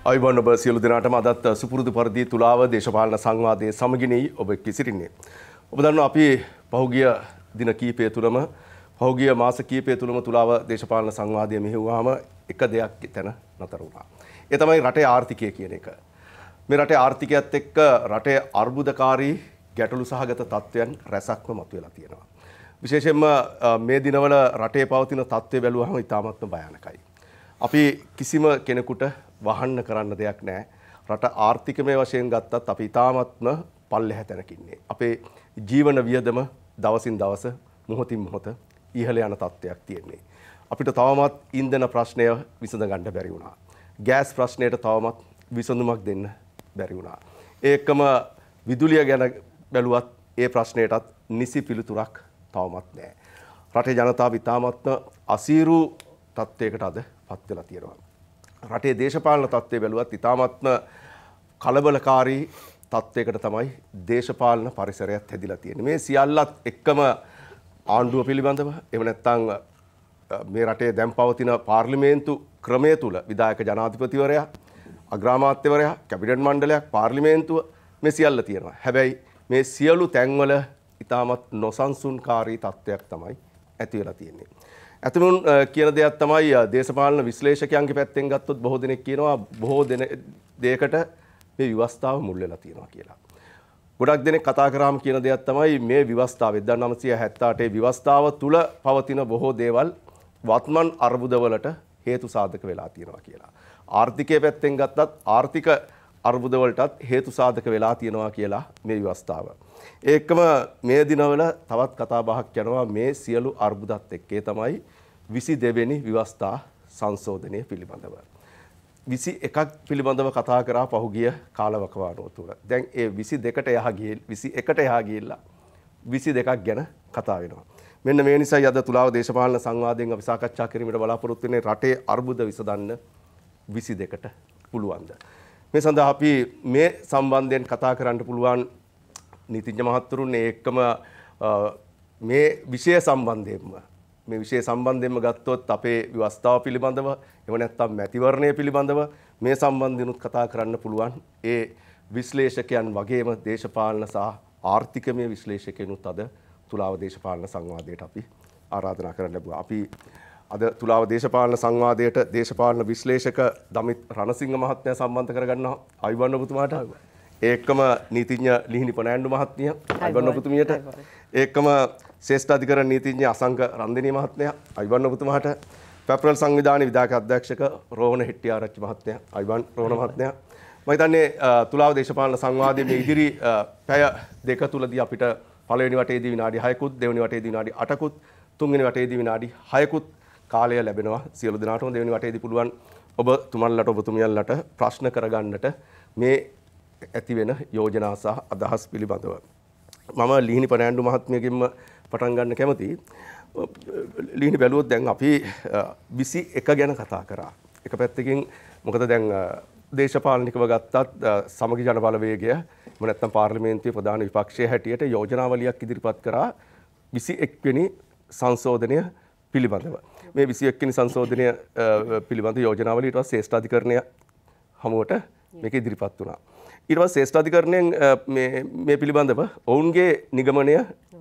අයිබෝන් ඔබ සියලු දෙනාටම අදත් සුපුරුදු පරිදි තුලාව දේශපාලන සංවාදයේ සමගිනී ඔබ කිසිරින්නේ. ඔබ දන්නවා අපි පහුගිය දින කීපය තුලම පහුගිය මාස කීපය තුලම තුලාව දේශපාලන සංවාදයේ මෙහෙවුවාම එක දෙයක් එතන නතර වුණා. ඒ තමයි රටේ ආර්ථිකය කියන එක. මේ රටේ ආර්ථිකයත් එක්ක රටේ අර්බුදකාරී ගැටලු සහගත තත්ත්වයන් රැසක්ම මතුවලා තියෙනවා. විශේෂයෙන්ම මේ දිනවල රටේ පවතින තත්ත්වය බැලුවහම ඉතාමත්ම භයානකයි. අපි කිසිම කෙනෙකුට වහන්න කරන්න දෙයක් නැහැ. රට ආර්ථිකමය වශයෙන් ගත්තත් අපි ඉතාමත්ම පල්ලෙහැ තැනක ඉන්නේ. අපේ ජීවන වියදම දවසින් දවස මොහොතින් මොහොත ඉහළ යන තත්ත්වයක් තියෙන්නේ. අපිට තවමත් ඉන්ධන ප්‍රශ්නය විසඳ ගන්න බැරි වුණා. ගෑස් ප්‍රශ්නයට තවමත් විසඳුමක් දෙන්න බැරි වුණා. ඒකම විදුලිය ගැන බැලුවත් ඒ ප්‍රශ්නයටත් නිසි පිළිතුරක් තවමත් නැහැ. රටේ ජනතාව ඉතාමත්ම අසීරු තත්ත්වයකට අද පත් වෙලා තියෙනවා. රටේ දේශපාලන තත්ත්වය බැලුවත් ඉතාමත්ම කලබලකාරී තත්ත්වයකට තමයි දේශපාලන පරිසරයත් හැදිලා තියෙන්නේ. මේ සියල්ලත් එක්කම ආණ්ඩුව පිළිබඳව එහෙම නැත්නම් මේ රටේ දැන් පවතින පාර්ලිමේන්තු ක්‍රමය තුල විධායක ජනාධිපතිවරයා, අග්‍රාමාත්‍යවරයා, කැබිනට් මණ්ඩලයක්, පාර්ලිමේන්තුව මේ සියල්ල තියෙනවා. හැබැයි මේ සියලු තැන්වල ඉතාමත් නොසන්සුන්කාරී තත්ත්වයක් තමයි ඇති වෙලා තියෙන්නේ. ඇතමුන් කියන දෙයක් තමයි දේශපාලන විශ්ලේෂකයන්ගේ පැත්තෙන් ගත්තොත් බොහෝ දෙනෙක් කියනවා බොහෝ දෙයකට මේ ව්‍යවස්ථාව මුල් වෙලා තියෙනවා කියලා. ගොඩක් දෙනෙක් කතා කරාම කියන දෙයක් තමයි මේ ව්‍යවස්ථාව 1978 ව්‍යවස්ථාව තුල පවතින බොහෝ දේවල් වත්මන් අර්බුදවලට හේතු සාධක වෙලා තියෙනවා කියලා. ආර්ථිකයේ පැත්තෙන් ගත්තත් ආර්ථික අර්බුදවලටත් හේතු සාධක වෙලා තියෙනවා කියලා මේ ව්‍යවස්ථාව. ඒකම මේ දිනවල තවත් කතා බහක් යනවා මේ සියලු අර්බුදත් එක්කේ තමයි 22 වෙනි ව්‍යවස්ථා සංශෝධනය පිළිබඳව. 21ක් පිළිබඳව කතා කරා පහුගිය කාලවකවානුව තුළ. දැන් ඒ 21ට එහා ගිහිල්ලා 22ක් ගැන කතා වෙනවා. මෙන්න මේ නිසායි අද තුලාව දේශපාලන සංවාදයෙන් අපි සාකච්ඡා කිරීමට බලාපොරොත්තු වෙන්නේ රටේ අර්බුද විසඳන්න 22ට පුළුවන්ද? මේ සඳහා අපි මේ සම්බන්ධයෙන් කතා කරන්න පුළුවන් නීතිඥ මහත්වරුන් එක්කම මේ විෂය සම්බන්ධයෙන්ම ගත්තොත් අපේ ව්‍යවස්ථාව පිළිබඳව එහෙම නැත්නම් මැතිවරණය පිළිබඳව මේ සම්බන්ධිනුත් කතා කරන්න පුළුවන් ඒ විශ්ලේෂකයන් වගේම දේශපාලන සහ ආර්ථිකමය විශ්ලේෂකයනුත් අද තුලාව දේශපාලන සංවාදයට අපි ආරාධනා කරන්න ලැබුවා. අපි අද තුලාව දේශපාලන සංවාදයට දේශපාලන විශ්ලේෂක දමිත් රණසිංහ මහත්මයා සම්බන්ධ කරගන්නවා. අයිබෝන් ඔබතුමාට. ඒකම නීතිඥ ලිහිණි පොණෑන්ඩු මහත්මිය අයිබෝන් ඔබතුමියට. ඒකම ශ්‍රේෂ්ඨ අධිකරණ නීතිඥ අසංක රන්දිනී මහත්මයා අයිබෝන් ඔබතුමාට. පෙප්‍රල් සංවිධානයේ විධායක අධ්‍යක්ෂක රෝහණ හෙට්ටිආරච්චි මහත්මයා අයිබෝන් රෝහණ මහත්මයා. මම හිතන්නේ තුලාව දේශපාලන සංවාදයේ මේ ඉදිරි පැය දෙක තුලදී අපිට පළවෙනි වටේදී විනාඩි 6කුත්, දෙවෙනි වටේදී විනාඩි 8කුත්, තුන්වෙනි වටේදී විනාඩි 6කුත් කාලය ලැබෙනවා. සියලු දෙනාටම දෙවෙනි වටේදී පුළුවන් ඔබ තුමන්ලට ඔබතුමියන්ලට ප්‍රශ්න කරගන්නට මේ ඇති වෙන යෝජනා සහ අදහස් පිළිබඳව. මම ලිහිණි පණෑන්ඩු මහත්මියගෙන්ම පටන් ගන්න කැමතියි. ලිහිණි බැලුවොත් දැන් අපි 21 ගැන කතා කරා. එක පැත්තකින් මොකද දැන් දේශපාලනිකව ගත්තත් සමගි ජන බලවේගය එහෙම නැත්නම් පාර්ලිමේන්තුවේ ප්‍රධාන විපක්ෂයේ හැටියට යෝජනාවලියක් ඉදිරිපත් කරා 21 වෙනි සංශෝධනය පිළිබඳව. මේ 21 වෙනි සංශෝධනය පිළිබඳ යෝජනාවලිය ඊට පස්සේ ශ්‍රේෂ්ඨ අධිකරණය හමුවට මේක ඉදිරිපත් වුණා. ඊට පස්සේ ශ්‍රේෂ්ඨ අධිකරණයෙන් මේ පිළිබඳව ඔවුන්ගේ නිගමනය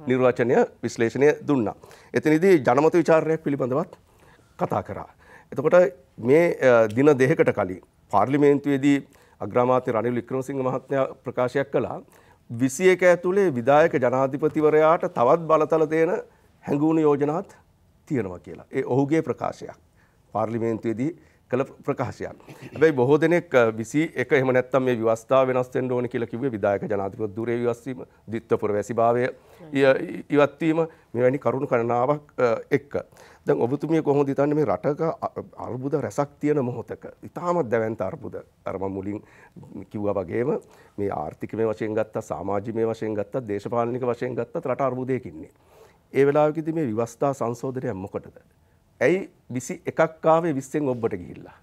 නිර්වචනය විශ්ලේෂණය දුන්නා. එතනදී ජනමත විචාරණයක් පිළිබඳවත් කතා කරා. එතකොට මේ දින දෙකකට කලින් පාර්ලිමේන්තුවේදී අග්‍රාමාත්‍ය රනිල් වික්‍රමසිංහ මහත්මයා ප්‍රකාශයක් කළා 21 ඇතුලේ විධායක ජනාධිපතිවරයාට තවත් බලතල දෙන හැඟුණු යෝජනාත් තියෙනවා කියලා. ඒ ඔහුගේ ප්‍රකාශයක්. පාර්ලිමේන්තුවේදී කළ ප්‍රකාශයක්. හැබැයි බොහෝ දෙනෙක් 21 එහෙම නැත්නම් මේ ව්‍යවස්ථාව වෙනස් වෙන්න ඕනේ කියලා කිව්වේ විධායක ජනාධිපති ධුරේ ඉවත් වීම, ද්විත්ව පුරවැසිභාවය ඉවත් වීම මෙවැනි කරුණු ගණනාවක් එක්ක. දැන් ඔබතුමිය කොහොමද හිතන්නේ මේ රටක අර්බුද රැසක් තියෙන මොහොතක ඉතාමත් දැවැන්ත අර්බුද අර මම මුලින් කිව්වා වගේම මේ ආර්ථිකමය වශයෙන් ගත්තා, සමාජිකමය වශයෙන් ගත්තා, දේශපාලනික වශයෙන් ගත්තත් රට අර්බුදයක ඉන්නේ. ඒ වෙලාවකදී මේ ව්‍යවස්ථා සංශෝධනය මොකටද? ඇයි 21ක් ආවේ 20න් ඔබට ගිහිල්ලා?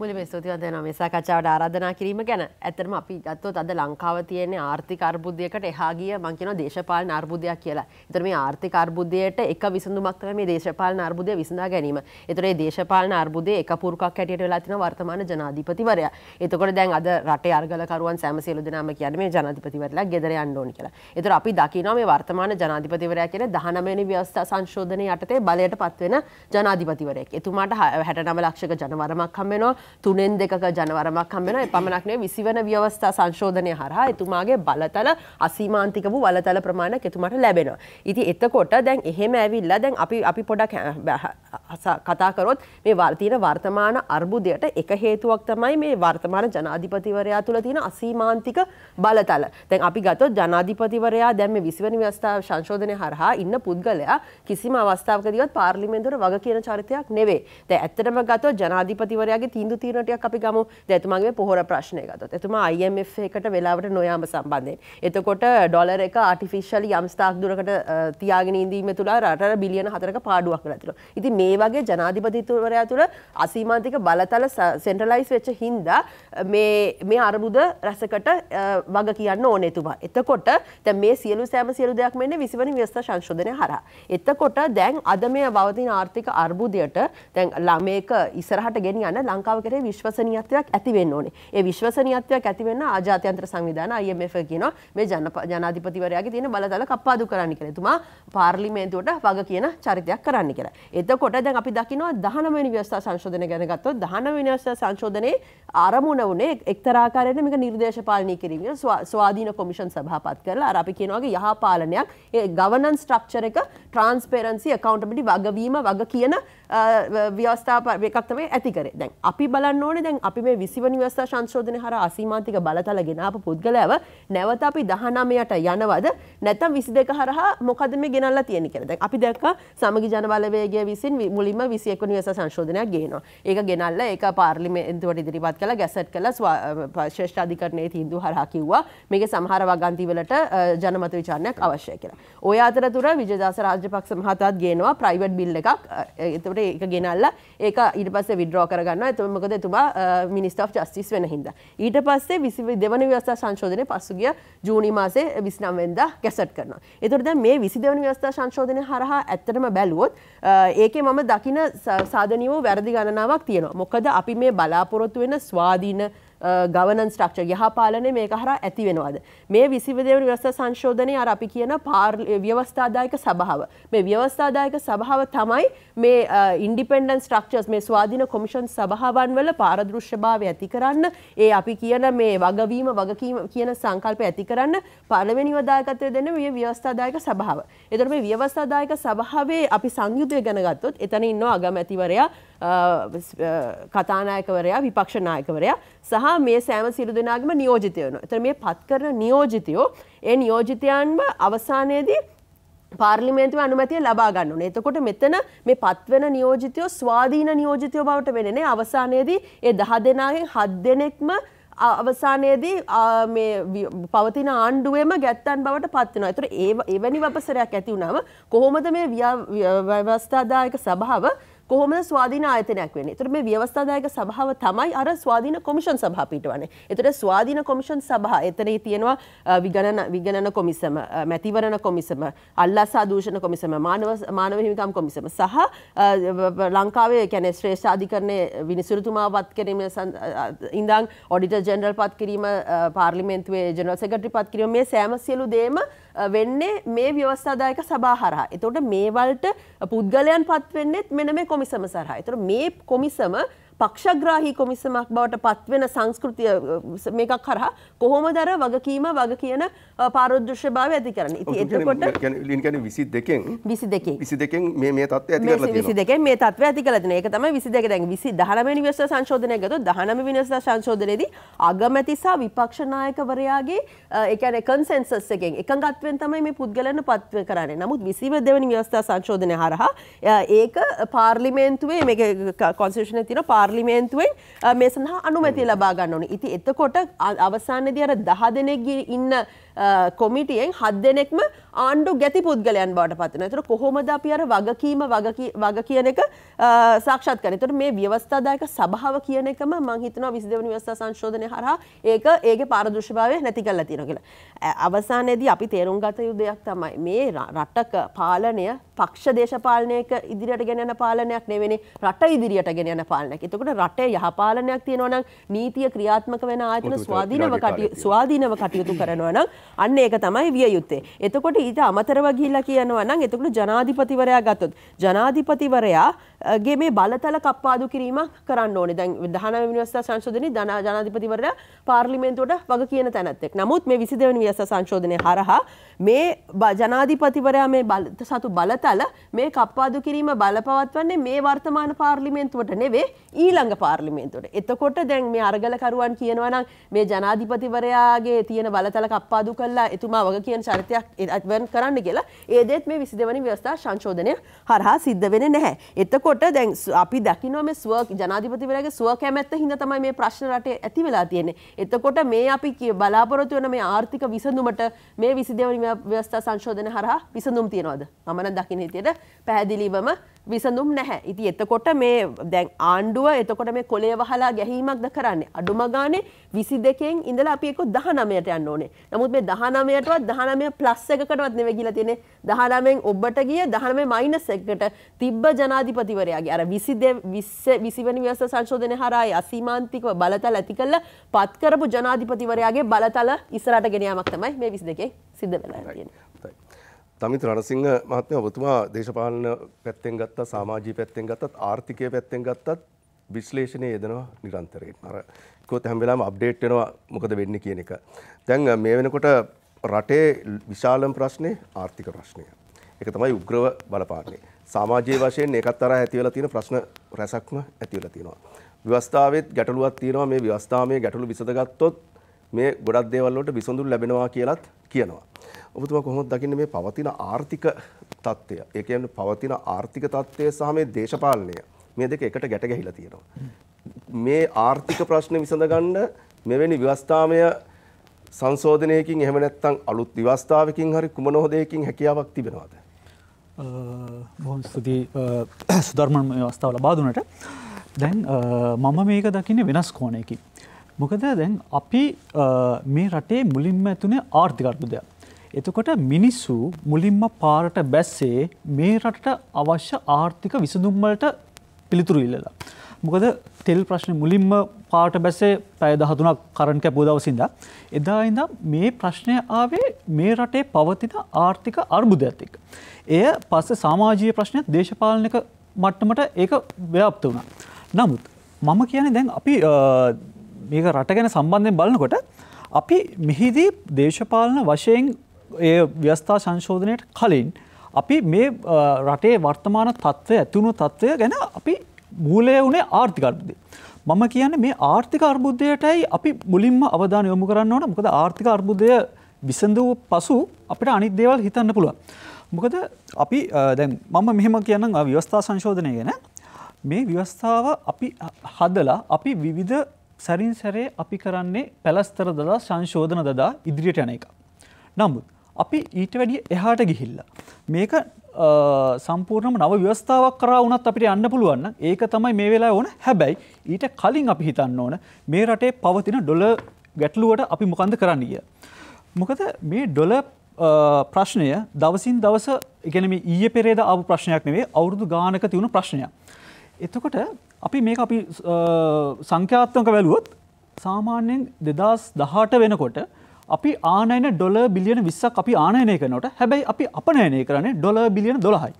මුලින්ම ස්තුතිවන්ත වෙනවා මේ සාකච්ඡාවට ආරාධනා කිරීම ගැන. ඇත්තටම අපි ගත්තොත් අද ලංකාව තියෙන ආර්ථික අර්බුදයකට එහා ගිය මම කියනවා දේශපාලන අර්බුදයක් කියලා. ඒතර මේ ආර්ථික අර්බුදයට එක විසඳුමක් තමයි මේ දේශපාලන අර්බුදය විසඳා ගැනීම. ඒතර මේ දේශපාලන අර්බුදයේ එක පුරුකක් හැටියට වෙලා තිනවා වර්තමාන ජනාධිපතිවරයා. එතකොට දැන් අද රටේ අර්ගලකරුවන් සෑම සියලු දෙනාම කියන්නේ මේ ජනාධිපතිවරයාලා ගෙදර යන්න ඕනි කියලා. ඒතර අපි දකිනවා මේ වර්තමාන ජනාධිපතිවරයා කියන්නේ 19 වෙනි ව්‍යවස්ථා සංශෝධනයේ යටතේ බලයට පත් වෙන ජනාධිපතිවරයෙක්. එතුමාට 69 ලක්ෂක ජනවරමක් හම්බ වෙනවා. 3න් 2ක ජනවරමක් හම්බ වෙනවා. ඒ පමණක් නෙවෙයි 20 වෙනි ව්‍යවස්ථා සංශෝධනය හරහා එතුමාගේ බලතල අසීමාන්තික වූ බලතල ප්‍රමාණයක් එතුමාට ලැබෙනවා. ඉතින් එතකොට දැන් එහෙම ඇවිල්ලා දැන් අපි පොඩක් කතා කරොත් මේ තියෙන වර්තමාන අර්බුදයට එක හේතුවක් තමයි මේ වර්තමාන ජනාධිපතිවරයා තුළ තියෙන අසීමාන්තික බලතල. දැන් අපි ගත්තොත් ජනාධිපතිවරයා දැන් මේ 20 වෙනි ව්‍යවස්ථා සංශෝධනය හරහා ඉන්න පුද්ගලයා කිසිම අවස්ථාවකදීවත් පාර්ලිමේන්තුවට වග කියන චරිතයක් නෙවෙයි. දැන් ඇත්තටම ගත්තොත් ජනාධිපතිවරයාගේ තීන්දුව తీරන ටිකක් අපි ගමු. දැන් එතුමාගේ පොහොර ප්‍රශ්නය ගත්තොත් එතුමා IMF එකට වෙලාවට නොයාම සම්බන්ධයෙන්. එතකොට ඩොලර් එක ආටිෆිෂියලි යම් ස්ථාක් දුරකට තියාගෙන ඉඳීම තුළ රටට බිලියන 4ක පාඩුවක් වෙලා තිනවා. ඉතින් මේ වගේ ජනාධිපතිවරයා තුළ අසීමාන්තික බලතල සෙන්ට්‍රලයිස් වෙච්ච හින්දා මේ අර්බුද රසකට වග කියන්න ඕනේ එතුමා. එතකොට දැන් මේ සියලු දෙයක් මෙන්නේ 20 වෙනි ව්‍යවස්ථා සංශෝධනය හරහා. එතකොට දැන් අද මේ පවතින ආර්ථික අර්බුදයට දැන් මේක ඉස්සරහට ගෙනියන්න ලංකාව කෙරේ විශ්වසනීයත්වයක් ඇති වෙන්න ඕනේ. ඒ විශ්වසනීයත්වයක් ඇති වෙන්න ආජාත්‍යන්තර සංවිධාන IMF කියනවා මේ ජනාධිපතිවරයාගේ තියෙන බලතල කප්පාදු කරන්න කියලා. එතුමා පාර්ලිමේන්තුවට වග කියන චරිතයක් කරන්න කියලා. එතකොට දැන් අපි දකිනවා 19 වෙනි ව්‍යවස්ථා සංශෝධනය ගැන ගත්තොත් 19 වෙනි ව්‍යවස්ථා සංශෝධනයේ ආරමුණ උනේ එක්තරා ආකාරයකට මේක නිර්දේශ පාලනය කිරීම ස්වාධීන කොමිෂන් සභාපත් කරලා අර අපි කියනවා වගේ යහපාලනයක් ඒ ගවර්නන්ස් ස්ට්‍රක්චර් එක ට්‍රාන්ස්පරන්සි accountability වගවීම වග කියන ව්‍යවස්ථා එකක් තමයි ඇති කරේ. දැන් අපි බලන්න ඕනේ දැන් අපි මේ 20 වෙනි ව්‍යවස්ථා සංශෝධනය හරහා අසීමාන්තික බලතල ගෙනාපු පුද්ගලයාව නැවත අපි 19ට යනවද නැත්නම් 22 හරහා මොකද මේ ගෙනල්ලා තියෙන්නේ කියලා. දැන් අපි දැක්කා සමගි ජන බලවේගය විසින් මුලින්ම 21 වෙනි ව්‍යවස්ථා සංශෝධනයක් ගේනවා. ඒක ගෙනල්ලා ඒක පාර්ලිමේන්තුවට ඉදිරිපත් කළා ගැසට් කළා ශ්‍රේෂ්ඨ අධිකරණයේ තීන්දුව හරහා කිව්වා මේකේ සමහර වගන්ති වලට ජනමත විචාරණයක් අවශ්‍යයි කියලා. ඔය අතරතුර විජයදාස රාජපක්ෂ මහතාත් ගේනවා ප්‍රයිවට් බිල් එකක්. ඒකට ඒක ගෙනල්ලා ඒක ඊට පස්සේ විත්ඩ්‍රෝ කරගන්නවා. එතකොට මොකද එතුමා මිනිස්ටර් ඔෆ් ජස්ටිස් වෙන හින්දා. ඊට පස්සේ 22 වෙනි ව්‍යවස්ථා සංශෝධනයේ පසුගිය ජූනි මාසේ 29 වෙනිදා ගැසට් කරනවා. එතකොට දැන් මේ 22 වෙනි ව්‍යවස්ථා සංශෝධනය හරහා ඇත්තටම බැලුවොත් ඒකේ මම දකින සාධනීය වූ වැරදි ගණනාවක් තියෙනවා. මොකද අපි මේ බලාපොරොත්තු වෙන ස්වාධීන governance structure යහපාලනය මේක හරහා ඇති වෙනවද මේ 22 වෙනි ව්‍යවස්ථා සංශෝධනයේ අර අපි කියන ව්‍යවස්ථාදායක සභාව මේ ව්‍යවස්ථාදායක සභාව තමයි මේ independent structures මේ ස්වාධීන කොමිෂන් සභාවන් වල පාරදෘශ්‍යභාවය ඇති කරන්න ඒ අපි කියන මේ වගවීම වගකීම කියන සංකල්පය ඇති කරන්න පළවෙනිව දායකත්වය දෙන්නේ මේ ව්‍යවස්ථාදායක සභාව. ඒතර මේ ව්‍යවස්ථාදායක සභාවේ අපි සංයුතය ගැන ගත්තොත් එතන ඉන්නවා අගමැතිවරයා කතානායකවරයා විපක්ෂ නායකවරයා සහ මේ සෑම සියලු දෙනාගේම නියෝජිතයෝ වෙනවා. එතන මේ පත් කරන නියෝජිතයෝ ඒ නියෝජිතයන්ව අවසානයේදී පාර්ලිමේන්තුවේ අනුමැතිය ලබා ගන්න ඕනේ. එතකොට මෙතන මේ පත්වෙන නියෝජිතයෝ ස්වාධීන නියෝජිතයෝ බවට වෙන්නේ නැහැ. අවසානයේදී ඒ 10 දෙනාගෙන් 7 දෙනෙක්ම අවසානයේදී මේ පවතින ආණ්ඩුවේම ගැත්තන් බවට පත් වෙනවා. ඒතර එවැනි වපසරයක් ඇති වුණාම කොහොමද මේ ව්‍යවස්ථාදායක සභාව කොහොමද ස්වාධීන ආයතනයක් වෙන්නේ? ඒතර මේ ව්‍යවස්ථාදායක සභාව තමයි අර ස්වාධීන කොමිෂන් සභාව පිටවන්නේ. ඒතර ස්වාධීන කොමිෂන් සභාව එතනේ තියෙනවා විගණන කොමිසම, මැතිවරණ කොමිසම, අල්ලාසා දූෂණ කොමිසම, මානව හිමිකම් කොමිසම සහ ලංකාවේ කියන්නේ ශ්‍රේෂ්ඨ අධිකරණයේ විනිසුරුතුමා පත් කිරීම ඉඳන් ඔඩිටර් ජෙනරල් පත් කිරීම, පාර්ලිමේන්තුවේ ජෙනරල් සෙක්‍රටරි පත් කිරීම මේ සෑම සියලු දේම වෙන්නේ මේ ව්‍යවස්ථාදායක සභාව හරහා. එතකොට මේ වලට පුද්ගලයන් පත් වෙන්නේ මෙන්න මේ කොමිසම සරහා. ඒතර මේ කොමිසම පක්ෂග්‍රාහී කොමිසමක් බවට පත්වෙන සංස්කෘතිය මේකක් කරා කොහොමද අර වගකීම වග කියන පාරදෘශ්‍යභාවය ඇති කරන්නේ. ඉතින් එතකොට කියන්නේ 22න් මේ තත්ත්වය ඇති කරලා තියෙනවා. 22න් මේ තත්ත්වය ඇති කරලා තියෙනවා. ඒක තමයි 22 දැන් 19 වෙනි ව්‍යවස්ථා සංශෝධනය ගත්තොත් 19 වෙනි ව්‍යවස්ථා සංශෝධනයේදී අගමැති සහ විපක්ෂ නායකවරයාගේ ඒ කියන්නේ කන්සෙන්සස් එකෙන් එකඟත්වයෙන් තමයි මේ පුද්ගලයන් පත් කරන්නේ. නමුත් 22 වෙනි ව්‍යවස්ථා සංශෝධනය හරහා ඒක පාර්ලිමේන්තුවේ මේක කොන්ස්ටිටියුෂන් එකේ තියෙන පාර්ලිමේන්තුවෙන් මේ සඳහා අනුමැතිය ලබා ගන්න ඕනේ. ඉතින් එතකොට අවසානයේදී අර 10 දෙනෙක්ගේ ඉන්න කොමිටියෙන් 7 දෙනෙක්ම ආණ්ඩු ගැති පුද්ගලයන් බවට පත් වෙනවා. ඒතර කොහොමද අපි අර වගකීම වග කියන එක සාක්ෂාත් කරන්නේ? ඒතර මේ ව්‍යවස්ථාදායක සභාව කියන එකම මම හිතනවා 22 වෙනි ව්‍යවස්ථා සංශෝධනය හරහා ඒකේ පාරදර්ශීභාවය නැති කරලා තියෙනවා කියලා. අවසානයේදී අපි තේරුම් ගත යුතු දෙයක් තමයි මේ රටක පාලනය පක්ෂ දේශපාලනයක ඉදිරියට ගෙන යන පාලනයක් නෙවෙයි රට ඉදිරියට ගෙන යන පාලනයක්. එතකොට රටේ යහපාලනයක් තියෙනවා නම් නීතිය ක්‍රියාත්මක වෙන ආයතන ස්වාධීනව කටයුතු කරනවා නම් අන්න ඒක තමයි විය යුත්තේ. එතකොට ඊට අමතරව ගිහිල්ලා කියනවා නම් එතකොට ජනාධිපතිවරයා ගත්තොත් ජනාධිපතිවරයාගේ මේ බලතල කප්පාදු කිරීමක් කරන්න ඕනේ. දැන් 19 වෙනි ව්‍යවස්ථා සංශෝධනයේ ජනාධිපතිවරයා පාර්ලිමේන්තුවට වග කියන තැනත් එක්ක. නමුත් මේ 22 වෙනි ව්‍යවස්ථා සංශෝධනයේ හරහා මේ ජනාධිපතිවරයා මේ සතු බලතල මේ කප්පාදු කිරීම බලපවත්වන්නේ මේ වර්තමාන පාර්ලිමේන්තුවට නෙවෙයි ඊළඟ පාර්ලිමේන්තුවට. එතකොට දැන් මේ අරගලකරුවන් කියනවා නම් මේ ජනාධිපතිවරයාගේ තියෙන බලතල කප්පාදු කළා එතුමා වග කියන චරිතයක් වෙන් කරන්න කියලා ඒ දෙත් මේ 22 වෙනි ව්‍යවස්ථා සංශෝධනය හරහා සිද්ධ වෙන්නේ නැහැ. එතකොට දැන් අපි දකිනවා මේ ජනාධිපතිවරයාගේ ස්ව කැමැත්ත හින්දා තමයි මේ ප්‍රශ්න රටේ ඇති වෙලා තියෙන්නේ. එතකොට මේ අපි බලාපොරොත්තු වෙන මේ ආර්ථික විසඳුමට මේ 22 වෙනි ව්‍යවස්ථා සංශෝධනය හරහා විසඳුම් තියනවද? මම නම් දකින්න හිටියට පැහැදිලිවම විසඳුම් නැහැ. ඉතින් එතකොට මේ දැන් ආණ්ඩුව එතකොට මේ කොලේ වහලා ගැහිීමක්ද කරන්නේ? අඩුම ගානේ 22න් ඉඳලා අපි එක්ක 19ට යන්න ඕනේ. නමුත් මේ 19ටවත් 19 ප්ලස් එකකටවත් නෙවෙයි කියලා තියෙන්නේ. 19න් ඔබට ගිය 19 මයිනස් එකකට තිබ්බ ජනාධිපතිවරයාගේ අර 20 වෙනි ව්‍යවස්ථා සංශෝධනයේ හරහා අසීමාන්තිකව බලතල ඇති කළ පත් කරපු ජනාධිපතිවරයාගේ බලතල ඉස්සරහට ගෙන යාමක් තමයි මේ 22 සිද්ධ වෙලා තියෙන්නේ. තමිත් රණසිංහ මහත්මයා ඔබතුමා දේශපාලන පැත්තෙන් ගත්තත් සමාජීය පැත්තෙන් ගත්තත් ආර්ථිකය පැත්තෙන් ගත්තත් විශ්ලේෂණයේ යෙදෙනවා නිරන්තරයෙන්. අර කිව්වොත් හැම වෙලාවෙම අප්ඩේට් වෙනවා මොකද වෙන්නේ කියන එක. දැන් මේ වෙනකොට රටේ විශාලම ප්‍රශ්නේ ආර්ථික ප්‍රශ්නය. ඒක තමයි උග්‍රව බලපාන්නේ. සමාජීය වශයෙන් ඒකත් අර ඇති වෙලා තියෙන ප්‍රශ්න රැසක්ම ඇති වෙලා තියෙනවා. ව්‍යවස්ථාවෙත් ගැටලුවක් තියෙනවා. මේ ව්‍යවස්ථාවේ ගැටලු විසඳගත්තොත් මේ ගොඩක් දේවල් වලට විසඳුම් ලැබෙනවා කියලාත් කියනවා. ඔබතුමා කොහොමද දකින්නේ මේ පවතින ආර්ථික තත්ත්වය? ඒ කියන්නේ පවතින ආර්ථික තත්ත්වය සහ මේ දේශපාලනය මේ දෙක එකට ගැට ගැහිලා තියෙනවා. මේ ආර්ථික ප්‍රශ්න විසඳ ගන්න මෙවැනි ව්‍යවස්ථාමය සංශෝධනයකින් එහෙම නැත්නම් අලුත් ව්‍යවස්ථාවකින් හරි කුමන හොදයකින් හැකියාවක් තිබෙනවද? බොහොම ස්තුතියි සුධර්මන් මේ අවස්ථාව ලබා දුන්නට. දැන් මම මේක දකින්නේ වෙනස් කෝණයකින්. මොකද දැන් අපි මේ රටේ මුලින්ම ඇතුනේ ආර්ථික අර්බුදයක්. එතකොට මිනිස්සු මුලින්ම පාරට බැස්සේ මේ රටට අවශ්‍ය ආර්ථික විසඳුම් වලට පිළිතුරු ඉල්ලලා. මොකද තෙල් ප්‍රශ්නේ මුලින්ම පාරට බැස්සේ පැය 13ක් කරන්ට් කැපුව දවසින්ද එදා ඉඳන් මේ ප්‍රශ්නය ආවේ මේ රටේ පවතින ආර්ථික අර්බුදයත් එක්ක. එය පස්සේ සමාජීය ප්‍රශ්නයක් දේශපාලනික මට්ටමට ඒක ව්‍යාප්ත වුණා. නමුත් මම කියන්නේ දැන් අපි මේක රට ගැන සම්බන්ධයෙන් බලනකොට අපි මෙහිදී දේශපාලන වශයෙන් ඒ ව්‍යවස්ථා සංශෝධනයට කලින් අපි මේ රටේ වර්තමාන තත්ත්වය ඇතිවුණු තත්ත්වය ගැන අපි මූලය වුණේ ආර්ථික අර්බුදය. මම කියන්නේ මේ ආර්ථික අර්බුදයටයි අපි මුලින්ම අවධානය යොමු කරන්න ඕන. මොකද ආර්ථික අර්බුදය විසඳුව පසු අපිට අනිත් දේවල් හිතන්න පුළුවන්. මොකද අපි දැන් මම මෙහෙම කියන්නම් ව්‍යවස්ථා සංශෝධනය ගැන. මේ ව්‍යවස්ථාව අපි හදලා අපි විවිධ සැරින් සැරේ අපි කරන්නේ පැලස්තර දදා සංශෝධන දදා ඉදිරියට යන එක. නමුත් අපි ඊට වැඩිය එහාට ගිහිල්ලා මේක සම්පූර්ණම නව ව්‍යවස්ථාවක් කරා වුණත් අපිට යන්න පුළුවන් නම් ඒක තමයි මේ වෙලාවේ ඕන. හැබැයි ඊට කලින් අපි හිතන්න ඕන මේ රටේ පවතින ඩොලර් ගැටලුවට අපි මොකන්ද කරන්න කියලා. මොකද මේ ඩොලර් ප්‍රශ්නය දවසින් දවස කියන්නේ මේ ඊයේ පෙරේදා ආපු ප්‍රශ්නයක් නෙවෙයි අවුරුදු ගානක තියුණු ප්‍රශ්නයක්. එතකොට අපි මේක අපි සංඛ්‍යාත්මක බැලුවොත් සාමාන්‍යයෙන් 2018 වෙනකොට අපි ආනයන ඩොලර් බිලියන 20ක් අපි ආනයනය කරනකොට හැබැයි අපි අපනයනය කරන්නේ ඩොලර් බිලියන 12යි.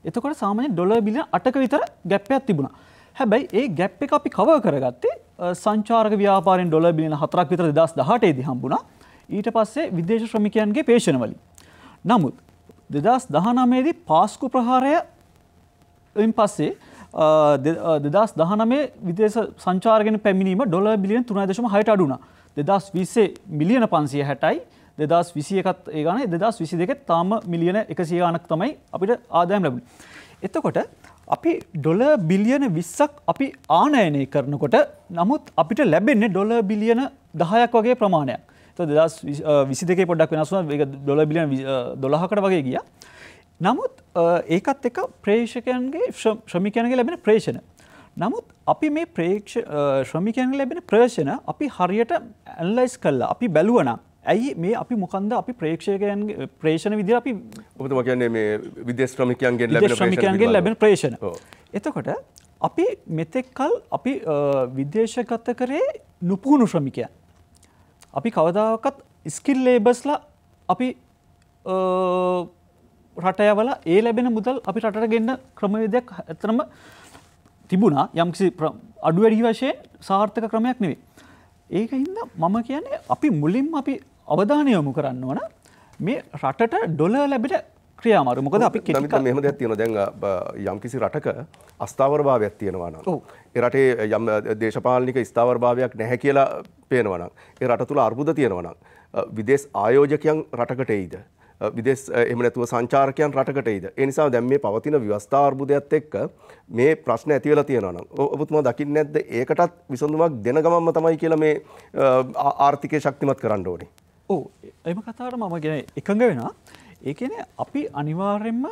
එතකොට සාමාන්‍යයෙන් ඩොලර් බිලියන 8ක විතර ගැප් එකක් තිබුණා. හැබැයි ඒ ගැප් එක අපි කවර් කරගත්තේ සංචාරක ව්‍යාපාරයෙන් ඩොලර් බිලියන 4ක් විතර 2018 දී හම්බුණා. ඊට පස්සේ විදේශ ශ්‍රමිකයන්ගේ පේෂණ වලින්. නමුත් 2019 දී පාස්කු ප්‍රහාරයෙන් පස්සේ 2019 විදේශ සංචාරකයන් පැමිණීම ඩොලර් බිලියන 3.6ට අඩු වුණා. 2020 මිලියන 560යි 2021ත් ඒ ගානේ 2022ත් තාම මිලියන 100 ගානක් තමයි අපිට ආදායම් ලැබුණේ. එතකොට අපි ඩොලර් බිලියන 20ක් අපි ආනයනය කරනකොට නමුත් අපිට ලැබෙන්නේ ඩොලර් බිලියන 10ක් වගේ ප්‍රමාණයක්. එතකොට 2022 පොඩ්ඩක් වෙනස් වුණා. ඒක ඩොලර් බිලියන 12කට වගේ ගියා. නමුත් ඒකත් එක්ක ප්‍රේක්ෂකයන්ගේ ශ්‍රමිකයන්ගේ ලැබෙන ප්‍රේෂණ. නමුත් අපි මේ ශ්‍රමිකයන්ගේ ලැබෙන ප්‍රේෂණ අපි හරියට ඇනලයිස් කළා. අපි බැලුවා නම් ඇයි මේ අපි මොකන්ද අපි ප්‍රේක්ෂකයන්ගේ ප්‍රේෂණ විදිහට අපි ඔබතුමා කියන්නේ මේ විදේශ ශ්‍රමිකයන්ගෙන් ලැබෙන ප්‍රේෂණ. එතකොට අපි මෙතෙක්කල් අපි විදේශගත කරේ නුපුහුණු ශ්‍රමිකයන්. අපි කවදාකවත් ස්කිල් ලේබර්ස්ලා අපි රට යවලා ඒ ලැබෙන මුදල් අපි රටට ගෙන්න ක්‍රමවේදයක් ඇත්තටම තිබුණා. යම්කිසි අඩු වැඩි වශයෙන් සාර්ථක ක්‍රමයක් නෙවෙයි. ඒකින්ද මම කියන්නේ අපි මුලින්ම අපි අවධානය යොමු කරන්න ඕන මේ රටට ඩොලර් ලැබෙන ක්‍රියාමාර්ග. මොකද අපි මෙහෙම දෙයක් තියෙනවා. දැන් යම්කිසි රටක අස්ථාවරභාවයක් තියෙනවා නම් ඒ රටේ යම් දේශපාලනික ස්ථාවරභාවයක් නැහැ කියලා පේනවා නම් ඒ රට තුල අර්බුද තියෙනවා නම් විදේශ ආයෝජකයන් රටකට එයිද? විදේශ එහෙම නැතුව සංචාරකයන් රටකට එයිද? ඒ නිසා දැන් මේ පවතින ව්‍යවස්ථා අර්බුදයත් එක්ක මේ ප්‍රශ්න ඇති වෙලා තියෙනවා නම් ඔබතුමා දකින්නේ නැද්ද ඒකටත් විසඳුමක් දෙන ගමන්ම තමයි කියලා මේ ආර්ථිකය ශක්තිමත් කරන්න ඕනේ. ඔව් එහෙම කතාවට මම කියන්නේ එකඟ වෙනවා. ඒ කියන්නේ අපි අනිවාර්යයෙන්ම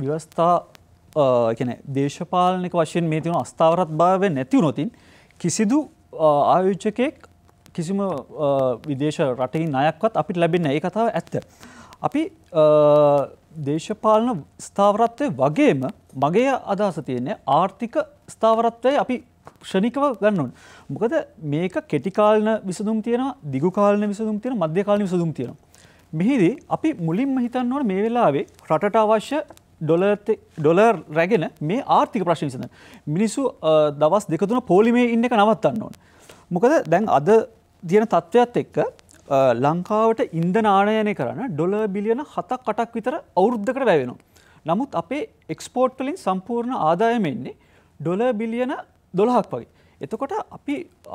ව්‍යවස්ථා කියන්නේ දේශපාලනික වශයෙන් මේ තියෙන අස්ථාවරත්භාවය නැති වුණොතින් කිසිදු ආයෝජකයෙක් කිසිම විදේශ රටකින් ණයක්වත් අපිට ලැබෙන්නේ නැහැ. ඒ කතාව ඇත්ත. අපි දේශපාලන ස්ථාවරත්වයේ වගේම මගේ අදහස තියෙන්නේ ආර්ථික ස්ථාවරත්වයේ අපි ක්ෂණිකව ගන්න ඕනේ. මොකද මේක කෙටි කාලීන විසඳුම් තියෙනවා, දිගු කාලීන විසඳුම් තියෙනවා, මධ්‍ය කාලීන විසඳුම් තියෙනවා. මෙහිදී අපි මුලින්ම හිතන්න ඕනේ මේ වෙලාවේ රටට අවශ්‍ය ඩොලර් රැගෙන මේ ආර්ථික ප්‍රශ්න විසඳන්න. මිනිස්සු දවස් දෙක තුන පොලිමේ ඉන්න එක නවත්තන්න ඕනේ. මොකද දැන් අද තියෙන තත්ත්වයක් එක්ක ලංකාවට ඉන්ධන ආනයනය කරන ඩොලර් බිලියන 7-8ක් විතර අවුරුද්දකට වැය වෙනවා. නමුත් අපේ එක්ස්පෝර්ට් වලින් සම්පූර්ණ ආදායම එන්නේ ඩොලර් බිලියන 12ක් වගේ. එතකොට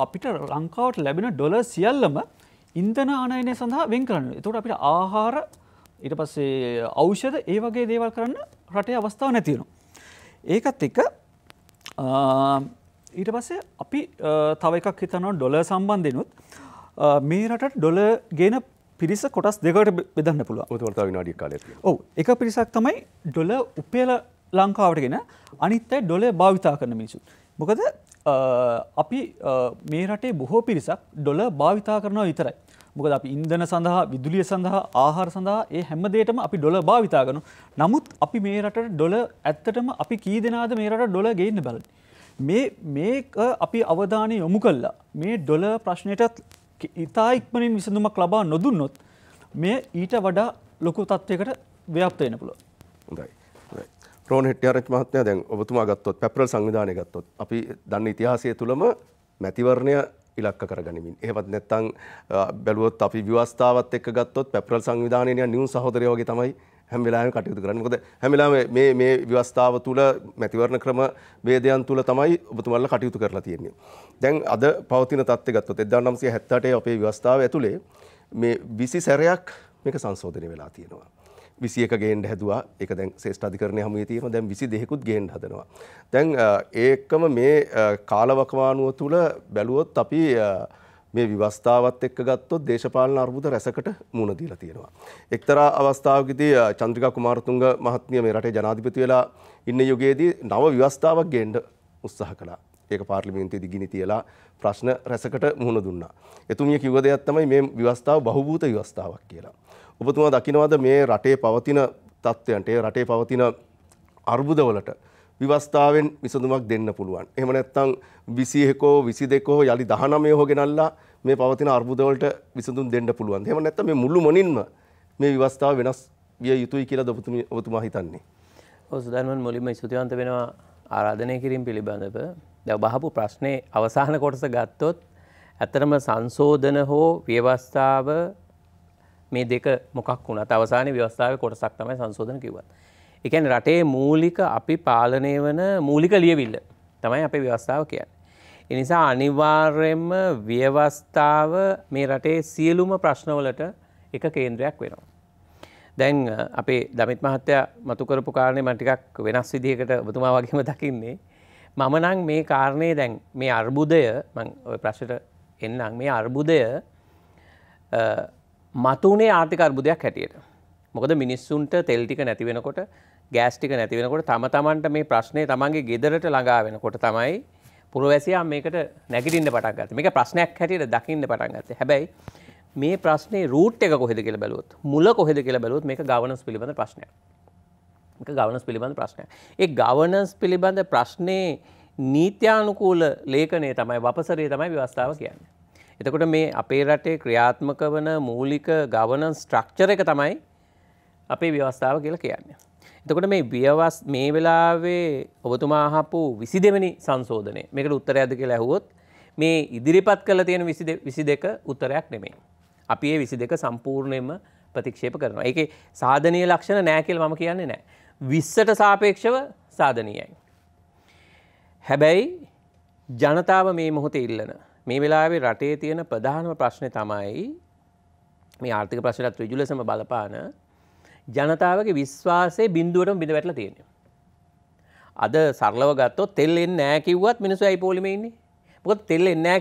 අපිට ලංකාවට ලැබෙන ඩොලර් සියල්ලම ඉන්ධන ආනයනය සඳහා වෙන් කරන්න. එතකොට අපිට ආහාර ඊට පස්සේ ඖෂධ ඒ වගේ දේවල් කරන්න රටේ අවස්ථාවක් නැති වෙනවා. ඒකත් එක්ක ඊට පස්සේ අපි තව එකක් හිතනවා ඩොලර් සම්බන්ධෙනුත් මේ රටට ඩොලර් ගේන පිරිස කොටස් දෙකකට බෙදන්න පුළුවන්. ඔතන තව විනාඩියක් කාලයක් තියෙනවා. ඔව් එක පිරිසක් තමයි ඩොලර් උපයලා ලංකාවට ගෙන අනිත් අය ඩොලර් භාවිතා කරන මිනිස්සු. මොකද අපි මේ රටේ බොහෝ පිරිසක් ඩොලර් භාවිතා කරනවා විතරයි. මොකද අපි ඉන්ධන සඳහා, විදුලිය සඳහා, ආහාර සඳහා ඒ හැම දෙයකටම අපි ඩොලර් භාවිතා කරනවා. නමුත් අපි මේ රටට ඩොලර් ඇත්තටම අපි කී දෙනාද මේ රටට ඩොලර් ගේන්න බලන්නේ. මේක අපි අවධානය යොමු කළා මේ ඩොලර් ප්‍රශ්නයට ඉතා ඉක්මනින් විසඳුමක් ලබා නොදුන්නොත් මේ ඊට වඩා ලොකු තත්ත්වයකට ව්‍යාප්ත වෙන්න පුළුවන්. හොඳයි. රෝහන් හෙට්ටිආරච්චි මහත්මයා දැන් ඔබතුමා ගත්තොත් පෙප්‍රල් සංවිධානය ගත්තොත් අපි දන්න ඉතිහාසය තුලම මැතිවරණය ඉලක්ක කරගනිමින් එහෙමත් නැත්නම් බැලුවොත් අපි ව්‍යවස්ථාවත් එක්ක ගත්තොත් පෙප්‍රල් සංවිධානයේ නියුන් සහෝදරයෝ වගේ තමයි හැම වෙලාවෙම කටයුතු කරන්නේ. මොකද හැම වෙලාවෙම මේ ව්‍යවස්ථාව තුල මැතිවරණ ක්‍රම වේදයන් තුල තමයි ඔබතුමාලා කටයුතු කරලා තියෙන්නේ. දැන් අද පවතින තත්ත්වය ගත්තොත් 1978 අපේ ව්‍යවස්ථාව ඇතුලේ මේ 20 සැරයක් මේක සංශෝධනය වෙලා තියෙනවා. 21 ගේන්න හැදුවා. ඒක දැන් ශ්‍රේෂ්ඨ අධිකරණයේ හමුවේ තියෙනවා. දැන් 22කුත් ගේන්න හදනවා. දැන් ඒකම මේ කාලවකවානුව තුල බැලුවොත් අපි මේ ව්‍යවස්ථාවත් එක්ක ගත්තොත් දේශපාලන අර්බුද රැසකට මුහුණ දීලා තියෙනවා. එක්තරා අවස්ථාවකදී චන්ද්‍රිකා කුමාරතුංග මහත්මිය මේ රටේ ජනාධිපති වෙලා ඉන්න යුගයේදී නව ව්‍යවස්ථාවක් ගේන්න උත්සාහ කළා. ඒක පාර්ලිමේන්තුවේදී ගිනි තියලා ප්‍රශ්න රැසකට මුහුණ දුන්නා. එතුමිය කිව්ව දෙයක් තමයි මේ ව්‍යවස්ථාව බහුභූත ව්‍යවස්ථාවක් කියලා. ඔබතුමා දකින්නවද මේ රටේ පවතින තත්ත්වයන්ට, ඒ රටේ පවතින අර්බුදවලට ව්‍යවස්ථාවෙන් විසඳුමක් දෙන්න පුළුවන්? එහෙම නැත්නම් 21 22 යලි 19 ගෙනල්ලා මේ පවතින අර්බුදවලට විසඳුම් දෙන්න පුළුවන්? එහෙම නැත්නම් මේ මුළු මොනින්ම මේ ව්‍යවස්ථාව වෙනස් විය යුතුයි කියලාද ඔබතුමා හිතන්නේ? ඔව් සුදර්මන් මුලින්ම ස්තුතිවන්ත වෙනවා ආරාධනය කිරීම පිළිබඳව. දැන් බහපු ප්‍රශ්නේ අවසාන කොටස ගත්තොත් ඇත්තටම සංශෝධන හෝ ව්‍යවස්ථාව මේ දෙක මොකක් වුණත් අවසානයේ ව්‍යවස්ථාවේ කොටසක් තමයි සංශෝධන කිව්වත්. ඒ කියන්නේ රටේ මූලික අපි පාලනය වන මූලික ලියවිල්ල තමයි අපේ ව්‍යවස්ථාව කියන්නේ. ඒ නිසා අනිවාර්යයෙන්ම ව්‍යවස්ථාව මේ රටේ සියලුම ප්‍රශ්නවලට එක කේන්ද්‍රයක් වෙනවා. දැන් අපේ දමිත් මහත්තයා මතු කරපු කාරණේ මම ටිකක් වෙනස් විදිහකට ඔබතුමා වගේම දකින්නේ. මම නම් මේ කාරණේ දැන් මේ අර්බුදය මම ওই ප්‍රශ්නෙට එන්නම් මේ අර්බුදය මතුනේ ආර්ථික අර්බුදයක් හැටියට. මොකද මිනිස්සුන්ට තෙල් ටික නැති වෙනකොට ගෑස් ටික නැති වෙනකොට තමන්ට මේ ප්‍රශ්නේ තමන්ගේ ගෙදරට ළඟා වෙනකොට තමයි පුරවැසියා මේකට නැගිටින්න පටන් ගත්තේ. මේක ප්‍රශ්නයක් හැටියට දකින්න පටන් ගත්තේ. හැබැයි මේ ප්‍රශ්නේ රූට් එක කොහෙද කියලා බැලුවොත් මුල කොහෙද කියලා බැලුවොත් මේක ගවර්නන්ස් පිළිබඳ ප්‍රශ්නයක්. මේක ගවර්නන්ස් පිළිබඳ ප්‍රශ්නයක්. ඒ ගවර්නන්ස් පිළිබඳ ප්‍රශ්නේ නීත්‍යානුකූල ලේඛනය තමයි වපසරේ තමයි ව්‍යවස්ථාව කියන්නේ. එතකොට මේ අපේ රටේ ක්‍රියාත්මක වන මූලික ගවර්නන්ස් ස්ට්‍රක්චර් එක තමයි අපේ ව්‍යවස්ථාව කියලා කියන්නේ. එතකොට මේ වෙලාවේ ඔබතුමා අහපු 22 වෙනි සංශෝධනය මේකට උත්තරයක්ද කියලා ඇහුවොත් මේ ඉදිරිපත් කළ තියෙන 22 උත්තරයක් නෙමෙයි. අපි මේ 22 සම්පූර්ණයෙන්ම ප්‍රතික්ෂේප කරනවා. ඒකේ සාධනීය ලක්ෂණ නැහැ කියලා මම කියන්නේ නැහැ. 20ට සාපේක්ෂව සාධනීයයි. හැබැයි ජනතාව මේ මොහොතේ ඉල්ලන මේ වෙලාවේ රටේ තියෙන ප්‍රධානම ප්‍රශ්නේ තමයි මේ ආර්ථික ප්‍රශ්නයට ඍජු ලෙසම බලපාන ජනතාවගේ විශ්වාසයේ බිඳුවටම බිඳ වැටලා තියෙනවා. අද සරලව ගත්තොත් තෙල් එන්නේ නැහැ කිව්වත් මිනිස්සු ඇයි පොලිමේ ඉන්නේ? මොකද තෙල් එන්නේ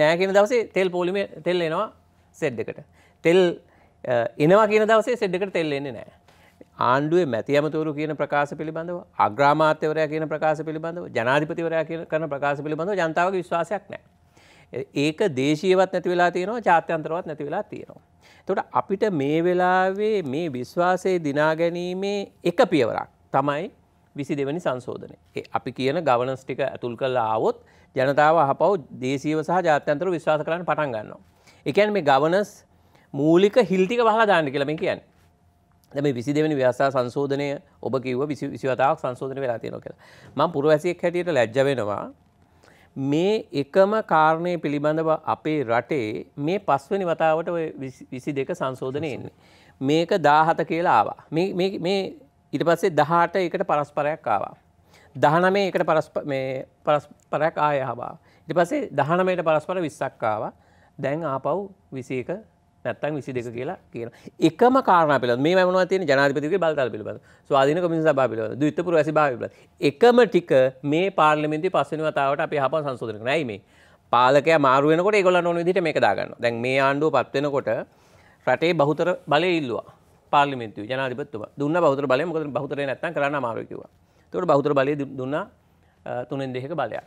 නැහැ කියන දවසේ තෙල් එනවා සෙඩ් එකට. තෙල් එනවා කියන දවසේ සෙඩ් එකට තෙල් එන්නේ නැහැ. ආණ්ඩුවේ මැති ඇමතිවරු කියන ප්‍රකාශ පිළිබඳව, අග්‍රාමාත්‍යවරයා කියන ප්‍රකාශ පිළිබඳව, ජනාධිපතිවරයා කරන ප්‍රකාශ පිළිබඳව ජනතාවගේ විශ්වාසයක් නැහැ. ඒක දේශීයවත් නැති වෙලා තියෙනවා, ජාත්‍යන්තරවත් නැති වෙලා තියෙනවා. එතකොට අපිට මේ වෙලාවේ මේ විශ්වාසයේ දිනා ගැනීමේ එක පියවරක් තමයි 22 වෙනි සංශෝධනය. අපි කියන ගවර්නන්ස් ටික ඇතුල් කරලා ආවොත් ජනතාව අහපව් දේශීයව සහ ජාත්‍යන්තරව විශ්වාස කරන්න පටන් ගන්නවා. ඒ කියන්නේ මේ ගවර්නන්ස් මූලික හිල් ටික වහලා දාන්න කියලා මම කියන්නේ. දැන් මේ 22 වෙනි ව්‍යවස්ථා සංශෝධනය ඔබ කිව්ව 27ක් සංශෝධනය වෙලා තියෙනවා කියලා. මම පුරවැසියෙක් හැටියට ලැජ්ජ වෙනවා. මේ එකම කාරණේ පිළිබඳව අපේ රටේ මේ 5 වෙනි වතාවට ඔය 22 සංශෝධනය එන්නේ. මේක 17 කියලා ආවා. මේ ඊට පස්සේ 18 එකට පරස්පරයක් ආවා. 19 එකට පරස්පරයක් ආය ආවා. ඊට පස්සේ 19ට පරස්පර 20ක් ආවා. දැන් ආපහු 21 නැත්තම් 22 කියලා කියනවා. එකම කාරණා පිළිබඳව මේ මොනවද තියෙන්නේ ජනාධිපතිගේ බලතල පිළිබඳව. ස්වාධීන කොමිසම සභාව පිළිබඳව. ද්විත්ව පුරවැසි භාවය පිළිබඳව. එකම ටික මේ පාර්ලිමේන්තුවේ 5 වෙනි වතාවට අපි අහපන් සංශෝධනය කරනවා. ඇයි මේ? පාලකයා මාරු වෙනකොට ඒගොල්ලන් ඕන විදිහට මේක දාගන්නවා. දැන් මේ ආණ්ඩුව පත් වෙනකොට රටේ බහුතර බලය ඉල්ලුවා. පාර්ලිමේන්තුවේ ජනාධිපතිතුමා. දුන්නා බහුතර බලය. මොකද බහුතරේ නැත්තම් කරන්න අමාරුයි කිව්වා. ඒකට බහුතර බලය දුන්නා 3/2ක බලයක්.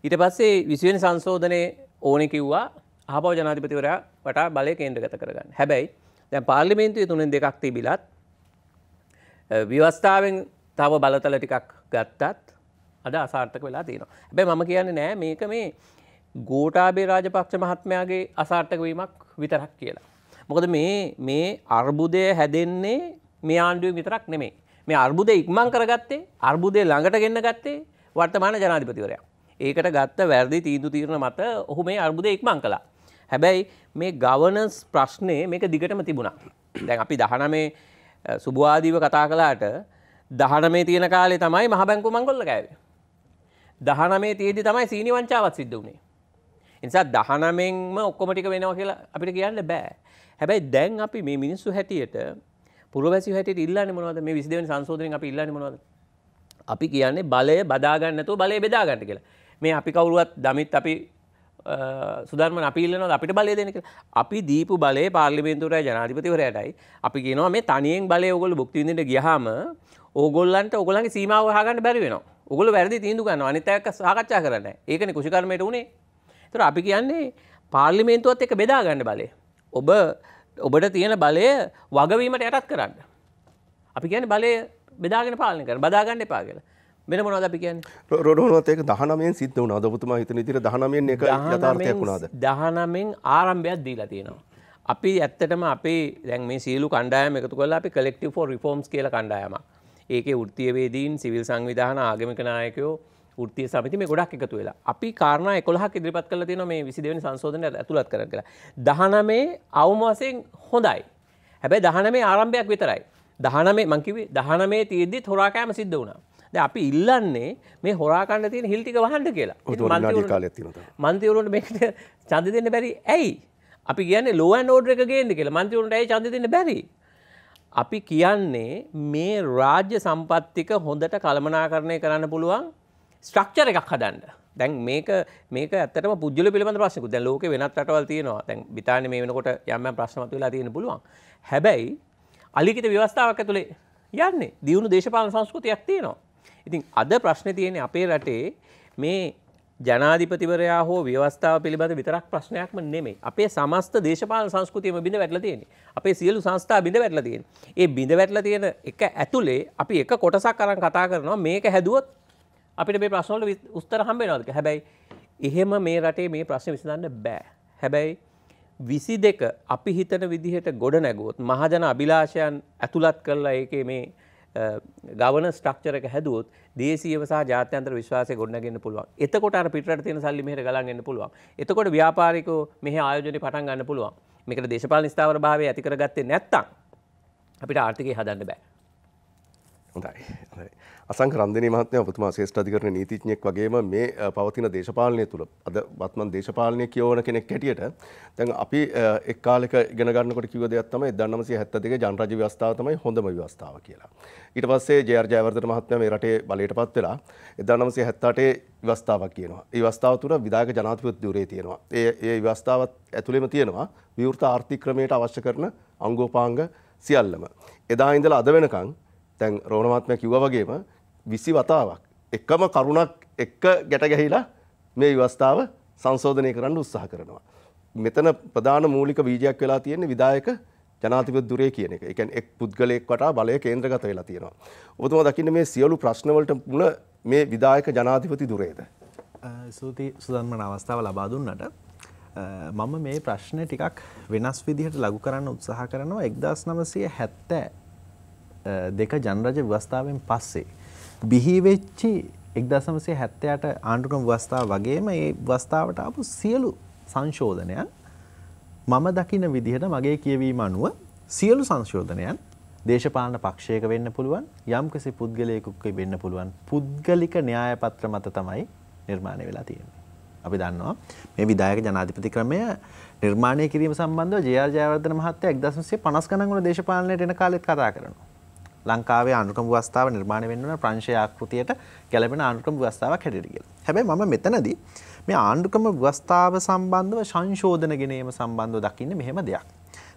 ඊට පස්සේ 20 වෙනි සංශෝධනයේ ඕනේ කිව්වා අහපව ජනාධිපතිවරයා වටා බලය කේන්ද්‍රගත කරගන්න. හැබැයි දැන් පාර්ලිමේන්තුවේ 3/2ක් තිබිලත් ව්‍යවස්ථාවෙන් තව බලතල ටිකක් ගත්තත් අද අසාර්ථක වෙලා තියෙනවා. හැබැයි මම කියන්නේ නෑ මේක මේ ගෝඨාභය රාජපක්ෂ මහත්මයාගේ අසාර්ථක වීමක් විතරක් කියලා. මොකද මේ අර්බුදය හැදෙන්නේ මේ ආණ්ඩුවෙන් විතරක් නෙමෙයි. මේ අර්බුදය ඉක්මන් කරගත්තේ අර්බුදය ළඟට ගෙන්න ගත්තේ වර්තමාන ජනාධිපතිවරයා. ඒකට ගත්ත වැරදි තීන්දුව මත ඔහු මේ අර්බුදය ඉක්මන් කළා. හැබැයි මේ ගවර්නන්ස් ප්‍රශ්නේ මේක දිගටම තිබුණා. දැන් අපි 19 සුබවාදීව කතා කළාට 19 තියෙන කාලේ තමයි මහ බැංකුව මංගොල්ල ගෑවේ. 19 තියෙද්දි තමයි සීනි වංචාවක් සිද්ධ වුණේ. ඒ නිසා 19න්ම ඔක්කොම ටික වෙනවා කියලා අපිට කියන්න බෑ. හැබැයි දැන් අපි මේ මිනිස්සු හැටියට පුරවැසියෝ හැටියට ඉල්ලන්නේ මොනවද? මේ 22 වෙනි සංශෝධනයෙන් අපි ඉල්ලන්නේ මොනවද? අපි කියන්නේ බලය බදා ගන්න නැතුව බලය බෙදා ගන්න කියලා. මේ අපි කවුරුවත් දමිත් අපි සුධර්මන් අපි ඉල්ලනවා අපිට බලය දෙන්න කියලා. අපි දීපු බලය පාර්ලිමේන්තුවරයා ජනාධිපතිවරයාටයි. අපි කියනවා මේ තනියෙන් බලය ඕගොල්ලෝ භුක්ති විඳින්න ගියාම ඕගොල්ලන්ට ඕගොල්ලන්ගේ සීමාව වහගන්න බැරි වෙනවා. ඕගොල්ලෝ වැරදි තීන්දුව ගන්නවා. අනිත් අය එක්ක සාකච්ඡා කරන්නේ නැහැ. ඒකනේ කුෂිකර්මයට උනේ. ඒතර අපි කියන්නේ පාර්ලිමේන්තුවත් එක්ක බෙදා ගන්න බලය. ඔබට තියෙන බලය වගවීමට යටත් කරන්න. අපි කියන්නේ බලය බෙදාගෙන පාලනය කරන්න. බදා ගන්න එපා කියලා. වෙන මොනවද අපි කියන්නේ? රොඩෝනවත් ඒක 19න් සිද්ධ වුණාද? ඔබතුමා හිතන විදිහට 19න් එක යථාර්ථයක් වුණාද? 19න් ආරම්භයක් දීලා තියෙනවා. අපි ඇත්තටම අපේ දැන් මේ සියලු කණ්ඩායම් එකතු කරලා අපි collective for reforms කියලා කණ්ඩායමක්. ඒකේ වෘත්තීයවේදීන්, සිවිල් සංවිධාන, ආගමික නායකයෝ, වෘත්තීය සමිති මේ ගොඩක් එකතු වෙලා. අපි කාරණා 11ක් ඉදිරිපත් කරලා තියෙනවා මේ 22 වෙනි සංශෝධනයට ඇතුළත් කරන්න කියලා. 19 අවම වශයෙන් හොඳයි. හැබැයි 19 ආරම්භයක් විතරයි. 19 මං කිව්වේ 19 තියෙද්දිත් හොරා කෑම සිද්ධ වුණා. දැන් අපි ඉල්ලන්නේ මේ හොරා කන්න තියෙන හිල් ටික වහන්න කියලා. මන්ත්‍රීවරුන්ට මේකට ඡන්ද දෙන්න බැරි ඇයි? අපි කියන්නේ law and order එක ගේන්න කියලා. මන්ත්‍රීවරුන්ට ඇයි ඡන්ද දෙන්න බැරි? අපි කියන්නේ මේ රාජ්‍ය සම්පත්තික හොඳට කළමනාකරණය කරන්න පුළුවන් ස්ට්‍රක්චර් එකක් හදන්න. දැන් මේක ඇත්තටම පුජ්‍යල පිළිබඳ ප්‍රශ්නකුත්. දැන් ලෝකේ වෙනත් රටවල් තියෙනවා. දැන් බ්‍රිතාන්‍යයේ මේ වෙනකොට යම් යම් ප්‍රශ්න මතුවලා තියෙන්න පුළුවන්. හැබැයි අලිඛිත ව්‍යවස්ථාවක් ඇතුලේ යන්නේ දියුණු දේශපාලන සංස්කෘතියක් තියෙනවා. ඉතින් අද ප්‍රශ්නේ තියෙන්නේ අපේ රටේ මේ ජනාධිපතිවරයා හෝ ව්‍යවස්ථාව පිළිබඳ විතරක් ප්‍රශ්නයක්ම නෙමෙයි. අපේ සමස්ත දේශපාලන සංස්කෘතියම බිඳ වැටලා තියෙන්නේ. අපේ සියලු සංස්ථා බිඳ වැටලා තියෙන්නේ. ඒ බිඳ වැටලා තියෙන එක ඇතුලේ අපි එක කොටසක් අරන් කතා කරනවා මේක හැදුවොත් අපිට මේ ප්‍රශ්න වලට උත්තර හම්බ වෙනවද කියලා. හැබැයි එහෙම මේ රටේ මේ ප්‍රශ්නේ විසඳන්න බෑ. හැබැයි 22 අපි හිතන විදිහට ගොඩ නැගුවොත් මහජන අභිලාෂයන් ඇතුළත් කරලා ඒකේ මේ ගවර්නන්ස් ස්ට්‍රක්චර් එක හැදුවොත් දේශීයව සහ ජාත්‍යන්තර විශ්වාසය ගොඩනගෙන්න පුළුවන්. එතකොට අර පිටරට තියෙන සල්ලි මෙහෙට ගලන් එන්න පුළුවන්. එතකොට ව්‍යාපාරිකෝ මෙහි ආයෝජනේ පටන් ගන්න පුළුවන්. මේකට දේශපාලන ස්ථාවර භාවය ඇති කරගත්තේ නැත්නම් අපිට ආර්ථිකය හදන්න බෑ. හොඳයි. අසංක රන්දිනී මහත්මයා ඔබතුමා ශ්‍රේෂ්ඨ අධිකරණ නීතිඥයෙක් වගේම මේ පවතින දේශපාලනය තුළ අද වත්මන් දේශපාලනය කියවන කෙනෙක් හැටියට දැන් අපි එක් කාලෙක ඉගෙන ගන්නකොට කිව්ව දෙයක් තමයි 1972 ජනරාජ්‍ය ව්‍යවස්ථාව තමයි හොඳම ව්‍යවස්ථාව කියලා. ඊට පස්සේ ජේ.ආර්. ජයවර්ධන මහත්මයා මේ රටේ බලයටපත් වෙලා 1978 ව්‍යවස්ථාවක් කියනවා. ඒ ව්‍යවස්ථාව තුළ විධායක ජනාධිපති ධුරය තියෙනවා. ඒ ව්‍යවස්ථාවත් ඇතුළේම තියෙනවා විවෘත ආර්ථික ක්‍රමයට අවශ්‍ය කරන අංගෝපාංග සියල්ලම. එදා ඉඳලා අද වෙනකන් දැන් රෝණ මහත්මයා කිව්වා වගේම 20 වතාවක් එකම කරුණක් එක්ක ගැට ගැහිලා මේ ව්‍යවස්ථාව සංශෝධනය කරන්න උත්සාහ කරනවා. මෙතන ප්‍රධාන මූලික බීජයක් වෙලා තියෙන්නේ විධායක ජනාධිපති ධුරය කියන එක. ඒ කියන්නේ එක් පුද්ගලයෙක් වටා බලය කේන්ද්‍රගත වෙලා තියෙනවා. ඔබතුමා දකින්නේ මේ සියලු ප්‍රශ්න වලට මුල මේ විධායක ජනාධිපති ධුරයද? ස්තුතියි සුදන්මන අවස්ථාව ලබා දුන්නට. මම මේ ප්‍රශ්නේ ටිකක් වෙනස් විදිහට ලඝු කරන්න උත්සාහ කරනවා 1972 ජනරාජ්‍ය ව්‍යවස්ථාවෙන් පස්සේ බිහි වෙච්චි 1978 ආණ්ඩුක්‍රම ව්‍යවස්ථාව වගේම මේ ව්‍යවස්ථාවට ආපු සියලු සංශෝධනයන් මම දකින විදිහට මගේ කියවීම අනුව සියලු සංශෝධනයන් දේශපාලන පක්ෂයක වෙන්න පුළුවන් යම්කිසි පුද්ගලයෙකුක වෙන්න පුළුවන් පුද්ගලික න්‍යාය පත්‍ර මත තමයි නිර්මාණය වෙලා තියෙන්නේ. අපි දන්නවා මේ විධායක ජනාධිපති ක්‍රමය නිර්මාණය කිරීම සම්බන්ධව ජේ.ආර්. ජයවර්ධන මහත්තයා 1950 ගණන් වල දේශපාලනයට එන කාලෙත් කතා කරනවා. ලංකාවේ ආණ්ඩුක්‍රම ව්‍යවස්ථාව නිර්මාණය වෙන්න ඕන ප්‍රංශය ආකෘතියට ගැලපෙන ආණ්ඩුක්‍රම ව්‍යවස්ථාවක් හැටියට කියලා. හැබැයි මම මෙතනදී මේ ආණ්ඩුක්‍රම ව්‍යවස්ථාව සම්බන්ධව සංශෝධන ගෙනීම සම්බන්ධව දකින්නේ මෙහෙම දෙයක්.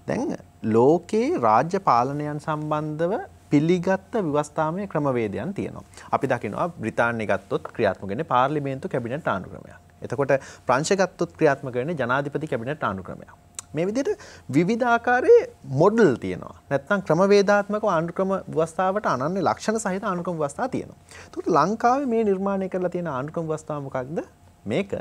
දැන් ලෝකේ රාජ්‍ය පාලනයන් සම්බන්ධව පිළිගත් ව්‍යවස්ථාමය ක්‍රමවේදයන් තියෙනවා. අපි දකිනවා බ්‍රිතාන්‍ය ගත්තොත් ක්‍රියාත්මක වෙන්නේ පාර්ලිමේන්තු කැබිනට් ආණ්ඩුක්‍රමයක්. එතකොට ප්‍රංශ ගත්තොත් ක්‍රියාත්මක වෙන්නේ ජනාධිපති කැබිනට් ආණ්ඩුක්‍රමයක්. මේ විදිහට විවිධ ආකාරයේ මොඩල් තියෙනවා. නැත්නම් ක්‍රමවේදාත්මක ආණ්ඩුක්‍රම ව්‍යවස්ථාවට අනන්‍ය ලක්ෂණ සහිත ආණ්ඩුක්‍රම ව්‍යවස්ථා තියෙනවා. ඒකට ලංකාවේ මේ නිර්මාණය කරලා තියෙන ආණ්ඩුක්‍රම ව්‍යවස්ථාව මොකක්ද? මේක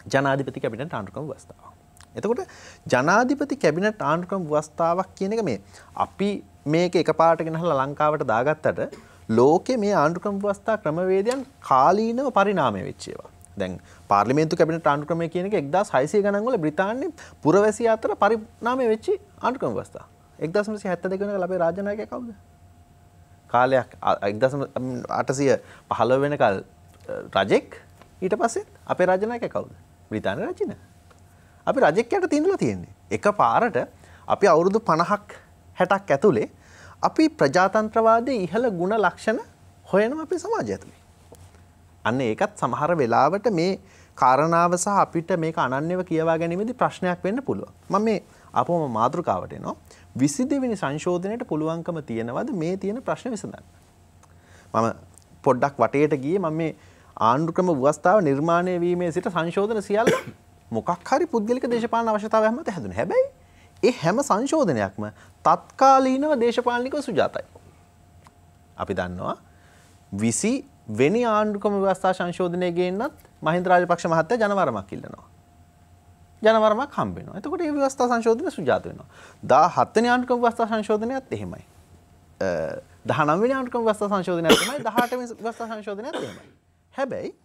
ජනාධිපති කැබිනට් ආණ්ඩුක්‍රම ව්‍යවස්ථාව. එතකොට ජනාධිපති කැබිනට් ආණ්ඩුක්‍රම ව්‍යවස්ථාවක් කියන එක මේ අපි මේක එකපාරට ගෙනහලා ලංකාවට දාගත්තට ලෝකේ මේ ආණ්ඩුක්‍රම ව්‍යවස්ථා ක්‍රමවේදයන් කාලීනව පරිණාමය වෙච්ච ඒවා. දැන් පාර්ලිමේන්තු කැබිනට් ආණ්ඩුක්‍රමය කියන එක 1600 ගණන් වල බ්‍රිතාන්‍ය පුරවැසිය අතර පරිණාමය වෙච්ච ආණ්ඩුක්‍රම ව්‍යවස්ථාව. 1972 වෙනකල් අපේ රාජ්‍ය නායකයා කවුද? කාලයක් 1815 වෙනකල් රජෙක් ඊට පස්සේ අපේ රාජ්‍ය නායකයා කවුද? බ්‍රිතාන්‍ය රජින. අපි රජෙක් යට තින්දලා තියෙන්නේ. එකපාරට අපි අවුරුදු 50ක් 60ක් ඇතුලේ අපි ප්‍රජාතන්ත්‍රවාදයේ ඉහළ ගුණ ලක්ෂණ හොයනවා අපේ සමාජය ඇතුලේ. අන්න ඒකත් සමහර වෙලාවට මේ කාරණාව සහ අපිට මේක අනන්‍යව කියවා ගැනීමේදී ප්‍රශ්නයක් වෙන්න පුළුවන්. මම මේ අපෝම මාතෘකාවට එනවා. 22 වෙනි සංශෝධනයට පුළුවන්කම තියෙනවද මේ තියෙන ප්‍රශ්න විසඳන්න? මම පොඩ්ඩක් වටේට ගියේ මම මේ ආණ්ඩුක්‍රම ව්‍යවස්ථාව නිර්මාණය වීමේ සිට සංශෝධන සියල්ල මොකක් හරි පුද්ගලික දේශපාලන අවශ්‍යතාවයක් මත හැදුනේ. හැබැයි ඒ හැම සංශෝධනයක්ම තත්කාලීනව දේශපාලනිකව සුජාතයි. අපි දන්නවා 20 වෙනි ආණ්ඩුක්‍රම ව්‍යවස්ථා සංශෝධනය ගේන්නත් මහින්ද රාජපක්ෂ මහත්තයා ජනවරමක් ඉල්ලනවා. ජනවරමක් හම්බ වෙනවා. එතකොට මේ ව්‍යවස්ථා සංශෝධනය සුජාත වෙනවා. 17 වෙනි ආණ්ඩුක්‍රම ව්‍යවස්ථා සංශෝධනයත් එහෙමයි. 19 වෙනි ආණ්ඩුක්‍රම ව්‍යවස්ථා සංශෝධනයත් එහෙමයි. 18 වෙනි ව්‍යවස්ථා සංශෝධනයත් එහෙමයි. හැබැයි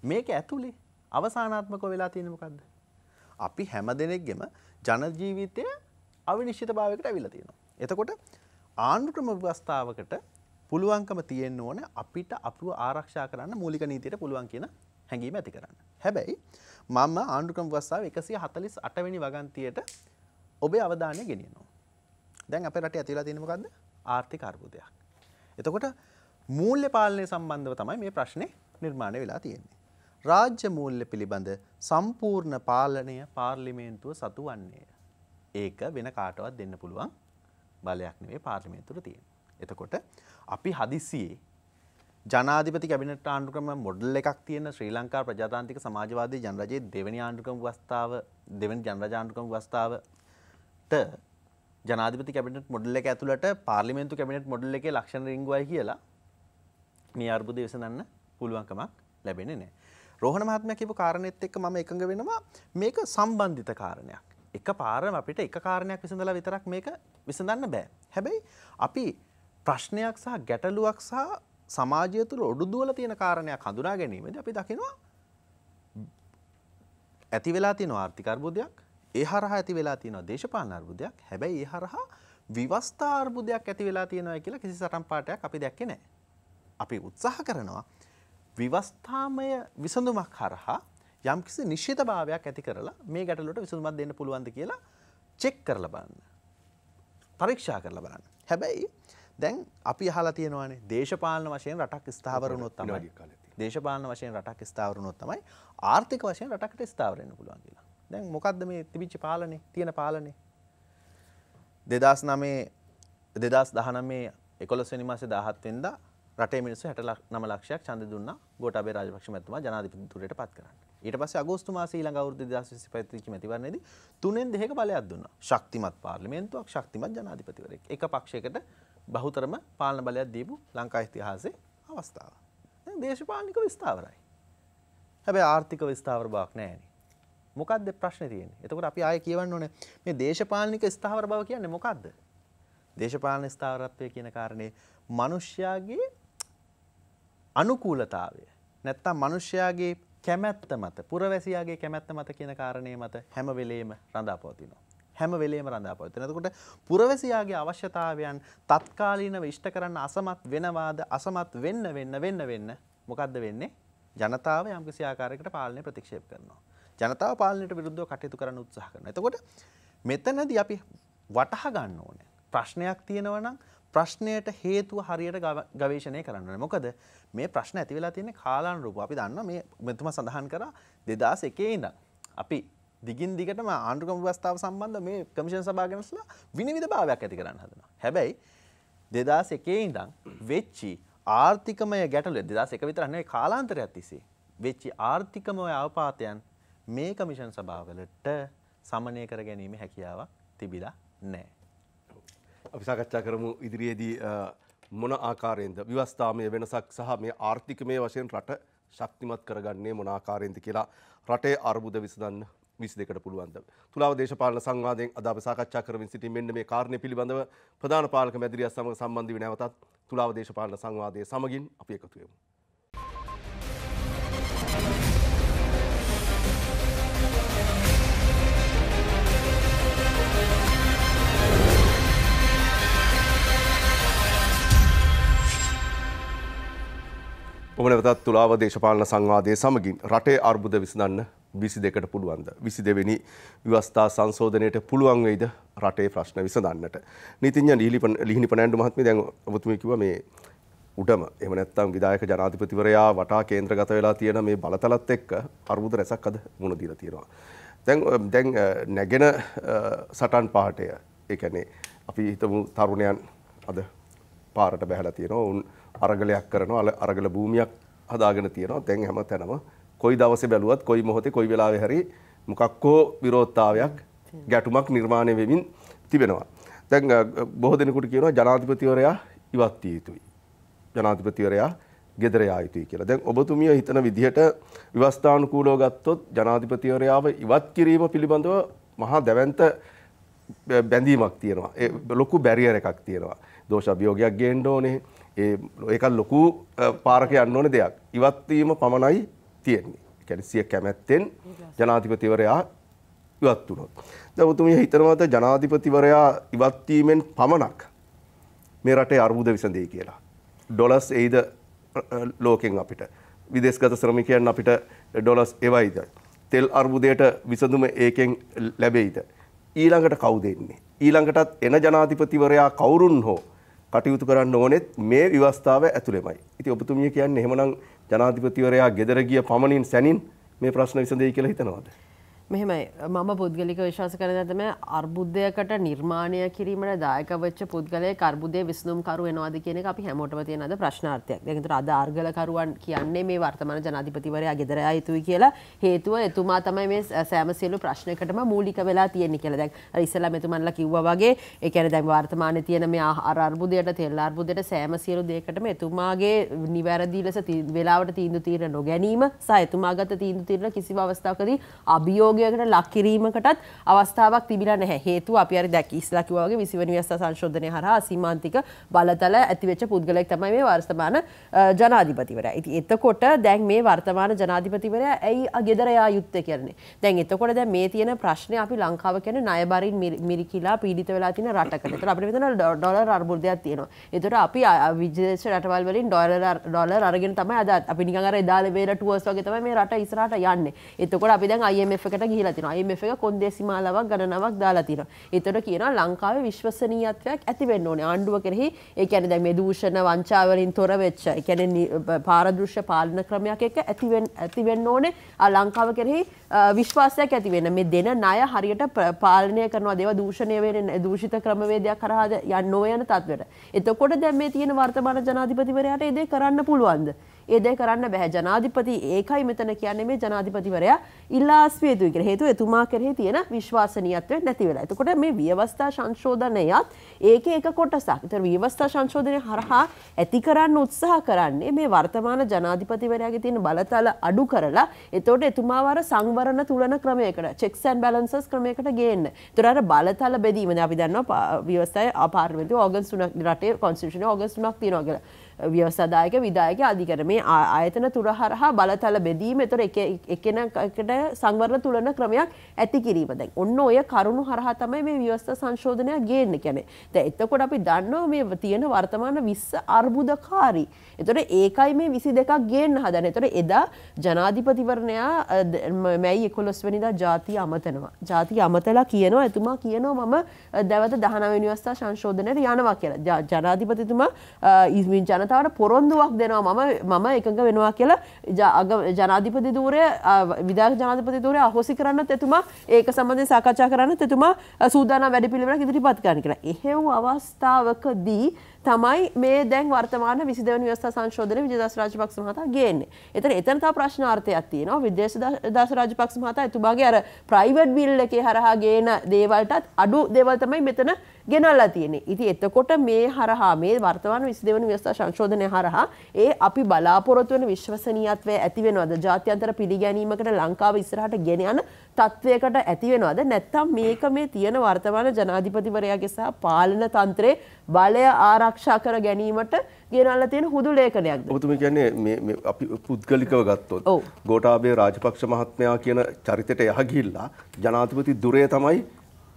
මේක ඇතුලේ අවසානාත්මකව වෙලා තියෙන්නේ මොකද්ද? අපි හැම දෙනෙක්ගෙම ජන ජීවිතය අවිනිශ්චිතභාවයකට ඇවිල්ලා තියෙනවා. එතකොට ආණ්ඩුක්‍රම ව්‍යවස්ථාවකට පුළුවන්කම තියෙන්න ඕනේ අපිට අපව ආරක්ෂා කරන්න මූලික නීතියට පුළුවන් කියන හැඟීම ඇති කරන්න. හැබැයි මම ආණ්ඩුක්‍රම ව්‍යවස්ථාව 148 වෙනි වගන්තියට ඔබේ අවධානය ගෙනියනවා. දැන් අපේ රටේ ඇති වෙලා තියෙන්නේ මොකද්ද? ආර්ථික අර්බුදයක්. එතකොට මූල්‍ය පාලනය සම්බන්ධව තමයි මේ ප්‍රශ්නේ නිර්මාණය වෙලා තියෙන්නේ. රාජ්‍ය මූල්‍ය පිළිබඳ සම්පූර්ණ පාලනය පාර්ලිමේන්තුව සතු වන්නේය. ඒක වෙන කාටවත් දෙන්න පුළුවන් බලයක් නෙවෙයි පාර්ලිමේන්තුවට තියෙන්නේ. එතකොට අපි හදිස්සියේ ජනාධිපති කැබිනට් ආණ්ඩුක්‍රම මොඩල් එකක් තියෙන ශ්‍රී ලංකා ප්‍රජාතාන්ත්‍රික සමාජවාදී ජනරජයේ දෙවෙනි ආණ්ඩුක්‍රම ව්‍යවස්ථාව දෙවෙනි ජනරජ ආණ්ඩුක්‍රම ව්‍යවස්ථාවට ජනාධිපති කැබිනට් මොඩල් එක ඇතුළට පාර්ලිමේන්තු කැබිනට් මොඩල් එකේ ලක්ෂණ රිංගුවයි කියලා මේ අර්බුදය විසඳන්න පුළුවන්කමක් ලැබෙන්නේ නැහැ. රෝහණ මහත්මයා කියපු කාරණෙත් එක්ක මම එකඟ වෙනවා මේක සම්බන්ධිත කාරණයක්. එකපාරම අපිට එක කාරණයක් විසඳලා විතරක් මේක විසඳන්න බෑ. හැබැයි අපි ප්‍රශ්නයක් සහ ගැටලුවක් සහ සමාජය තුළ ඔඩුදුවල තියෙන කාරණයක් හඳුනා ගැනීමදී අපි දකිනවා ඇති වෙලා තියෙන ආර්ථික අර්බුදයක්, ඒ හරහා ඇති වෙලා තියෙන දේශපාලන අර්බුදයක්. හැබැයි ඒ හරහා විවස්ථා අර්බුදයක් ඇති වෙලා තියෙනවා කියලා කිසි සටන් පාඨයක් අපි දැක්කේ නැහැ. අපි උත්සාහ කරනවා විවස්ථාමය විසඳුමක් හරහා යම්කිසි නිශ්චිතභාවයක් ඇති කරලා මේ ගැටලුවට විසඳුමක් දෙන්න පුළුවන්ද කියලා චෙක් කරලා බලන්න. පරීක්ෂා කරලා බලන්න. හැබැයි දැන් අපි අහලා තියෙනවානේ දේශපාලන වශයෙන් රටක් ස්ථාවර වුණොත් තමයි දේශපාලන වශයෙන් රටක් ස්ථාවර වුණොත් තමයි ආර්ථික වශයෙන් රටකට ස්ථාවර වෙන්න පුළුවන් කියලා. දැන් මොකද්ද මේ තිබිච්ච පාලනේ තියෙන පාලනේ 2019 11 වෙනි මාසේ 17 වෙනිදා රටේ මිනිස්සු 69 ලක්ෂයක් ඡන්දෙ දුන්නා ගෝඨාභය රාජපක්ෂ මැතිතුමා ජනාධිපතිතුරයට පත් කරන්න. ඊට පස්සේ අගෝස්තු මාසේ ඊළඟ අවුරුදු 2025 පැතිරිච්ච මැතිවරණයේදී 3න් 2ක බලයක් දුන්නා. ශක්තිමත් පාර්ලිමේන්තුවක්, ශක්තිමත් ජනාධිපතිවරයෙක්. එක පක්ෂයකට බහුතරම පාලන බලයක් දීපු ලංකා ඉතිහාසයේ අවස්ථාව. දැන් දේශපාලනිකව ස්ථාවරයි. හැබැයි ආර්ථිකව ස්ථාවර බවක් නැහැනේ. මොකක්ද ප්‍රශ්නේ තියෙන්නේ? එතකොට අපි ආයේ කියවන්න ඕනේ මේ දේශපාලනික ස්ථාවර බව කියන්නේ මොකක්ද? දේශපාලන ස්ථාවරත්වය කියන කාරණේ මිනිස්යාගේ අනුකූලතාවය නැත්තම් මිනිස්යාගේ කැමැත්ත මත පුරවැසියාගේ කැමැත්ත මත කියන කාරණේ මත හැම වෙලේම රඳාපවතිනවා. හැම වෙලේම රඳාපවතිනවා. එතකොට පුරවැසියාගේ අවශ්‍යතාවයන් තත්කාලීනව ඉෂ්ට කරන්න අසමත් වෙනවාද අසමත් වෙන්න මොකද්ද වෙන්නේ? ජනතාව යම්කිසි ආකාරයකට පාලනය ප්‍රතික්ෂේප කරනවා. ජනතාව පාලනයට විරුද්ධව කටයුතු කරන්න උත්සාහ කරනවා. එතකොට මෙතනදී අපි වටහා ගන්න ඕනේ. ප්‍රශ්නයක් තියෙනවා නම් ප්‍රශ්නයට හේතුව හරියට ගවේෂණය කරන්න ඕනේ. මොකද මේ ප්‍රශ්න ඇති වෙලා තියෙන්නේ කාලානුරූපව. අපි දන්නවා මේ මෙතුමා සඳහන් කරා 2001 ඉඳන් අපි දිගින් දිගටම ආණ්ඩුක්‍රම ව්‍යවස්ථාව සම්බන්ධ මේ කමිෂන් සභාව ගැනසලා විනිවිද භාවයක් ඇති කරන්න හදනවා. හැබැයි 2001 ඉඳන් වෙච්චි ආර්ථිකමය ගැටලු 2001 විතර නෙවෙයි කාලාන්තරයක් තිස්සේ වෙච්චි ආර්ථිකමය අවපාතයන් මේ කමිෂන් සභාවලට සමනය කර ගැනීම හැකියාවක් තිබිලා නැහැ. අපි සාකච්ඡා කරමු ඉදිරියේදී මොන ආකාරයෙන්ද ව්‍යවස්ථාමය වෙනසක් සහ මේ ආර්ථිකමය වශයෙන් රට ශක්තිමත් කරගන්නේ මොන ආකාරයෙන්ද කියලා රටේ අර්බුද විසඳන්න 22කට පුළුවන්ද? තුලාව දේශපාලන සංවාදයෙන් අද අපි සාකච්ඡා කරමින් සිටින් මෙන්න මේ කාරණේ පිළිබඳව ප්‍රධාන පාලක මැදිරියත් සමග සම්බන්ධ වී නැවතත් තුලාව දේශපාලන සංවාදයේ සමගින් අපි එකතු වෙමු. ඔබනවතත් තුලාව දේශපාලන සංවාදයේ සමගින් රටේ අර්බුද විසඳන්න 22කට පුළුවන්ද? 22 වෙනි ව්‍යවස්ථා සංශෝධනයට පුළුවන් වෙයිද රටේ ප්‍රශ්න විසඳන්නට? නීතිඥ ලිහිණි පණ්ඩු මහත්මිය දැන් ඔබතුමී කිව්වා මේ උඩම එහෙම නැත්නම් විධායක ජනාධිපතිවරයා වටා කේන්ද්‍රගත වෙලා තියෙන මේ බලතලත් එක්ක අර්බුද රැසක් අද මුණ දීලා තියෙනවා. දැන් නැගෙන සටන් පාඨය ඒ කියන්නේ අපි හිතමු තරුණයන් අද පාරට බැහැලා තියෙනවා. උන් අරගලයක් කරනවා, අරගල භූමියක් හදාගෙන තියෙනවා. දැන් හැම තැනම කොයි දවසේ බැලුවත් කොයි මොහොතේ කොයි වෙලාවෙ හරි මොකක්කෝ විරෝධතාවයක් ගැටුමක් නිර්මාණය වෙමින් තිබෙනවා. දැන් බොහෝ දෙනෙකුට කියනවා ජනාධිපතිවරයා ඉවත් විය යුතුයි. ජනාධිපතිවරයා ගෙදර යා යුතුයි කියලා. දැන් ඔබතුමිය හිතන විදිහට ව්‍යවස්ථානුකූලව ගත්තොත් ජනාධිපතිවරයාව ඉවත් කිරීම පිළිබඳව මහා දැවැන්ත බැඳීමක් තියෙනවා. ඒ ලොකු බැරියර් එකක් තියෙනවා. දෝෂ අභියෝගයක් ගේන්න ඕනේ. ඒක ලොකු පාරක යන්න ඕනේ දෙයක්. ඉවත් වීම පමණයි තියෙන්නේ. ඒ කියන්නේ සිය කැමැත්තෙන් ජනාධිපතිවරයා ඉවත් වුණොත්. දැන් ඔබතුමිය හිතනවාද ජනාධිපතිවරයා ඉවත් වීමෙන් පමණක් මේ රටේ අර්බුද විසඳෙයි කියලා? ඩොලර්ස් එයිද ලෝකෙන් අපිට? විදේශගත ශ්‍රමිකයන් අපිට ඩොලර්ස් එවයිද? තෙල් අර්බුදයට විසඳුම ඒකෙන් ලැබෙයිද? ඊළඟට කවුද එන්නේ? ඊළඟටත් එන ජනාධිපතිවරයා කවුරුන් හෝ කටයුතු කරන්න ඕනෙත් මේ ව්‍යවස්ථාව ඇතුළෙමයි. ඉතින් ඔබතුමිය කියන්නේ එහෙමනම් ජනාධිපතිවරයා ගෙදර ගිය පමණින් සැනින් මේ ප්‍රශ්න විසඳෙයි කියලා හිතනවද? මෙහෙමයි මම පුද්ගලික විශ්වාස කරන තමයි අර්බුදයකට නිර්මාණය කිරීමට දායක වෙච්ච පුද්ගලයෙක් අර්බුදයේ විසඳුම්කරු වෙනවද කියන එක අපි හැමෝටම තියෙන අද ප්‍රශ්නාර්ථයක්. දැන් ඒතර අද අර්ගලකරුවන් කියන්නේ මේ වර්තමාන ජනාධිපතිවරයා ගෙදර ආ යුතුයි කියලා හේතුව එතුමා තමයි මේ සෑම සියලු ප්‍රශ්නයකටම මූලික වෙලා තියෙන්නේ කියලා. දැන් අර ඉස්සෙල්ලා මෙතුමන්ලා කිව්වා වගේ ඒ කියන්නේ දැන් වර්තමානයේ තියෙන මේ අර්බුදයට තෙල් අර්බුදයට සෑම සියලු දෙයකටම එතුමාගේ නිවැරදි ලෙස වෙලාවට තීන්දුව తీරන නොගැනීම සහ එතුමාගත තීන්දුව తీරන කිසිම අවස්ථාවකදී අභියෝග ලක් කිරීමකටත් අවස්ථාවක් තිබිලා නැහැ. හේතුව අපි අර දැක් ඉස්ලා කිව්වා වගේ 20 වෙනි ව්‍යවස්ථා සංශෝධනය හරහා සීමාන්තික බලතල ඇතිවෙච්ච පුද්ගලයෙක් තමයි මේ වර්තමාන ජනාධිපතිවරයා. ඉතින් එතකොට දැන් මේ වර්තමාන ජනාධිපතිවරයා ඇයි ගෙදර යා යුත්තේ කියන්නේ. දැන් එතකොට දැන් මේ තියෙන ප්‍රශ්නේ අපි ලංකාව කියන්නේ ණයබරින් මිරිකිලා පීඩිත වෙලා තියෙන රටකට. ඒතර අපිට මෙතන ඩොලර් අර්බුදයක් තියෙනවා. ඒතර අපි විදේශ රටවල් වලින් ඩොලර් අරගෙන තමයි අද අපි නිකන් අර එදා වේල ටුවර්ස් වගේ තමයි මේ රට ඉස්සරහට යන්නේ. එතකොට අපි දැන් IMF එකට ගිහිලා තිනවා. IMF එක කොන්දේසි මාලාවක් ගණනාවක් දාලා තිනවා. ඒතර කියනවා ලංකාවේ විශ්වසනීයත්වයක් ඇති වෙන්න ඕනේ. ආණ්ඩුව කෙරෙහි ඒ කියන්නේ දැන් මේ දූෂණ වංචා වලින් තොර වෙච්ච ඒ කියන්නේ පාරදෘශ්‍ය පාලන ක්‍රමයක් එක්ක ඇති වෙන්න ඕනේ. ලංකාව කෙරෙහි විශ්වාසයක් ඇති වෙන්න. මේ දෙන ණය හරියට පාලනය කරනවා. දේව දූෂණය වෙන්නේ දූෂිත ක්‍රමවේදයක් කරහාද යන්න නොයන තත්ත්වයට. එතකොට දැන් මේ තියෙන වර්තමාන ජනාධිපතිවරයාට ඒ දේ කරන්න පුළුවන්ද? ඒ දේ කරන්න බෑ. ජනාධිපති ඒකයි මෙතන කියන්නේ මේ ජනාධිපතිවරයා ඉල්ලා අස්විය යුතුයි කියලා. හේතුව එතුමා කෙරෙහි තියෙන විශ්වාසනීයත්වය නැති වෙලා. එතකොට මේ ව්‍යවස්ථා සංශෝධනයත් ඒකේ එක කොටසක්. ඒතර ව්‍යවස්ථා සංශෝධනය හරහා ඇති කරන්න උත්සාහ කරන්නේ මේ වර්තමාන ජනාධිපතිවරයාගේ තියෙන බලතල අඩු කරලා එතකොට එතුමාව අර සංවරණ තුලන ක්‍රමයකට checks and balances ක්‍රමයකට ගේන්න. ඒතර අර බලතල බෙදීම දැන් අපි දන්නවා ව්‍යවස්ථාවේ පාර්ලිමේන්තුව ඕගස්ට් 3 රටේ කොන්ස්ටිටියුෂන් ඕගස්ට් 3ක් තියෙනවා කියලා. ව්‍යවස්ථාදායක විධායක අධිකරණ මේ ආයතන තුර හරහා බලතල බෙදීම ඒතර එකිනෙකට සංවර්ණ තුලන ක්‍රමයක් ඇති කිරීම. දැන් ඔන්න ඔය කරුණු හරහා තමයි මේ ව්‍යවස්ථා සංශෝධනය ගේන්නේ කියන්නේ. දැන් එතකොට අපි දන්නවා මේ තියෙන වර්තමාන 20 අර්බුදකාරී. ඒතර ඒකයි මේ 22ක් ගේන්න හදන්නේ. ඒතර එදා ජනාධිපතිවරණයා මැයි 11 වෙනිදා ජාතිය අමතනවා. ජාතිය අමතලා කියනවා එතුමා කියනවා මම දවස් 19 වෙනි ව්‍යවස්ථා සංශෝධනයට යනවා කියලා. ජනාධිපතිතුමා ජනතාවට පොරොන්දුවක් දෙනවා මම එකඟ වෙනවා කියලා ජනාධිපති ධූරය විධායක ජනාධිපති ධූරය අහෝසි කරන්නත් එතුමා ඒක සම්බන්ධයෙන් සාකච්ඡා කරන්නත් එතුමා සූදානම් වැඩපිළිවෙලක් ඉදිරිපත් කරන්න කියලා. එහෙව් අවස්ථාවකදී තමයි මේ දැන් වර්තමාන 22 වෙනි ව්‍යවස්ථා සංශෝධනයේ විජේදාස රාජපක්ෂ මහතා ගේන්නේ. එතන තව ප්‍රශ්නාර්ථයක් තියෙනවා. විජේදාස රාජපක්ෂ මහතා එතුමාගේ අර ප්‍රයිවට් බිල් එකේ හරහා ගේන දේවල්ටත් අඩු දේවල් තමයි මෙතන ගෙනල්ලා තියෙන්නේ. ඉතින් එතකොට මේ හරහා මේ වර්තමාන 22 වෙනි ව්‍යවස්ථා සංශෝධනය හරහා ඒ අපි බලාපොරොත්තු වෙන විශ්වසනීයත්වය ඇති වෙනවද? ජාත්‍යන්තර පිළිගැනීමකට ලංකාව ඉස්සරහට ගෙන යන තත්වයකට ඇති වෙනවද? නැත්නම් මේක මේ තියෙන වර්තමාන ජනාධිපතිවරයාගේ සහ පාලන තන්ත්‍රයේ බලය ආරක්ෂා කර ගැනීමට ගෙනල්ලා තියෙන හුදු ලේඛනයක්ද? ඔබතුමී කියන්නේ මේ අපි පුද්ගලිකව ගත්තොත් ගෝඨාභය රාජපක්ෂ මහත්මයා කියන චරිතයට යහ ගිහිල්ලා ජනාධිපති ධුරය තමයි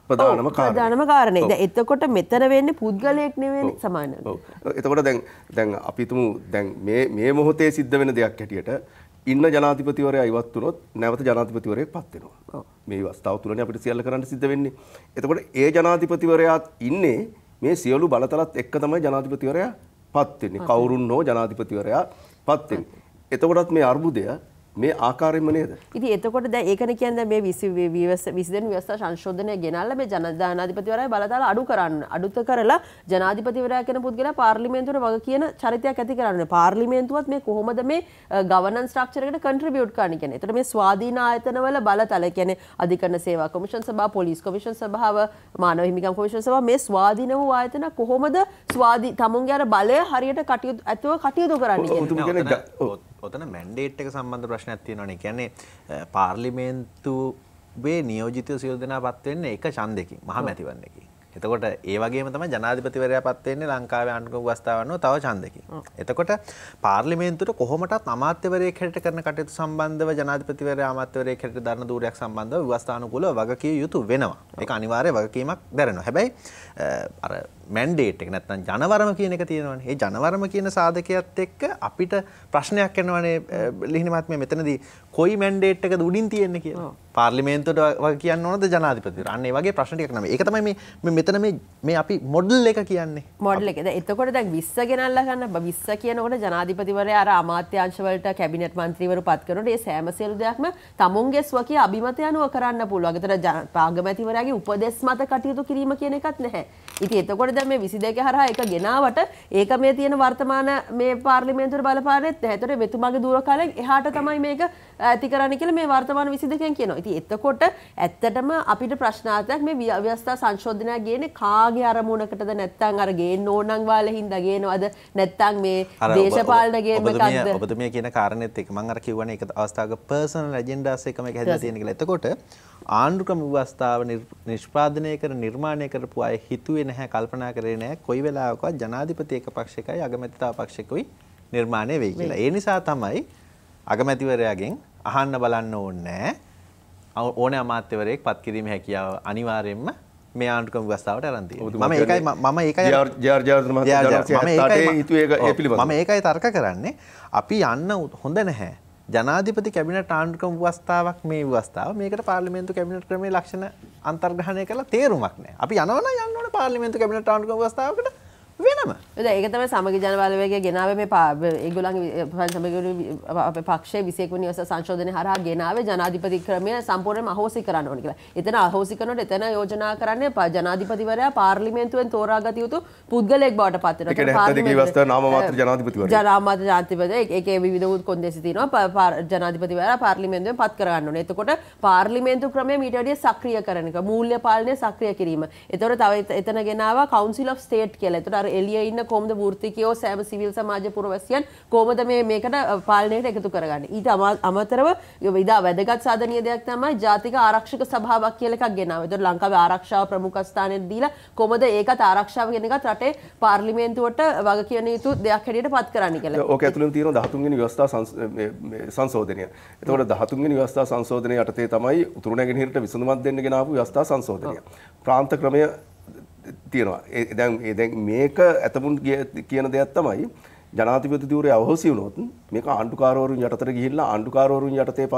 ප්‍රධානම කාරණේ. දැන් එතකොට මෙතන වෙන්නේ පුද්ගලයෙක් නෙවෙයි සමානයි. එතකොට දැන් අපි තුමු දැන් මේ මොහොතේ සිද්ධ වෙන දෙයක් හැටියට ඉන්න ජනාධිපතිවරයා ඉවත් වුණොත් නැවත ජනාධිපතිවරයෙක් පත් වෙනවා. මේ අවස්ථාව තුලනේ අපිට සියල්ල කරන්න සිද්ධ වෙන්නේ. එතකොට ඒ ජනාධිපතිවරයාත් ඉන්නේ මේ සියලු බලතලත් එක්ක තමයි ජනාධිපතිවරයා පත් වෙන්නේ. කවුරුන් හෝ ජනාධිපතිවරයා පත් වෙන්නේ. එතකොටත් මේ අර්බුදය මේ ආකාරයෙන්ම නේද? ඉතින් එතකොට දැන් ඒකනේ කියන්නේ මේ 22 ව්‍යවස්ථා සංශෝධනය ගෙනල්ලා මේ ජනාධිපතිවරයා බලතල අඩුත කරලා ජනාධිපතිවරයා කියන පුද්ගලයා පාර්ලිමේන්තුවට වග කියන චරිතයක් ඇති කරන්නේ. පාර්ලිමේන්තුවත් මේ කොහොමද මේ ගවර්නන්ස් ස්ට්‍රක්චර් එකට කන්ට්‍රිබියුට් කරන්නේ කියන්නේ. එතකොට මේ ස්වාධීන ආයතනවල බලතල කියන්නේ අධිකරණ සේවා කොමිෂන් සභාව, පොලිස් කොමිෂන් සභාව, මානව හිමිකම් කොමිෂන් සභාව මේ ස්වාධීන වූ ආයතන කොහොමද තමුන්ගේ අර බලය හරියට කටයුතු කරන්නේ කියන්නේ. ඔතන මැන්ඩේට් එක සම්බන්ධ ප්‍රශ්නයක් තියෙනවානේ. කියන්නේ පාර්ලිමේන්තුවේ නියෝජිතයෝ සියලු දෙනා පත් වෙන්නේ එක ඡන්දෙකින් මහ මැතිවරණයකින්. එතකොට ඒ වගේම තමයි ජනාධිපතිවරයා පත් වෙන්නේ ලංකාවේ ආණ්ඩුක්‍රම ව්‍යවස්ථාව අනුව තව ඡන්දකින්. එතකොට පාර්ලිමේන්තුවට කොහොමටත් අමාත්‍යවරයෙක් හැටියට කරන කටයුතු සම්බන්ධව ජනාධිපතිවරයා අමාත්‍යවරයෙක් හැටියට දරන ධූරයක් සම්බන්ධව ව්‍යවස්ථානුකූලව වගකිය යුතු වෙනවා. ඒක අනිවාර්ය වගකීමක් දරනවා. හැබැයි අර මැන්ඩේට් එක නැත්නම් ජනවරම කියන එක තියෙනවනේ. ඒ ජනවරම කියන සාධකයත් එක්ක අපිට ප්‍රශ්නයක් එනවනේ ලිහිණි මහත්මයා මෙතනදී කොයි මැන්ඩේට් එකද උඩින් තියෙන්නේ කියලා. පාර්ලිමේන්තුවට වගේ කියන්න ඕනද ජනාධිපතිවරයා? අන්න ඒ වගේ ප්‍රශ්න ටිකක් නම. ඒක තමයි මේ මෙතන මේ අපි මොඩල් එක කියන්නේ. මොඩල් එක. එතකොට දැන් 20 ගෙනල්ලා ගන්න 20 කියනකොට ජනාධිපතිවරයා අර අමාත්‍යාංශ වලට කැබිනට් මන්ත්‍රීවරු පත් කරනකොට ඒ සෑම සියලු දෙයක්ම තමුන්ගේ ස්වකීය අභිමතය අනුව කරන්න පුළුවන්. ඒතර පාගමැතිවරයාගේ උපදෙස් මත කටයුතු කිරීම කියන එකක් නැහැ. ඉතින් එතකොට දැන් මේ 22 හරහා එක ගෙනාවට ඒක මේ තියෙන වර්තමාන මේ පාර්ලිමේන්තුවේ බලපානෙත් නැහැ. ඒතර මෙතුමාගේ දුර කාලෙන් එහාට තමයි මේක ඇති කරන්න කියලා මේ වර්තමාන 22 කියනවා. ඉතින් එතකොට ඇත්තටම අපිට ප්‍රශ්නාර්ථයක් මේ ව්‍යවස්ථා සංශෝධනය ගේන්නේ කාගේ අරමුණකටද නැත්නම් අර ගේන්න ඕනනම් වාලේ හින්දා ගේනවද නැත්නම් මේ දේශපාලන ගේම් එකක්ද? ඔබතුමිය කියන කාරණෙත් එක මම අර කිව්වනේ ඒක අවස්ථාවක පර්සනල් ඇජෙන්ඩාස් එක මේක හැදලා තියෙන කියලා. එතකොට ආණ්ඩුක්‍රම ව්‍යවස්ථාව නිෂ්පාදනය කර නිර්මාණය කරපු අය හිතුවේ නැහැ කල්පනා කරේ නැහැ කොයි වෙලාවකවත් ජනාධිපති එක පක්ෂයකයි අගමැතිතා පක්ෂයකයි නිර්මාණය වෙයි කියලා. ඒ නිසා තමයි අගමැතිවරයාගෙන් අහන්න බලන්න ඕනේ ඕනේ අමාත්‍යවරයෙක් පත් කිරීමේ හැකියාව අනිවාර්යයෙන්ම මේ ආණ්ඩුක්‍රම ව්‍යවස්ථාවට අරන් තියෙනවා. මම ඒකයි තර්ක කරන්නේ අපි යන්න හොඳ නැහැ. ජනාධිපති කැබිනට් ආණ්ඩුක්‍රම ව්‍යවස්ථාවක් මේ ව්‍යවස්ථාව මේකට පාර්ලිමේන්තු කැබිනට් ක්‍රමයේ ලක්ෂණ අන්තර්ග්‍රහණය කරලා තේරුමක් නැහැ. අපි යනවනම් යන්න ඕනේ පාර්ලිමේන්තු කැබිනට් ආණ්ඩුක්‍රම ව්‍යවස්ථාවකට වෙනම. ඒක තමයි සමගි ජන බලවේගය ගෙනාවේ මේ ඒගොල්ලන්ගේ අපේ පක්ෂයේ 21 වෙනි වසර සංශෝධනය හරහා ගෙනාවේ ජනාධිපති ක්‍රමය සම්පූර්ණයෙන්ම අහෝසි කරන්න ඕනේ කියලා. එතන අහෝසි කරනකොට එතන යෝජනා කරන්නේ ජනාධිපතිවරයා පාර්ලිමේන්තුවෙන් තෝරාගත යුතු පුද්ගලයෙක් බවට පත් වෙනවා. ඒක 72 වසර නාම මාත්‍ර ජනාධිපතිවරයා. නාමමාත්‍ර ජනාධිපති ඒකේ විවිධ කොන්දේසි තියෙනවා. ජනාධිපතිවරයා පාර්ලිමේන්තුවෙන් පත් කරගන්න ඕනේ. එතකොට පාර්ලිමේන්තු ක්‍රමය මීට වැඩිය සක්‍රිය කරන එක, මූල්‍ය පාලනය සක්‍රිය කිරීම. එතකොට තව එතන ගෙනාවා කවුන්සිල් ඔෆ් ස්ටේට් කියලා. එතකොට එළියේ ඉන්න කොහොමද වෘත්තිකයෝ සෑම සිවිල් සමාජ පුරවැසියන් කොහොමද මේකට පාලනයට එකතු කරගන්නේ. ඊට අමතරව ඉදා වැදගත් සාධනීය දෙයක් තමයි ජාතික ආරක්ෂක සභාවක් කියලා එකක් ගෙනාවා. ඒතකොට ලංකාවේ ආරක්ෂාව ප්‍රමුඛ ස්ථානයට දීලා කොහොමද ඒකත් ආරක්ෂාව කියන එකත් රටේ පාර්ලිමේන්තුවට වග කියන යුතු දෙයක් හැටියට පත් කරන්න කියලා. ඕක ඇතුළෙන් තියෙනවා 13 වෙනි ව්‍යවස්ථා සංශෝධනය. එතකොට 13 වෙනි ව්‍යවස්ථා සංශෝධනය යටතේ තමයි උතුරු නැගෙනහිරට විසඳුමක් දෙන්න ගෙනාවු ව්‍යවස්ථා සංශෝධනය. ප්‍රාන්ත ක්‍රමය තියෙනවා. දැන් මේක ඇතමුන් කියන දෙයක් තමයි ජනාධිපතිවරයා අවහොසි වුණොත් මේක ආණ්ඩුකාරවරුන් යටතට ගිහිල්ලා ආණ්ඩුකාරවරුන් යටතේ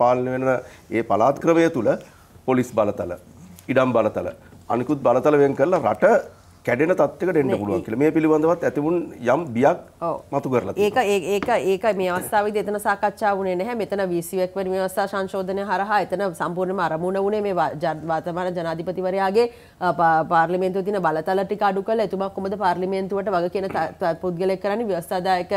පාලනය වෙන ඒ පළාත් ක්‍රමය තුල පොලිස් බලතල, ඉඩම් බලතල, අනිකුත් බලතල වෙන් කරලා රට කැඩෙන තත්ත්වයකට එන්න පුළුවන් කියලා. මේ පිළිබඳවත් ඇතිමුන් යම් බියක් මතු කරලා තියෙනවා. ඒක මේ අවස්ථාවේදී එතන සාකච්ඡා වුණේ නැහැ. මෙතන 21 වෙනි ව්‍යවස්ථා සංශෝධනය හරහා එතන සම්පූර්ණයෙන්ම අරමුණ වුණේ මේ වර්තමාන ජනාධිපතිවරයාගේ පාර්ලිමේන්තුවේ තියෙන බලතල ටික අඩු කරලා එතුමා කොහොමද පාර්ලිමේන්තුවට වග කියන පුද්ගලයෙක් කරන්නේ ව්‍යවස්ථාදායක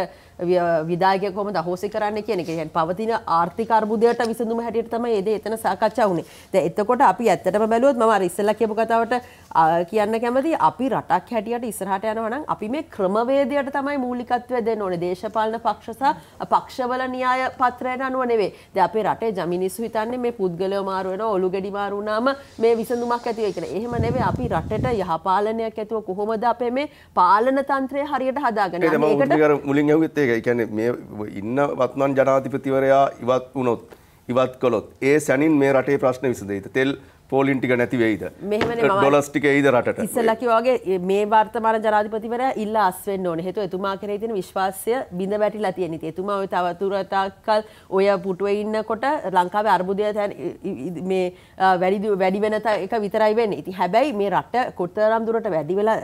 විධායකයෙක් කොහොමද අහෝසි කරන්නේ කියන එක. يعني පවතින ආර්ථික අර්බුදයට විසඳුම හැටියට තමයි එතන සාකච්ඡා වුණේ. දැන් එතකොට අපි ඇත්තටම බැලුවොත් මම අර ඉස්සෙල්ලා කියපු කතාවට කියන්න කැමතියි අපි රටක් හැටියට ඉස්සරහට යනවා නම් අපි මේ ක්‍රමවේදයට තමයි මූලිකත්වය දෙන්න ඕනේ. දේශපාලන පක්ෂ සහ පක්ෂවල න්‍යාය පත්‍රයට අනුව නෙවෙයි. දැන් අපේ රටේ මිනිස්සු හිතන්නේ මේ පුද්ගලයෝ මාරු වෙනවා, ඔලු ගෙඩි මාරු වුණාම මේ විසඳුමක් ඇති වෙයි කියලා. එහෙම නෙවෙයි. අපි රටට යහපාලනයක් ඇතුව කොහොමද අපේ මේ පාලන තන්ත්‍රය හරියට හදාගන්නේ. ඒකට මුලින් ඇහුවෙත් ඒක. ඒ කියන්නේ මේ ඉන්න වත්මන් ජනාධිපතිවරයා ඉවත් වුණොත්, ඉවත් කළොත් ඒ සැනින් මේ රටේ ප්‍රශ්න විසඳෙයිද? තෙල් පෝලින් ටික නැති වෙයිද? ඩොලර්ස් ටික එයිද රටට? ඉස්සෙල්ලා කිව්වා වගේ මේ වර්තමාන ජනාධිපතිවරයා ඉල්ලා අස් වෙන්න ඕනේ. හේතුව එතුමා කෙරෙහි තියෙන විශ්වාසය බිඳ වැටිලා තියෙන. ඉතින් එතුමා ඔය තවදුරටත් ඔය පුටුවේ ඉන්නකොට ලංකාවේ අර්බුදය මේ වැඩි වෙන එක විතරයි වෙන්නේ. ඉතින් හැබැයි මේ රට කොතරම් දුරට වැඩි වෙලා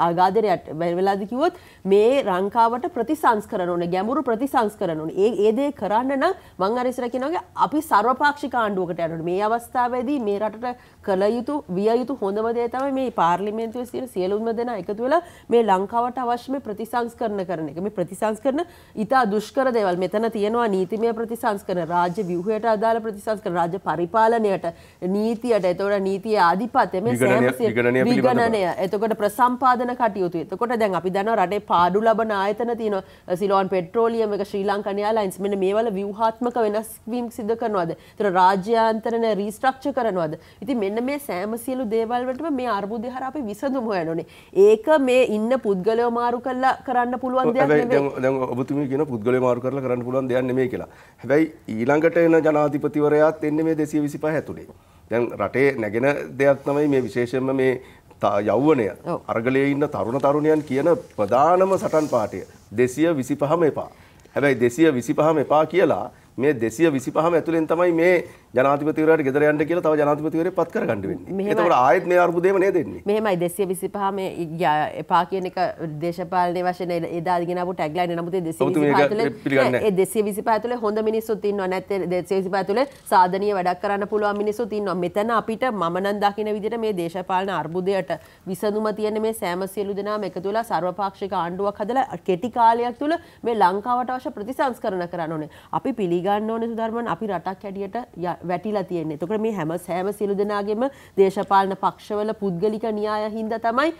ආගාදරයට වෙලාද කිව්වොත් මේ ලංකාවට ප්‍රතිසංස්කරණ ඕනේ, ගැඹුරු ප්‍රතිසංස්කරණ ඕනේ. ඒ දේ කරන්න නම් මම අර ඉස්සර කියනවා අපි සර්වපාක්ෂික ආණ්ඩුවකට යන්න ඕනේ. මේ අවස්ථාවේදී මේ රටට කළ යුතු විය යුතු හොඳම දේ තමයි මේ පාර්ලිමේන්තුවේ සිටින සියලුම දෙනා එකතු වෙලා මේ ලංකාවට අවශ්‍ය මේ ප්‍රතිසංස්කරණ කරන එක. මේ ප්‍රතිසංස්කරණ ඉතා දුෂ්කර දේවල්. මෙතන තියෙනවා නීතිමය ප්‍රතිසංස්කරණ, රාජ්‍ය ව්‍යුහයට අදාළ ප්‍රතිසංස්කරණ, රාජ්‍ය පරිපාලනයට, නීතියට, එතකොට නීතියේ ආධිපත්‍ය, මේ විගණනය, එතකොට ප්‍රසම්පාදන කටයුතු. එතකොට දැන් අපි දන්නවා රටේ පාඩු ලබන ආයතන තියෙනවා. සිලෝන් පෙට්‍රෝලියම් එක, ශ්‍රී ලංකන් එයාලයින්ස්, මෙන්න මේවල ව්‍යුහාත්මක වෙනස්වීම් සිදු කරනවාද? එතකොට රාජ්‍යාන්තරණ රීස්ට්‍රක්චර් කරනවාද? ඉතින් මෙන්න මේ සෑම සියලු දේවල් වලටම මේ අර්බුදය හරහා අපි විසඳුම හොයන්න ඕනේ. ඒක මේ ඉන්න පුද්ගලයෝ මාරු කරලා කරන්න පුළුවන් දෙයක් නෙවෙයි. දැන් ඔබතුමී කියන පුද්ගලයෝ මාරු කරලා කරන්න පුළුවන් දෙයක් නෙමෙයි කියලා. හැබැයි ඊළඟට එන ජනාධිපතිවරයාත් එන්නේ මේ 225 ඇතුලේ. දැන් රටේ නැගෙන දෙයක් තමයි මේ විශේෂයෙන්ම මේ යෞවනය අරගලයේ ඉන්න තරුණ තරුණියන් කියන ප්‍රධානම සටන් පාඨය 225ම එපා. හැබැයි 225ම එපා කියලා මේ 225ම ඇතුලෙන් තමයි මේ ජනාධිපතිවරයාට ගෙදර යන්න කියලා තව ජනාධිපතිවරයෙක් පත් කරගන්න වෙන්නේ. එතකොට ආයෙත් මේ අර්බුදේම නේද එන්නේ. මෙහෙමයි 225 මේ එපා කියන එක දේශපාලනයේ වශයෙන් එදා ගෙන ආපු ටැග්ලයින් නමුත් ඒ 225 තුළ හොඳ මිනිස්සුත් ඉන්නවා නැත්නම් 225 තුළ සාධනීය වැඩක් කරන්න පුළුවන් මිනිස්සුත් ඉන්නවා. මෙතන අපිට මම නම් දකින විදිහට මේ දේශපාලන අර්බුදයට විසඳුම තියෙන මේ සෑම සියලු දෙනාම එකතු වෙලා සර්වපාක්ෂික ආණ්ඩුවක් හදලා කෙටි කාලයක් තුළ මේ ලංකාවට අවශ්‍ය ප්‍රතිසංස්කරණ කරන්න ඕනේ. අපි පිළිගන්න ඕනේ සුධර්මන් අපි රටක් හැටියට වැටිලා තියෙන්නේ. එතකොට මේ හැම සියලු දෙනාගේම දේශපාලන පක්ෂවල පුද්ගලික න්‍යාය හින්දා තමයි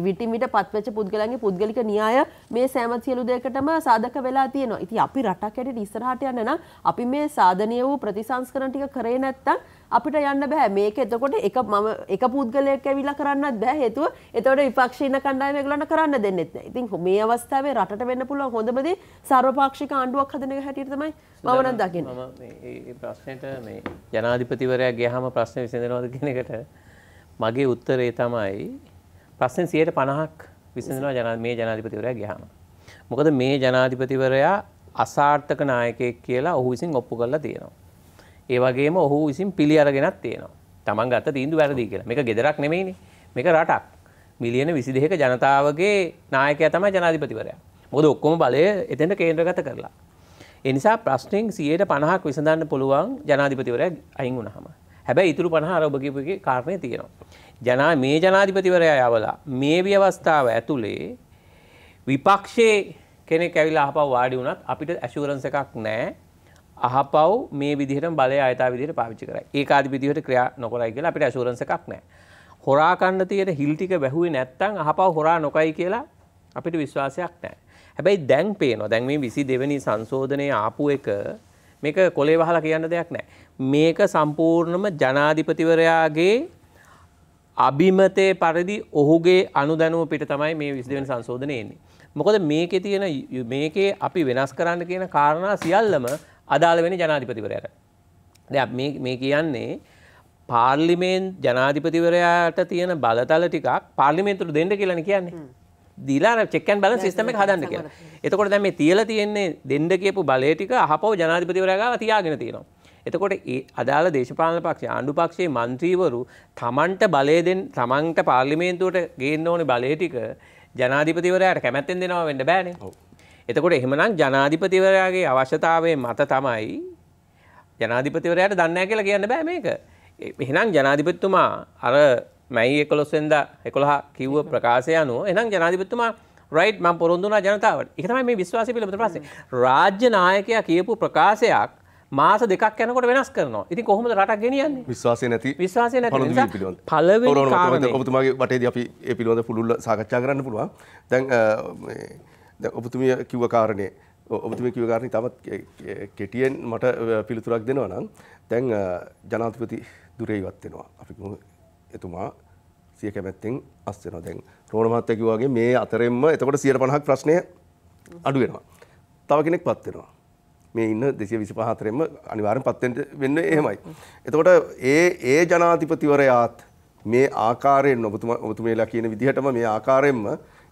විටින් විට පත්වෙච්ච පුද්ගලයන්ගේ පුද්ගලික න්‍යාය මේ සෑම සියලු දෙයකටම සාධක වෙලා තියෙනවා. ඉතින් අපි රටක් හැටියට ඉස්සරහට යන්න නම් අපි මේ සාධනීය වූ ප්‍රතිසංස්කරණ ටික කරේ නැත්තම් අපිට යන්න බෑ. මේක එතකොට එක පුද්ගලයෙක් ඇවිල්ලා කරන්නත් බෑ. හේතුව එතකොට විපක්ෂ ඉන්න කණ්ඩායම ඒගොල්ලන්ට කරන්න දෙන්නෙත් නෑ. ඉතින් මේ අවස්ථාවේ රටට වෙන්න පුළුවන් හොඳම දේ සර්වපාක්ෂික ආණ්ඩුවක් හදන එක හැටියට තමයි මම නම් දකින්නේ. මම මේ ප්‍රශ්නෙට මේ ජනාධිපතිවරයා ගියාම ප්‍රශ්න විසඳනවද කියන එකට මගේ උත්තරේ තමයි ප්‍රශ්න 50%ක් විසඳනවා මේ ජනාධිපතිවරයා ගියාම. මොකද මේ ජනාධිපතිවරයා අසාර්ථක නායකයෙක් කියලා ඔහු විසින් ඔප්පු කරලා තියෙනවා. ඒ වගේම ඔහු විසින් පිළි අරගෙනත් තියෙනවා. Taman ගත්ත තීන්දුව වැරදි කියලා. මේක ගෙදරක් නෙමෙයිනේ. මේක රටක්. මිලියන 22ක ජනතාවගේ නායකයා තමයි ජනාධිපතිවරයා. මොකද ඔක්කොම බලය එතෙන්ට කේන්ද්‍රගත කරලා. ඒ නිසා ප්‍රශ්නෙන් 50%ක් විසඳන්න පුළුවන් ජනාධිපතිවරයා අයින් වුණාම. හැබැයි ඊටු 50 අර ඔබ කියපු එකේ කාරණේ තියෙනවා. මේ ජනාධිපතිවරයා යවලා මේ ව්‍යවස්ථාව ඇතුලේ විපක්ෂයේ කෙනෙක් ඇවිල්ලා අහපව වාඩි වුණත් අපිට ඇෂුරන්ස් එකක් නැහැ. අහපව මේ විදිහටම බලය ආයතා විදිහට පාවිච්චි කරයි. ඒකාධිපතියට ක්‍රියා නොකරයි කියලා අපිට ඇෂුරන්ස් එකක් නැහැ. හොරා කන්න තියෙන හිල් ටික වැහුවේ නැත්තම් අහපව හොරා නොකයි කියලා අපිට විශ්වාසයක් නැහැ. හැබැයි දැන් පේනවා. දැන් මේ 22 වෙනි සංශෝධනයේ ආපු එක මේක කොලේ වහලා කියන්න දෙයක් නැහැ. මේක සම්පූර්ණම ජනාධිපතිවරයාගේ අභිමතයේ පරිදි ඔහුගේ අනුදැනුම පිට තමයි මේ 22 වෙනි සංශෝධනයේ එන්නේ. මොකද මේකේ අපි වෙනස් කරන්න කියන කාරණා සියල්ලම අදාළ වෙන්නේ ජනාධිපතිවරයාට. දැන් මේ කියන්නේ ජනාධිපතිවරයාට තියෙන බලතල ටිකක් පාර්ලිමේන්තුවට දෙන්න කියලානේ කියන්නේ. දීලා චෙක් ඇන්ඩ් බැලන්ස් සිස්ටම් එක හදන්න කියලා. එතකොට දැන් මේ තියලා තියෙන්නේ දෙන්න කියපු බලය ටික අහපව ජනාධිපතිවරයා ගාව තියාගෙන තියෙනවා. එතකොට ඒ අදාළ දේශපාලන පක්ෂ ආණ්ඩු පක්ෂයේ മന്ത്രിවරු තමන්ට බලය දෙන්න තමන්ට පාර්ලිමේන්තුවට ගේන්න ඕනේ බලය ටික ජනාධිපතිවරයාට කැමැත්තෙන් දෙනවා වෙන්න බෑනේ. එතකොට එහෙමනම් ජනාධිපතිවරයාගේ අවශ්‍යතාවයේ මත තමයි ජනාධිපතිවරයාට දන්නේ නැහැ කියලා කියන්න බෑ මේක. එහෙනම් ජනාධිපතිතුමා අර මැයි 11 වෙනිදා 11 කිව්ව ප්‍රකාශය අනුව එහෙනම් ජනාධිපතිතුමා රයිට් මම පොරොන්දු වුණා ජනතාවට. ඒක තමයි මේ විශ්වාසය පිළිබඳ ප්‍රශ්නේ. රාජ්‍ය නායකයා කියපු ප්‍රකාශයක් මාස දෙකක් යනකොට වෙනස් කරනවා. ඉතින් කොහොමද රටක් ගෙනියන්නේ? විශ්වාසය නැති නිසා පළවෙනි කාරණේ ඔබතුමාගේ වටේදී අපි ඒ පිළිබඳ පුළුල් සාකච්ඡා කරන්න පුළුවන්. දැන් ඔබතුමිය කිව්ව කාරණේ තවත් කෙටියෙන් මට පිළිතුරක් දෙනවා නම් දැන් ජනාධිපති දුරේ ඉවත් වෙනවා. අපි එතුමා සිය කැමැත්තෙන් අස් වෙනවා. දැන් රෝණ මහත්තයා කිව්වා වගේ මේ අතරෙන්ම එතකොට 150ක් ප්‍රශ්නය අඩු වෙනවා. තව කෙනෙක් පත් වෙනවා. මේ ඉන්න 225 අතරෙන්ම අනිවාර්යෙන් පත් වෙන්නේ එහෙමයි. එතකොට ඒ ජනාධිපතිවරයාත් මේ ආකාරයෙන් ඔබතුමීලා කියන විදිහටම මේ ආකාරයෙන්ම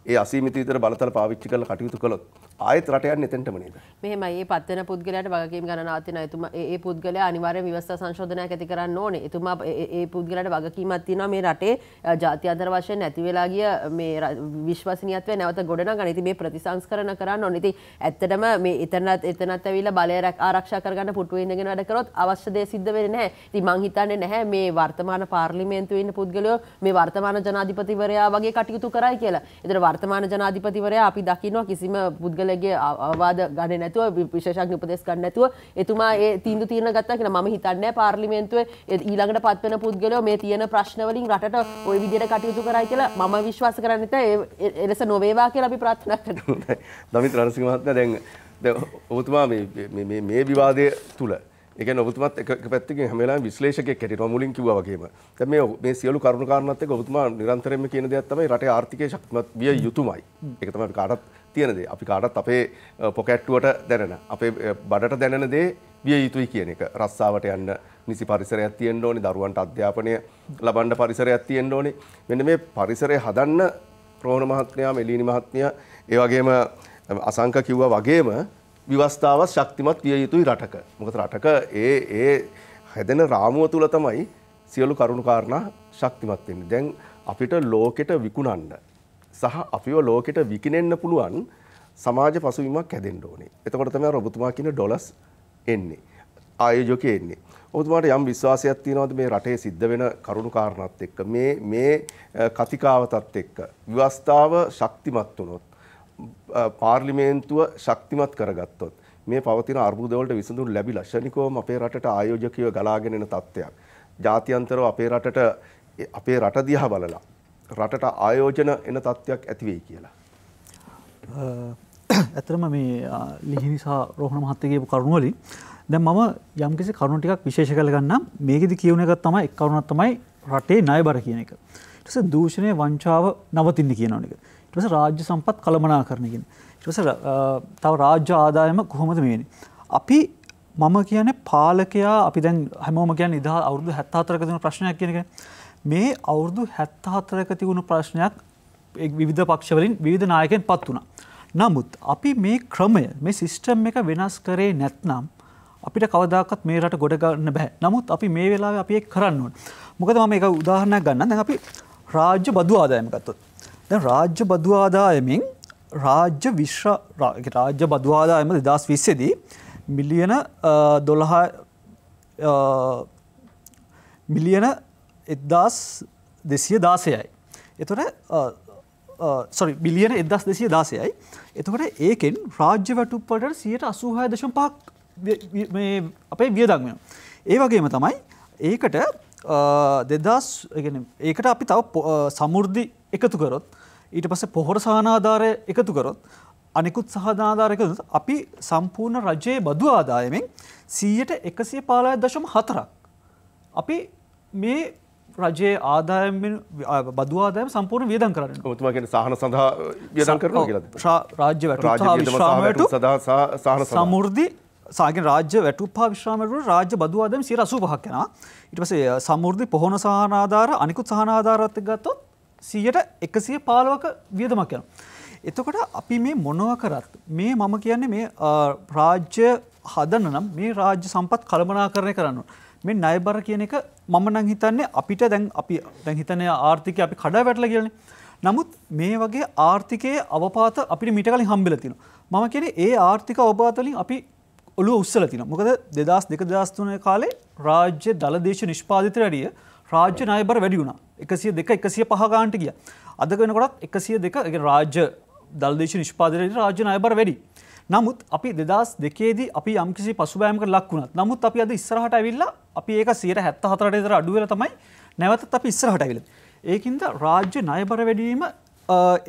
ඒ අසීමිත විතර බලතල පාවිච්චි කරලා කටයුතු කළොත් ආයෙත් රට යන්නේ එතෙන්ටම නේද? මෙහෙමයි. මේ පත් වෙන පුද්ගලයාට වගකීම් ගණනාවක් තියෙනවා. එතුමා ඒ පුද්ගලයා අනිවාර්යයෙන් ව්‍යවස්ථා සංශෝධනයක් ඇති කරන්න ඕනේ. එතුමා ඒ පුද්ගලයාට වගකීමක් තියෙනවා මේ රටේ ජාත්‍යන්තර වශයෙන් නැති වෙලා ගිය මේ විශ්වසනීයත්වය නැවත ගොඩනගන්න. ඉතින් මේ ප්‍රතිසංස්කරණ කරන්න ඕනේ. ඉතින් ඇත්තටම මේ එතනත් ඇවිල්ලා බලය ආරක්ෂා කරගන්න පුටුවේ ඉඳගෙන වැඩ කරොත් අවශ්‍ය දේ සිද්ධ වෙන්නේ නැහැ. ඉතින් මං හිතන්නේ නැහැ මේ වර්තමාන පාර්ලිමේන්තුවේ ඉන්න පුද්ගලයෝ මේ වර්තමාන ජනාධිපතිවරයා වගේ කටයුතු කරයි කියලා. ඒතර වර්තමාන ජනාධිපතිවරයා අපි දකිනවා කිසිම පුද්ගලයෙක්ගේ අවවාද ගන්නේ නැතුව විශේෂඥ උපදෙස් ගන්න නැතුව එතුමා ඒ තීන්දුව తీරන ගත්තා කියලා මම හිතන්නේ නැහැ පාර්ලිමේන්තුවේ ඊළඟට පත් වෙන පුද්ගලයෝ මේ තියෙන ප්‍රශ්න වලින් රටට ওই විදිහට කටයුතු කරයි කියලා මම විශ්වාස කරන්නේ නැහැ. එලෙස නොවේවා කියලා අපි ප්‍රාර්ථනා කරනවා. දමිත් රණසිංහ මහත්මයා දැන් ඔබතුමා මේ විවාදයේ තුල ඒ කියන්නේ ඔබතුමාත් එක පැත්තකින් හැම වෙලාවෙම විශ්ලේෂකයෙක් හැටියට මුලින් කිව්වා වගේම දැන් මේ සියලු කරුණු කාරණාත් එක්ක ඔබතුමා නිරන්තරයෙන්ම කියන දෙයක් තමයි රටේ ආර්ථිකය ශක්තිමත් විය යුතුමයි. ඒක තමයි අපි කාටත් තියෙන දේ. අපි කාටත් අපේ පොකැට්ටුවට දැනෙන අපේ බඩට දැනෙන දේ විය යුතුයි කියන එක. රස්සාවට යන්න නිසි පරිසරයක් තියෙන්න ඕනේ. දරුවන්ට අධ්‍යාපනය ලබන්න පරිසරයක් තියෙන්න ඕනේ. මෙන්න මේ පරිසරය හදන්න රෝහණ මහත්මයා, මෙලීනි මහත්මිය, ඒ වගේම අසංක කිව්වා වගේම විවස්ථාව ශක්තිමත් විය යුතුයි රටක. මොකද රටක ඒ හැදෙන රාමුව තුල තමයි සියලු කරුණු කාරණා ශක්තිමත් වෙන්නේ. දැන් අපිට ලෝකෙට විකුණන්න සහ අපිව ලෝකෙට විකිනෙන්න පුළුවන් සමාජ පසුබිමක් හැදෙන්න ඕනේ. එතකොට තමයි ඔබතුමා කියන ඩොලර්ස් එන්නේ. ආයෝජකයෙ එන්නේ. ඔබතුමාට යම් විශ්වාසයක් තියෙනවද මේ රටේ සිද්ධ වෙන කරුණු කාරණාත් එක්ක මේ කතිකාවතත් එක්ක ව්‍යවස්ථාව ශක්තිමත් වුණොත් පාර්ලිමේන්තුව ශක්තිමත් කරගත්තොත් මේ පවතින අර්බුද වලට විසඳුම් ලැබිලා ශනිකවම අපේ රටට ආයෝජකයෝ ගලාගෙන එන තත්ත්වයක්. ජාත්‍යන්තරව අපේ රට දිහා බලලා රටට ආයෝජන එන තත්ත්වයක් ඇති වෙයි කියලා. ඇත්තටම මේ ලිහිණි සහ රෝහණ මහත්තයා කියපු කරුණු වලින් දැන් මම යම්කිසි කරුණු ටිකක් විශේෂ කරලා ගන්නම්. මේකෙදි කියවන එක තමයි එක් කරුණක් තමයි රටේ ණයබර කියන එක. ඊට පස්සේ දූෂණය වංචාව නවතින්න කියනවන එක. ඊට පස්සේ රාජ්‍ය සම්පත් කළමනාකරණය කියන. ඊට පස්සේ තව රාජ්‍ය ආදායම කොහොමද මේන්නේ? අපි මම කියන්නේ පාලකයා අපි දැන් හැමෝම කියන්නේ අවුරුදු 74ක තිබුණු ප්‍රශ්නයක් කියන එක. මේ අවුරුදු 74ක තිබුණු ප්‍රශ්නයක් විවිධ පක්ෂ වලින් විවිධ නායකයන් පත් වුණා. නමුත් අපි මේ ක්‍රමය මේ සිස්ටම් එක වෙනස් කරේ නැත්නම් අපිට කවදාකවත් මේ රට ගොඩ ගන්න බෑ. නමුත් අපි මේ වෙලාවේ අපි ඒක කරන්න ඕනේ. මොකද මම මේක උදාහරණයක් ගන්නම්. දැන් අපි රාජ්‍ය බදු ආදායම ගත්තොත්. දැන් රාජ්‍ය බදු ආදායමෙන් රාජ්‍ය බදු ආදායම 2020 දී මිලියන 1216යි. එතකොට බිලියන 1216යි. එතකොට ඒකෙන් රාජ්‍ය වැටුප් වලට 86.5ක් මේ අපේ වියදම් වෙනවා. ඒ වගේම තමයි ඒකට ඒකට අපි තව සමෘද්ධි එකතු කරොත් ඊට පස්සේ පොහොර සහනාධාරය එකතු කරොත් අනිකුත් සහනාධාර එකතු කරොත් අපි සම්පූර්ණ රජයේ බදු ආදායමෙන් 115.4ක් අපි මේ රජයේ ආදායම් බදු ආදායම සම්පූර්ණ වියදම් කරන්න. ඔබතුමා කියන්නේ සහන සඳහා වියදම් කරනවා කියලාද? රාජ්‍ය වැටුප් සහ විශ්‍රාම වැටුප් සඳහා සමෘද්ධි සාගෙන රාජ්‍ය වැටුප් හා විශ්‍රාම වැටුප් රාජ්‍ය බදු ආදායම 85ක් යනවා. ඊට පස්සේ සමෘද්ධි පොහොන සහනාධාර අනිකුත් සහනාධාරات එක්ක ගත්තොත් 115ක වියදමක් යනවා. එතකොට අපි මේ මොනවා කරත් මේ මම කියන්නේ මේ රාජ්‍ය හදන්න නම් මේ රාජ්‍ය සම්පත් කළමනාකරණය කරන්න ඕන. මේ ණයබර කියන එක මම නම් හිතන්නේ අපිට දැන් හිතන්නේ ආර්ථිකය අපි කඩා වැටලා කියලානේ. නමුත් මේ වගේ ආර්ථිකයේ අවපාත අපිට මීට කලින් හම්බෙලා තියෙනවා. මම කියන්නේ ඒ ආර්ථික අවපාත වලින් අපි ඔළුව උස්සලා තියෙනවා. මොකද 2002-2003 කාලේ රාජ්‍ය දලදේශ නිෂ්පාදිතයට වැඩිය රාජ්‍ය ණයබර වැඩි වුණා. 102 105 ගානට ගියා. අද වෙනකොටත් 102 ඒ රාජ්‍ය දලදේශ නිෂ්පාදිතයට රාජ්‍ය ණයබර වැඩි. නමුත් අපි 2002 දී අපි යම්කිසි පසුබෑමකට ලක් වුණා. නමුත් අපි අද ඉස්සරහට ඇවිල්ලා අපි ඒක 174ට විතර අඩු වෙලා තමයි නැවතත් අපි ඉස්සරහට ඇවිල්ලා. ඒකින්ද රාජ්‍ය ණයබර වැඩි වීම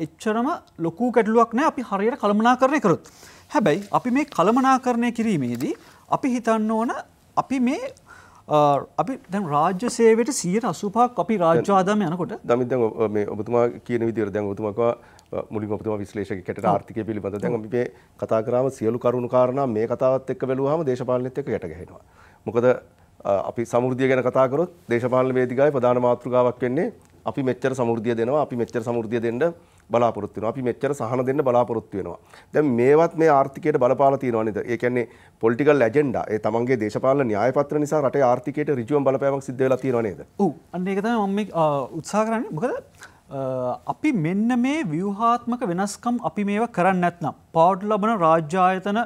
එච්චරම ලොකු ගැටලුවක් නෑ අපි හරියට කළමනාකරණය කරොත්. හැබැයි අපි මේ කළමනාකරණය කිරීමේදී අපි හිතන්න ඕන අපි දැන් රාජ්‍ය සේවයට 85ක් අපි රාජ්‍ය ආදායම යනකොට දමිත් දැන් මේ ඔබතුමා කියන විදිහට දැන් ඔබතුමා කව මුලින්ම ඔබතුමා විශ්ලේෂකයෙක්ට ආර්ථිකය පිළිබඳව දැන් අපි මේ කතා කරාම සියලු කරුණු කාරණා මේ කතාවත් එක්ක බැලුවාම දේශපාලනෙත් එක්ක ගැට ගැහෙනවා. මොකද අපි සමෘද්ධිය ගැන කතා කරොත් දේශපාලන වේදිකාවේ ප්‍රධාන මාතෘකාවක් වෙන්නේ අපි මෙච්චර සමෘද්ධිය දෙනවා අපි මෙච්චර සමෘද්ධිය දෙන්න බලාපොරොත්තු වෙනවා අපි මෙච්චර සහන දෙන්න බලාපොරොත්තු වෙනවා. දැන් මේවත් මේ ආර්ථිකයට බලපාලා තියෙනවා නේද? ඒ කියන්නේ පොලිටිකල් ඇජෙන්ඩා ඒ තමන්ගේ දේශපාලන න්‍යාය පත්‍ර නිසා රටේ ආර්ථිකයට ඍජුවම බලපෑමක් සිද්ධ වෙලා තියෙනවා නේද? ඔව් අන්න ඒක තමයි මම උත්සාහ කරන්නේ. මොකද අපි මෙන්න මේ ව්‍යුහාත්මක වෙනස්කම් අපි මේවා කරන්නේ නැත්නම් පාඩු ලබන රාජ්‍ය ආයතන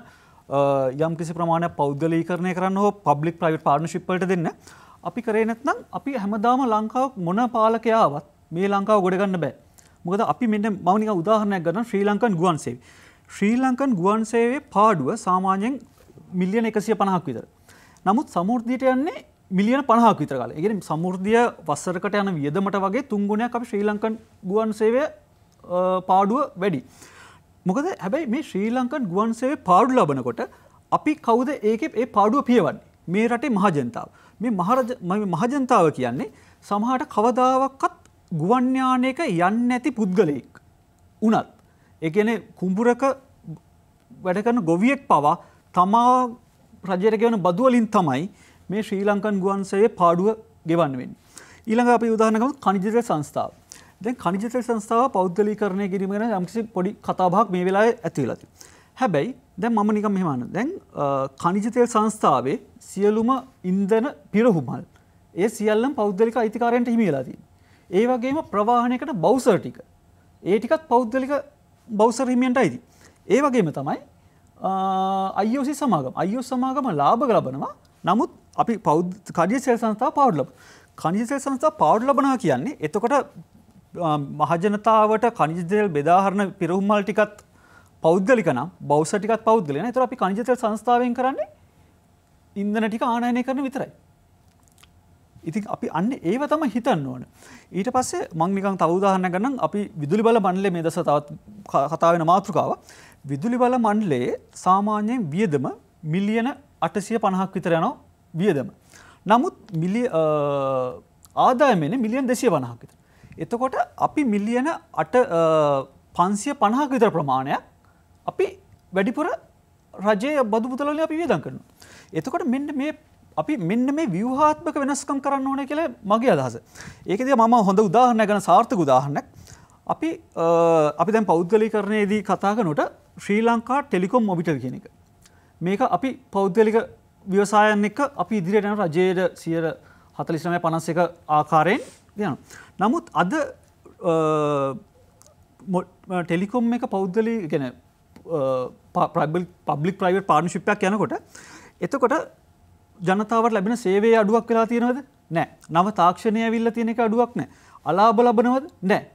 යම් කිසි ප්‍රමාණයක් පෞද්ගලීකරණය කරන්න හෝ පබ්ලික් ප්‍රයිවට් පාර්ට්නර්ෂිප් වලට දෙන්න අපි කරේ නැත්නම් අපි හැමදාම ලංකාව මොන පාලකයාවත් මේ ලංකාව ගොඩ ගන්න බෑ. මොකද අපි මෙන්න මම නිකන් උදාහරණයක් ගන්නම් ශ්‍රී ලංකන් ගුවන් සේවය. ශ්‍රී ලංකන් ගුවන් සේවයේ පාඩුව සාමාන්‍යයෙන් මිලියන 150ක් විතර. නමුත් සමෘද්ධියට යන්නේ මිලියන 50ක් විතර කාලේ. ඒ කියන්නේ සමෘද්ධිය වසරකට යන වියදමට වගේ 3 ගුණයක් අපි ශ්‍රී ලංකන් ගුවන් සේවය පාඩුව වැඩි. මොකද හැබැයි මේ ශ්‍රී ලංකන් ගුවන් සේවයේ පාඩු ලබනකොට අපි කවුද ඒකේ ඒ පාඩුව පියවන්නේ? මේ රටේ මහජනතාව. මේ මහජනතාව කියන්නේ සමහරට කවදාවත් ගුවන් යානයක යන්නේ නැති පුද්ගලයෙක් උනත් ඒ කියන්නේ කුඹුරක වැඩ කරන ගොවියෙක් පවා තමා රජයට ගෙවන බදු වලින් තමයි මේ ශ්‍රී ලංකන් ගුවන් සේවයේ පාඩුව ගෙවන්න වෙන්නේ. ඊළඟ අපි උදාහරණයක් ගමු ඛනිජ තෙල් සංස්ථාව. දැන් ඛනිජ තෙල් සංස්ථාව පෞද්ගලීකරණය කිරීම ගැන යම්කිසි පොඩි කතාබහක් මේ වෙලාවේ ඇති වෙලා තියෙනවා. හැබැයි දැන් මම නිකන් මෙහෙම අහන්න. දැන් ඛනිජ තෙල් සංස්ථාවේ සියලුම ඉන්ධන පිරහුමල් ඒ සියල්ලම පෞද්ගලික අයිතිකාරයන්ට හිමි වෙලා තියෙනවා. ඒ වගේම ප්‍රවාහනයකට බවුසර් ටික ඒ ටිකත් පෞද්ගලික බවුසර් හිමියන්ට අයිති. ඒ වගේම තමයි IOC සමාගම. IOC සමාගම ලාභ ලබනවා. නමුත් අපි ඛනිජ තෙල් සංස්ථාව පාවඩ් ලබනවා. ඛනිජ තෙල් සංස්ථාව පාවඩ් ලබනවා කියන්නේ එතකොට මහජනතාවට ඛනිජ තෙල් බෙදාහරන පිරහුමල් ටිකත් පෞද්ගලික නම් බවුසර් ටිකත් පෞද්ගලික නේ. ඒතර අපි ඛනිජ තෙල් සංස්ථාවෙන් කරන්නේ ඉන්ධන ටික ආනයනය කරන විතරයි. ඉතින් අපි අන්න ඒව තමයි හිතන්න ඕන. ඊට පස්සේ මම නිකන් තව උදාහරණයක් ගන්නම්. අපි විදුලි බල මණ්ඩලයේ මේ දවස් තවත් කතා වෙන මාතෘකාව. විදුලි බල මණ්ඩලයේ සාමාන්‍යයෙන් වියදම මිලියන 850ක් විතර යනවා වියදම. නමුත් ආදායම එන්නේ මිලියන 250ක් විතර. එතකොට අපි මිලියන 550ක් විතර ප්‍රමාණයක් අපි වැඩිපුර රජයේ බදු මුදල් වලින් අපි වියදම් කරනවා. එතකොට අපි මෙන්න මේ ව්‍යුහාත්මක වෙනස්කම් කරන්න ඕනේ කියලා මගේ අදහස. ඒකදී මම හොඳ උදාහරණයක් ගන්න සාර්ථක උදාහරණයක්. අපි දැන් පෞද්ගලීකරණයේදී කතා කරනකොට ශ්‍රී ලංකා ටෙලිකොම් මොබිටෙල් කියන එක. මේක අපි පෞද්ගලික ව්‍යවසායන් එක්ක අපි ඉදිරියට යන රජයේ 49.51 ආකාරයෙන් යනවා. නමුත් අද ටෙලිකොම් එක පෞද්ගලී කියන්නේ පබ්ලික් ප්‍රයිවට් පාර්ට්නර්ෂිප් එකක් යනකොට එතකොට ජනතාවට ලැබෙන සේවයේ අඩුවක් වෙලා තියෙනවද? නැහැ. නව තාක්ෂණය ඇවිල්ලා තියෙන එක අඩුවක් නැහැ. අලාභ ලබනවද? නැහැ.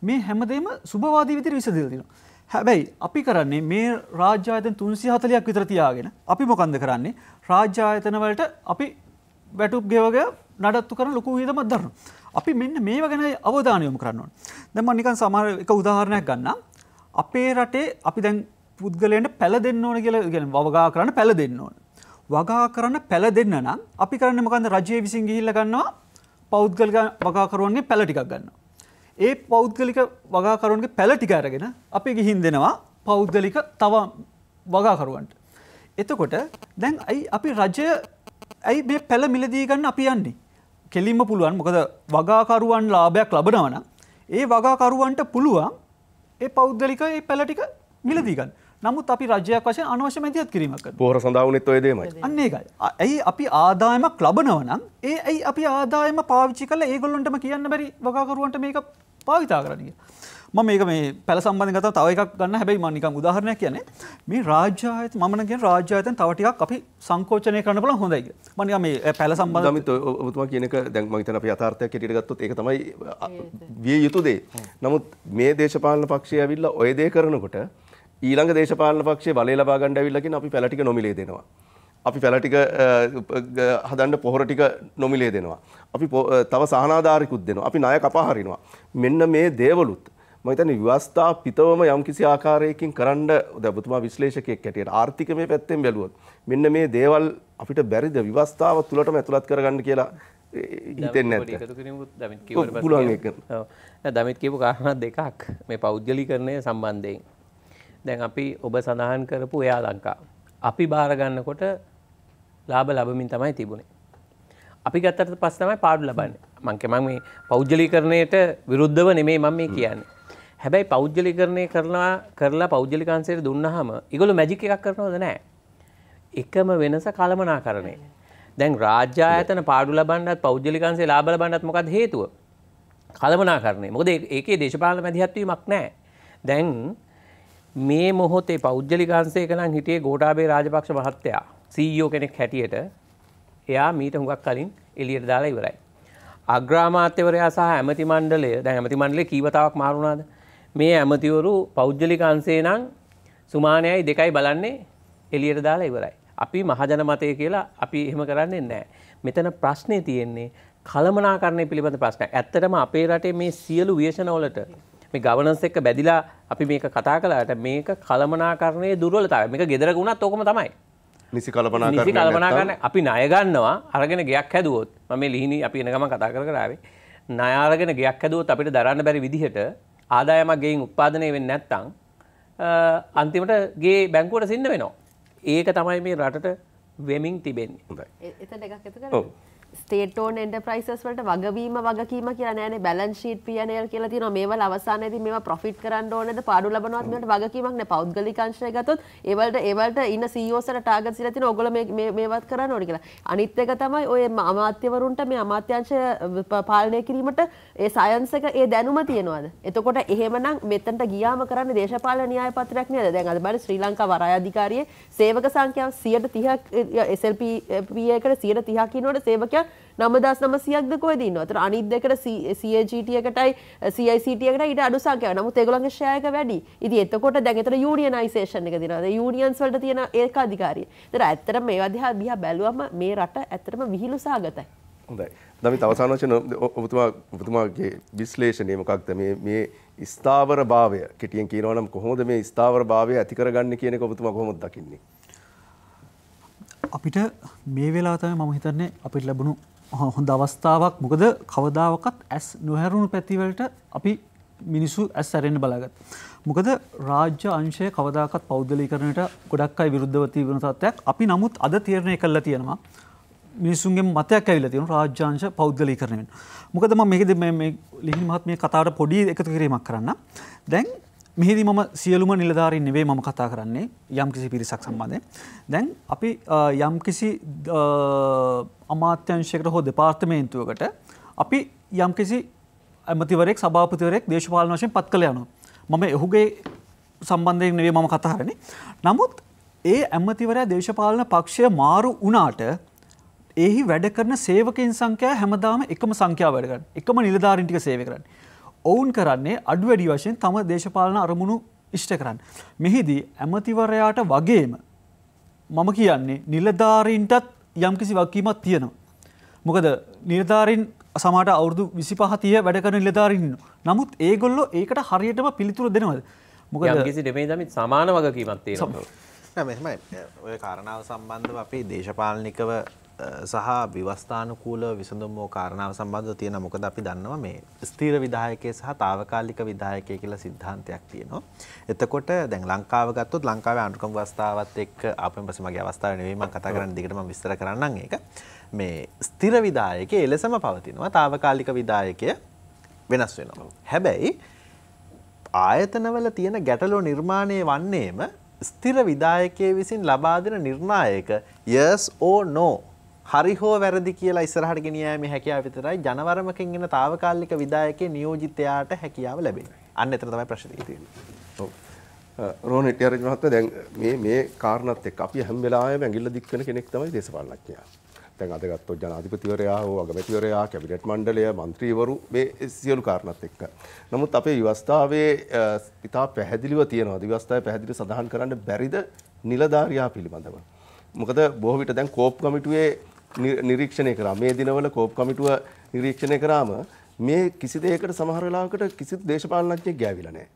මේ හැමදේම සුබවාදී විදිහට විසඳලා තියෙනවා. හැබැයි අපි කරන්නේ මේ රාජ්‍ය ආයතන 340ක් විතර තියාගෙන අපි මොකන්ද කරන්නේ? රාජ්‍ය ආයතන වලට අපි වැටුප් ගෙවගෙන නඩත්තු කරන ලොකු වියදමක් දරනවා. අපි මෙන්න මේව ගැන අවධානය යොමු කරන්න ඕනේ. දැන් මම නිකන් සමහර එක උදාහරණයක් ගන්නම්. අපේ රටේ අපි දැන් පුද්ගලයන්ට පැල දෙන්න ඕන කියලා කියන්නේ වගා කරන්න පැල දෙන්න ඕන. වගා කරන්න පැල දෙන්න නම් අපි කරන්නේ මොකන්ද? රජයේ විසින් ගිහිල්ලා ගන්නවා පෞද්ගලික වගාකරුවන්ගේ පැල ටිකක් ගන්නවා. ඒ පෞද්ගලික වගාකරුවන්ගේ පැල ටික අරගෙන අපි ගිහින් දෙනවා පෞද්ගලික තව වගාකරුවන්ට. එතකොට දැන් අපි රජය මේ පැල මිලදී ගන්න අපි යන්නේ. කෙලින්ම පුළුවන්. මොකද වගාකරුවන් ලාභයක් ලබනවා නම් ඒ වගාකරුවන්ට පුළුවන් ඒ පෞද්ගලික ඒ පැල ටික මිලදී ගන්න. නමුත් අපි රජයක් වශයෙන් අනවශ්‍ය මැදිහත් කිරීමක් කරනවා. පොහොර සඳහා වුණෙත් ඔය දෙයමයි. අන්න ඒකයි. ඇයි අපි ආදායමක් ලබනවා නම් ඇයි අපි ආදායම පාවිච්චි කරලා ඒගොල්ලොන්ටම කියන්න බැරි වගාකරුවන්ට මේක භාවිතා කරන්න කියලා. මම මේක මේ පැල සම්බන්ධයෙන් ගත්තා තව එකක් ගන්න. හැබැයි මම නිකන් උදාහරණයක් කියන්නේ මේ රාජ්‍ය ආයතන මම නම් කියන රාජ්‍ය ආයතන තව ටිකක් අපි සංකෝචනය කරන්න බලන්න හොඳයි කියලා. මම නිකන් මේ පැල සම්බන්ධ දමිත් ඔබතුමා කියන එක දැන් මම හිතන අපි යථාර්ථයක් හැටියට ගත්තොත් ඒක තමයි විය යුතු දේ. නමුත් මේ දේශපාලන පක්ෂය ඇවිල්ලා ඔය දේ කරනකොට ඊළඟ දේශපාලන පක්ෂයේ බලය ලබා ගන්න ඇවිල්ලා කියන අපි පැල ටික නොමිලේ දෙනවා. අපි පැල ටික හදන්න පොහොර ටික නොමිලේ දෙනවා. අපි තව සහනාධාරිකුත් දෙනවා. අපි ණය කපා හරිනවා. මෙන්න මේ දේවලුත් මම හිතන්නේ ව්‍යවස්ථාපිතවම යම්කිසි ආකාරයකින් කරන්න දැන් ඔබතුමා විශ්ලේෂකයෙක් හැටියට ආර්ථිකමය පැත්තෙන් බැලුවොත් මෙන්න මේ දේවල් අපිට බැරිද ව්‍යවස්ථාව තුළටම ඇතුළත් කරගන්න කියලා හිතෙන්නේ නැද්ද? එකතු කිරීමකුත් දමිත් කිව්වට පස්සේ පුළුවන් ඒක. ඔව්. දමිත් කියපු කාරණා දෙකක් මේ පෞද්ගලීකරණය සම්බන්ධයෙන්. දැන් අපි ඔබ සඳහන් කරපු එයා ලංකා. අපි බාර ගන්නකොට ලාභ ලැබමින් තමයි තිබුණේ. අපි ගත්තට පස්සේ තමයි පාඩු ලබන්නේ. මම මේ පෞද්ගලීකරණයට විරුද්ධව නෙමෙයි මම මේ කියන්නේ. හැබැයි පෞද්ගලීකරණය කරලා පෞද්ගලිකාංශයට දුන්නාම ඒගොල්ලෝ මැජික් එකක් කරනවද නැහැ. එකම වෙනස කළමනාකරණය. දැන් රාජ්‍ය ආයතන පාඩු ලබන්නත් පෞද්ගලිකාංශේ ලාභ ලබන්නත් මොකක්ද හේතුව? කළමනාකරණය. මොකද ඒකේ දේශපාලන මැදිහත් වීමක් නැහැ. දැන් මේ මොහොතේ පෞද්ගලිකාංශයක නම් හිටියේ ගෝඨාභය රාජපක්ෂ මහත්තයා CEO කෙනෙක් හැටියට එයා මීට හුඟක් කලින් එළියට දාලා ඉවරයි. අග්‍රාමාත්‍යවරයා සහ ඇමති මණ්ඩලය දැන් ඇමති මණ්ඩලේ කීවතාවක් මාරු වුණාද? මේ ඇමතිවරු පෞද්ගලිකාංශේ නම් සුමානයයි දෙකයි බලන්නේ එළියට දාලා ඉවරයි. අපි මහජන මතය කියලා අපි එහෙම කරන්නේ නැහැ. මෙතන ප්‍රශ්නේ තියෙන්නේ කළමනාකරණය පිළිබඳ ප්‍රශ්නයක්. ඇත්තටම අපේ රටේ මේ සියලු ව්‍යසනවලට මේ ගවර්නන්ස් එක්ක බැඳිලා අපි මේක කතා කළාට මේක කළමනාකරණයේ දුර්වලතාවය. මේක ගෙදරක වුණත් ඕකම තමයි. නිසි කළමනාකරණය අපි ණය ගන්නවා අරගෙන ගයක් හැදුවොත් මම මේ ලිහිණි අපි එන ගමන් කතා කර ආවේ ණය අරගෙන ගයක් හැදුවොත් අපිට දරන්න බැරි විදිහට ආදායමක් ගෙයින් උත්පාදනය වෙන්නේ නැත්නම් අන්තිමට ගේ බැංකුවට සින්න වෙනවා. ඒක තමයි මේ රටට වෙමින් තිබෙන්නේ. එතන එකක් එතකොට ස්ටේට් ඕන් එන්ටර්ප්‍රයිසස් වලට වගවීම වගකීම කියලා නෑනේ. බැලන්ස් ෂීට් P&L කියලා තියෙනවා. මේවල අවසානයේදී මේවා ප්‍රොෆිට් කරන්න ඕනේද පාඩු ලබනවත් මේවට වගකීමක් නෑ. පෞද්ගලික අංශය ගත්තොත් ඒවලට ඉන්න CEOs ලා ටාගට්ස් ඉලා තියෙනවා. ඔයගොල්ලෝ මේවත් කරන්න ඕනේ කියලා. අනිත් එක තමයි ඔය අමාත්‍යවරුන්ට මේ අමාත්‍යාංශය පාලනය කිරීමට ඒ සයන්ස් එක ඒ දැනුම තියෙනවද? එතකොට එහෙමනම් මෙතනට ගියාම කරන්නේ දේශපාලන න්‍යාය පත්‍රයක් නේද? දැන් අද බලන්න ශ්‍රී ලංකා වරාය අධිකාරියේ සේවක සංඛ්‍යාව 130ක් SLP එකට 130ක් ඉන්නකොට සේවකයන් 9900ක්ද කොහෙද ඉන්නව? අතන අනිත් දෙකට CAGT එකටයි CICT එකටයි ඊට අඩු සංඛ්‍යාවක්. නමුත් ඒගොල්ලන්ගේ ෂෙයා එක වැඩි. ඉතින් එතකොට දැන් එතන යූනියනයිසේෂන් එක දිනනවා. ඒ යූනියන්ස් වලට තියෙන ඒක අධිකාරිය. ඒතර ඇත්තටම මේවා දිහා බැලුවම මේ රට ඇත්තටම විහිළු සාගතයි. හොඳයි. දමිත අවසාන වශයෙන් ඔබතුමාගේ විශ්ලේෂණය මොකක්ද මේ ස්ථාවර භාවය කෙටියෙන් කියනවා නම් කොහොමද මේ ස්ථාවර භාවය ඇති කරගන්නේ කියන එක ඔබතුමා කොහොමද දකින්නේ? අපිට මේ වෙලාව තමයි මම හිතන්නේ අපිට ලැබුණු හොඳ අවස්ථාවක්. මොකද කවදාවකත් ඇස් නොහැරුණු පැතිවලට අපි මිනිස්සු ඇස් ඇරෙන්න බලාගත්තා. මොකද රාජ්‍ය අංශය කවදාකවත් පෞද්ගලීකරණයට ගොඩක් අය විරුද්ධව තිබුණ තත්ත්වයක්. අපි නමුත් අද තීරණය කළා තියෙනවා මිනිස්සුන්ගේ මතයක් ඇවිල්ලා තියෙනවා රාජ්‍ය අංශ පෞද්ගලීකරණය වෙන්න. මොකද මම මේකදී මේ ලිහිණි මහත්මිය කතාවට පොඩි එකතු කිරීමක් කරන්න. දැන් මෙහිදී මම සියලුම නිලධාරීන් නෙවෙයි මම කතා කරන්නේ යම්කිසි පිරිසක් සම්බන්ධයෙන්. දැන් අපි යම්කිසි අමාත්‍යාංශයකට හෝ දෙපාර්තමේන්තුවකට අපි යම්කිසි ඇමතිවරයෙක් සභාපතිවරයෙක් දේශපාලන වශයෙන් පත් කළ යනවා. මම ඔහුගේ සම්බන්ධයෙන් නෙවෙයි මම කතා කරන්නේ. නමුත් ඒ ඇමතිවරයා දේශපාලන පක්ෂය මාරු වුණාට එහි වැඩ කරන සේවකයන් සංඛ්‍යාව හැමදාම එකම සංඛ්‍යාව වැඩ කරන්නේ. එකම නිලධාරීන් ටික සේවය කරන්නේ. ඔවුන් කරන්නේ අඩු වැඩි වශයෙන් තම දේශපාලන අරමුණු ඉෂ්ට කරන්න. මෙහිදී ඇමතිවරයාට වගේම මම කියන්නේ නිලධාරීන්ටත් යම්කිසි වගකීමක් තියෙනවා. මොකද නිලධාරීන් සමහරට අවුරුදු 25 30 වැඩ කරන නිලධාරීන් ඉන්නවා. නමුත් ඒගොල්ලෝ ඒකට හරියටම පිළිතුරු දෙනවද? මොකද යම්කිසි දෙමේ දමි සමාන වගකීමක් තියෙනවා. නෑ මෙහෙමයි. ඔය කාරණාව සම්බන්ධව අපි දේශපාලනිකව සහ ව්‍යවස්ථානුකූලව විසඳුම් කාරණාව සම්බන්ධව තියෙනවා. මොකද අපි දන්නවා මේ ස්ථීර විධායකයේ සහ తాවකාලික විධායකයේ කියලා සිද්ධාන්තයක් තියෙනවා. එතකොට දැන් ලංකාව ගත්තොත් ලංකාවේ ආණ්ඩුක්‍රම ව්‍යවස්ථාවත් එක්ක ආපෙන් පස්සේ මගේ අවස්ථාවේ නෙවෙයි මම කතා කරන්නේ දිගට මම විස්තර කරන්නම් ඒක. මේ ස්ථිර විධායකයේ එලෙසම පවතිනවා. తాවකාලික විධායකය වෙනස් වෙනවා. හැබැයි ආයතනවල තියෙන ගැටලුව නිර්මාණය වන්නේම ස්ථිර විධායකයේ විසින් ලබා දෙන නිර්ණායක yes or no හරි හෝ වැරදි කියලා ඉස්සරහට ගෙනියෑමේ හැකියාව විතරයි ජනවරමකින් එන తాවකාලික විධායකයේ නියෝජිතයාට හැකියාව ලැබෙන්නේ. අන්න එතන තමයි ප්‍රශ්නේ තියෙන්නේ. ඔව්. රෝහණ හෙට්ටිආරච්චි මහත්තයා දැන් මේ කාරණාත් එක්ක අපි හැම වෙලාවෙම ඇඟිල්ල දික් කරන කෙනෙක් තමයි දේශපාලනඥයා. දැන් අද ගත්තොත් ජනාධිපතිවරයා හෝ අගමැතිවරයා කැබිනට් මණ්ඩලය මන්ත්‍රීවරු මේ සියලු කාරණාත් එක්ක. නමුත් අපේ ව්‍යවස්ථාවේ ඉතා පැහැදිලිව තියෙනවා. ව්‍යවස්ථාවේ පැහැදිලිව සඳහන් කරන්න බැරිද නිලධාරියා පිළිබඳව. මොකද බොහෝ විට දැන් කෝප් කමිටුවේ නිරීක්ෂණය කරා මේ දිනවල කෝප් කමිටුව නිරීක්ෂණය කරාම මේ කිසි දෙයකට සමහර වෙලාවකට කිසිදු දේශපාලනඥයෙක් ගෑවිලා නැහැ.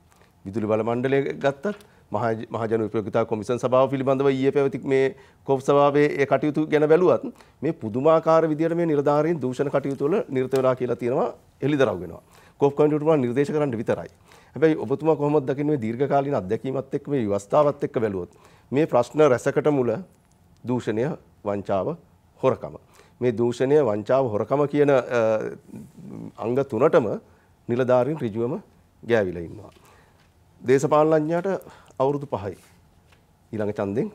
විදුලි බල මණ්ඩලය ගත්තත් මහජන උපයෝගිතා කොමිෂන් සභාව පිළිබඳව ඊයේ පැවති මේ කෝප් සභාවේ ඒ කටයුතු ගැන බැලුවත් මේ පුදුමාකාර විදියට මේ නිලධාරීන් දූෂණ කටයුතු වල නිරත වෙලා කියලා තියෙනවා එළිදරව් වෙනවා. කෝප් කමිටුවට වල නිර්දේශ කරන්න විතරයි. හැබැයි ඔබතුමා කොහොමද දකින්නේ මේ දීර්ඝකාලීන අත්දැකීමත් එක්ක මේ ව්‍යවස්ථාවත් එක්ක බැලුවොත් මේ ප්‍රශ්න රැසකට මුල දූෂණය වංචාව හොරකම. මේ දූෂණය වංචාව හොරකම කියන අංග තුනටම නිලධාරීන් ඍජුවම ගෑවිලා ඉන්නවා. දේශපාලනඥයාට අවුරුදු 5යි. ඊළඟ ඡන්දෙන්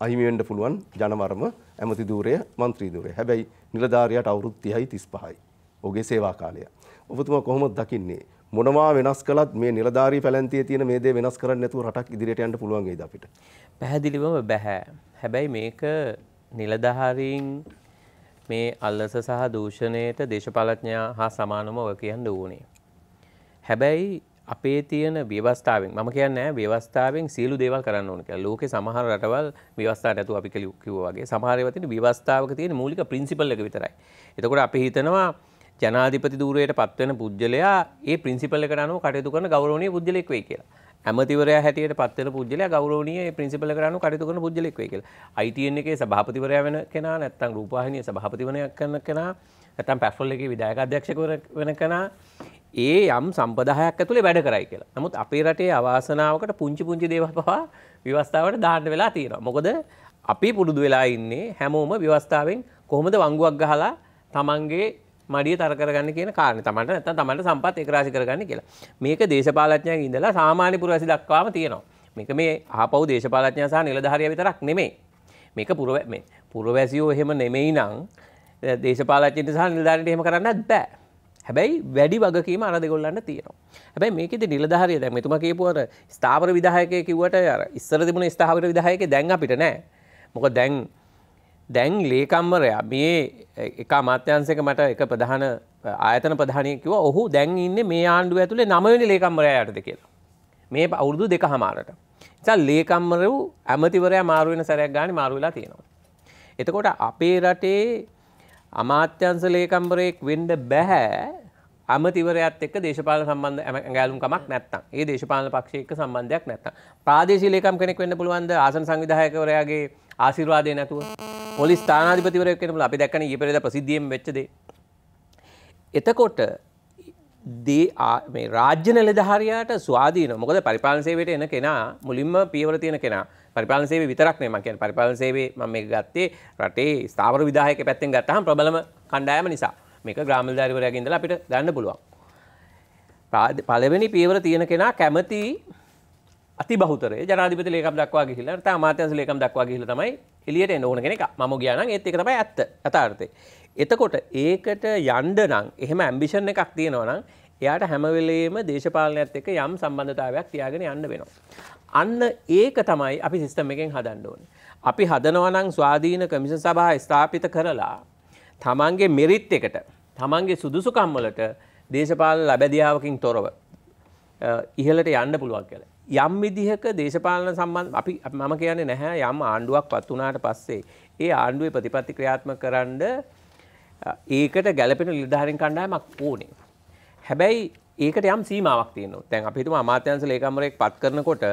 අහිමි වෙන්න පුළුවන් ජනවරම ඇමති ධූරය മന്ത്രി ධූරය. හැබැයි නිලධාරියාට අවුරුදු 30යි 35යි. ඔහුගේ සේවා කාලය. ඔබතුමා කොහොමද දකින්නේ? මොනවා වෙනස් කළත් මේ නිලධාරී පැලැන්තියේ තියෙන මේ දේ වෙනස් කරන්නේ නැතුව රටක් ඉදිරියට යන්න පුළුවන් වේද අපිට? පැහැදිලිවම බෑ. හැබැයි මේක නිලධාරීන් මේ අල්ලස සහ දූෂණයට දේශපාලඥයා හා සමානම ඔය කියන්න ඕනේ. හැබැයි අපේ තියෙන ව්‍යවස්ථාවෙන් මම කියන්නේ ව්‍යවස්ථාවෙන් සියලු දේවල් කරන්න ඕන කියලා. ලෝකේ සමහර රටවල් ව්‍යවස්ථාවට නැතුව අපි කිව්වා වගේ සමහර ඒවා තියෙන ව්‍යවස්ථාවක තියෙන මූලික ප්‍රින්සිපල් එක විතරයි. එතකොට අපි හිතනවා ජනාධිපති ධූරයට පත් වෙන පුජ්‍යලයා ඒ ප්‍රින්සිපල් එකට අනුව කටයුතු කරන ගෞරවනීය පුජ්‍යලෙක් වෙයි කියලා. ඇමතිවරයා හැටියට පත් වෙන පුජ්‍යලයා ගෞරවනීය ඒ ප්‍රින්සිපල් එකට අනුව කටයුතු කරන පුජ්‍යලෙක් වෙයි කියලා. ITN එකේ සභාපතිවරයා වෙන කෙනා නැත්නම් රූපවාහිනියේ සභාපතිවරයා කරන කෙනා නැත්නම් පැෆල් එකේ විධායක අධ්‍යක්ෂකවර වෙන කෙනා ඒ යම් සම්පදායක් ඇතුලේ වැඩ කරයි කියලා. නමුත් අපේ රටේ අවාසනාවකට පුංචි පුංචි දේවල් පවා ව්‍යවස්ථාවට දාන්න වෙලා තියෙනවා. මොකද අපි පුරුදු වෙලා ඉන්නේ හැමෝම ව්‍යවස්ථාවෙන් කොහොමද වංගුවක් ගහලා තමන්ගේ මඩිය තර කරගන්න කියන කාරණේ. තමන්ට නැත්තම් තමන්ට සම්පත් ඒක රාශි කරගන්න කියලා. මේක දේශපාලඥයන් ඉඳලා සාමාන්‍ය පුරවැසි දක්වාම තියෙනවා. මේක මේ ආපහු දේශපාලඥයන් සහ නිලධාරියා විතරක් නෙමෙයි. මේක පුරවැසියෝ එහෙම නෙමෙයි නම් දේශපාලඥයින්ට සහ නිලධාරින්ට එහෙම කරන්නත් බෑ. හැබැයි වැඩි වගකීම අර දෙගොල්ලන්ට තියෙනවා. හැබැයි මේකෙදි නිලධාරිය දැන් මෙතුමා කියපු අර ස්ථාවර විධායකයෙක් කිව්වට අර ඉස්සර තිබුණ ස්ථාවර විධායකයෙක් දැන් අපිට නෑ. මොකද දැන් ලේකම්වරයා මේ එක අමාත්‍යාංශයක මට එක ප්‍රධාන ආයතන ප්‍රධානියෙක් කිව්වා ඔහු දැන් ඉන්නේ මේ ආණ්ඩුව ඇතුලේ 9 වෙනි ලේකම්වරයා යටතේ කියලා. මේ අවුරුදු 2කමාරට. නිසා ලේකම්වරු ඇමතිවරයා මාරු වෙන සැරයක් ගානේ මාරු වෙලා තියෙනවා. එතකොට අපේ රටේ අමාත්‍යංශ ලේකම්වරයෙක් වෙන්න බෑ අමතිවරයාත් එක්ක දේශපාලන සම්බන්ධ ඇඟැලුම් කමක් නැත්තම්. ඒ දේශපාලන පක්ෂය එක්ක සම්බන්ධයක් නැත්තම්. ප්‍රාදේශීය ලේකම් කෙනෙක් වෙන්න පුළුවන්ද ආසන සංවිධායකවරයාගේ ආශිර්වාදය නැතුව? පොලිස් ස්ථානාධිපතිවරයෙක් වෙන්න පුළුවන්. අපි දැක්කනේ ඊයේ පෙරේදා ප්‍රසිද්ධියෙන් වෙච්ච දේ. එතකොට මේ රාජ්‍ය නිලධාරියාට ස්වාධීන මොකද පරිපාලන සේවයට එන කෙනා මුලින්ම පියවර තියෙන කෙනා පරිපාලන සේවය විතරක් නෙමෙයි මම කියන්නේ පරිපාලන සේවයේ මම මේක ගත්තේ රටේ ස්ථාවර විධායක පැත්තෙන් ගත්තාම ප්‍රබලම කණ්ඩායම නිසා මේක ග්‍රාම නිලධාරිවරයාගෙන් ඉඳලා අපිට ගන්න පුළුවන් පළවෙනි පියවර තියෙන කෙනා කැමති අතිබහුතරය ජනාධිපති ලේකම් දක්වා ගිහිල්ලා නැත්නම් අමාත්‍යාංශ ලේකම් දක්වා ගිහිල්ලා තමයි එළියට එන්න ඕන කෙනෙක් මම ගියා නම් ඒත් ඒක තමයි ඇත්ත යථාර්ථය. එතකොට ඒකට යන්න නම් එහෙම ඇම්බිෂන් එකක් තියෙනවා නම් එයාට හැම වෙලේම දේශපාලනයත් එක්ක යම් සම්බන්ධතාවයක් තියාගෙන යන්න වෙනවා. අන්න ඒක තමයි අපි සිස්ටම් එකෙන් හදන්න ඕනේ. අපි හදනවා නම් ස්වාධීන කමිෂන් සභාව ස්ථාපිත කරලා තමන්ගේ මෙරිට් එකට තමන්ගේ සුදුසුකම් වලට දේශපාලන ලැබැදියාවකින් තොරව ඉහළට යන්න පුළුවන් කියලා. යම් විදිහක දේශපාලන සම්බන්ධ අපි මම කියන්නේ නැහැ යම් ආණ්ඩුවක් පත් වුණාට පස්සේ ඒ ආණ්ඩුවේ ප්‍රතිපත්ති ක්‍රියාත්මක කරන්න ඒකට ගැළපෙන නිලධාරීන් කණ්ඩායමක් ඕනේ. හැබැයි ඒකට යම් සීමාවක් තියෙනවා. දැන් අපි හිතමු අමාත්‍යාංශ ලේකම්වරයෙක් පත් කරනකොට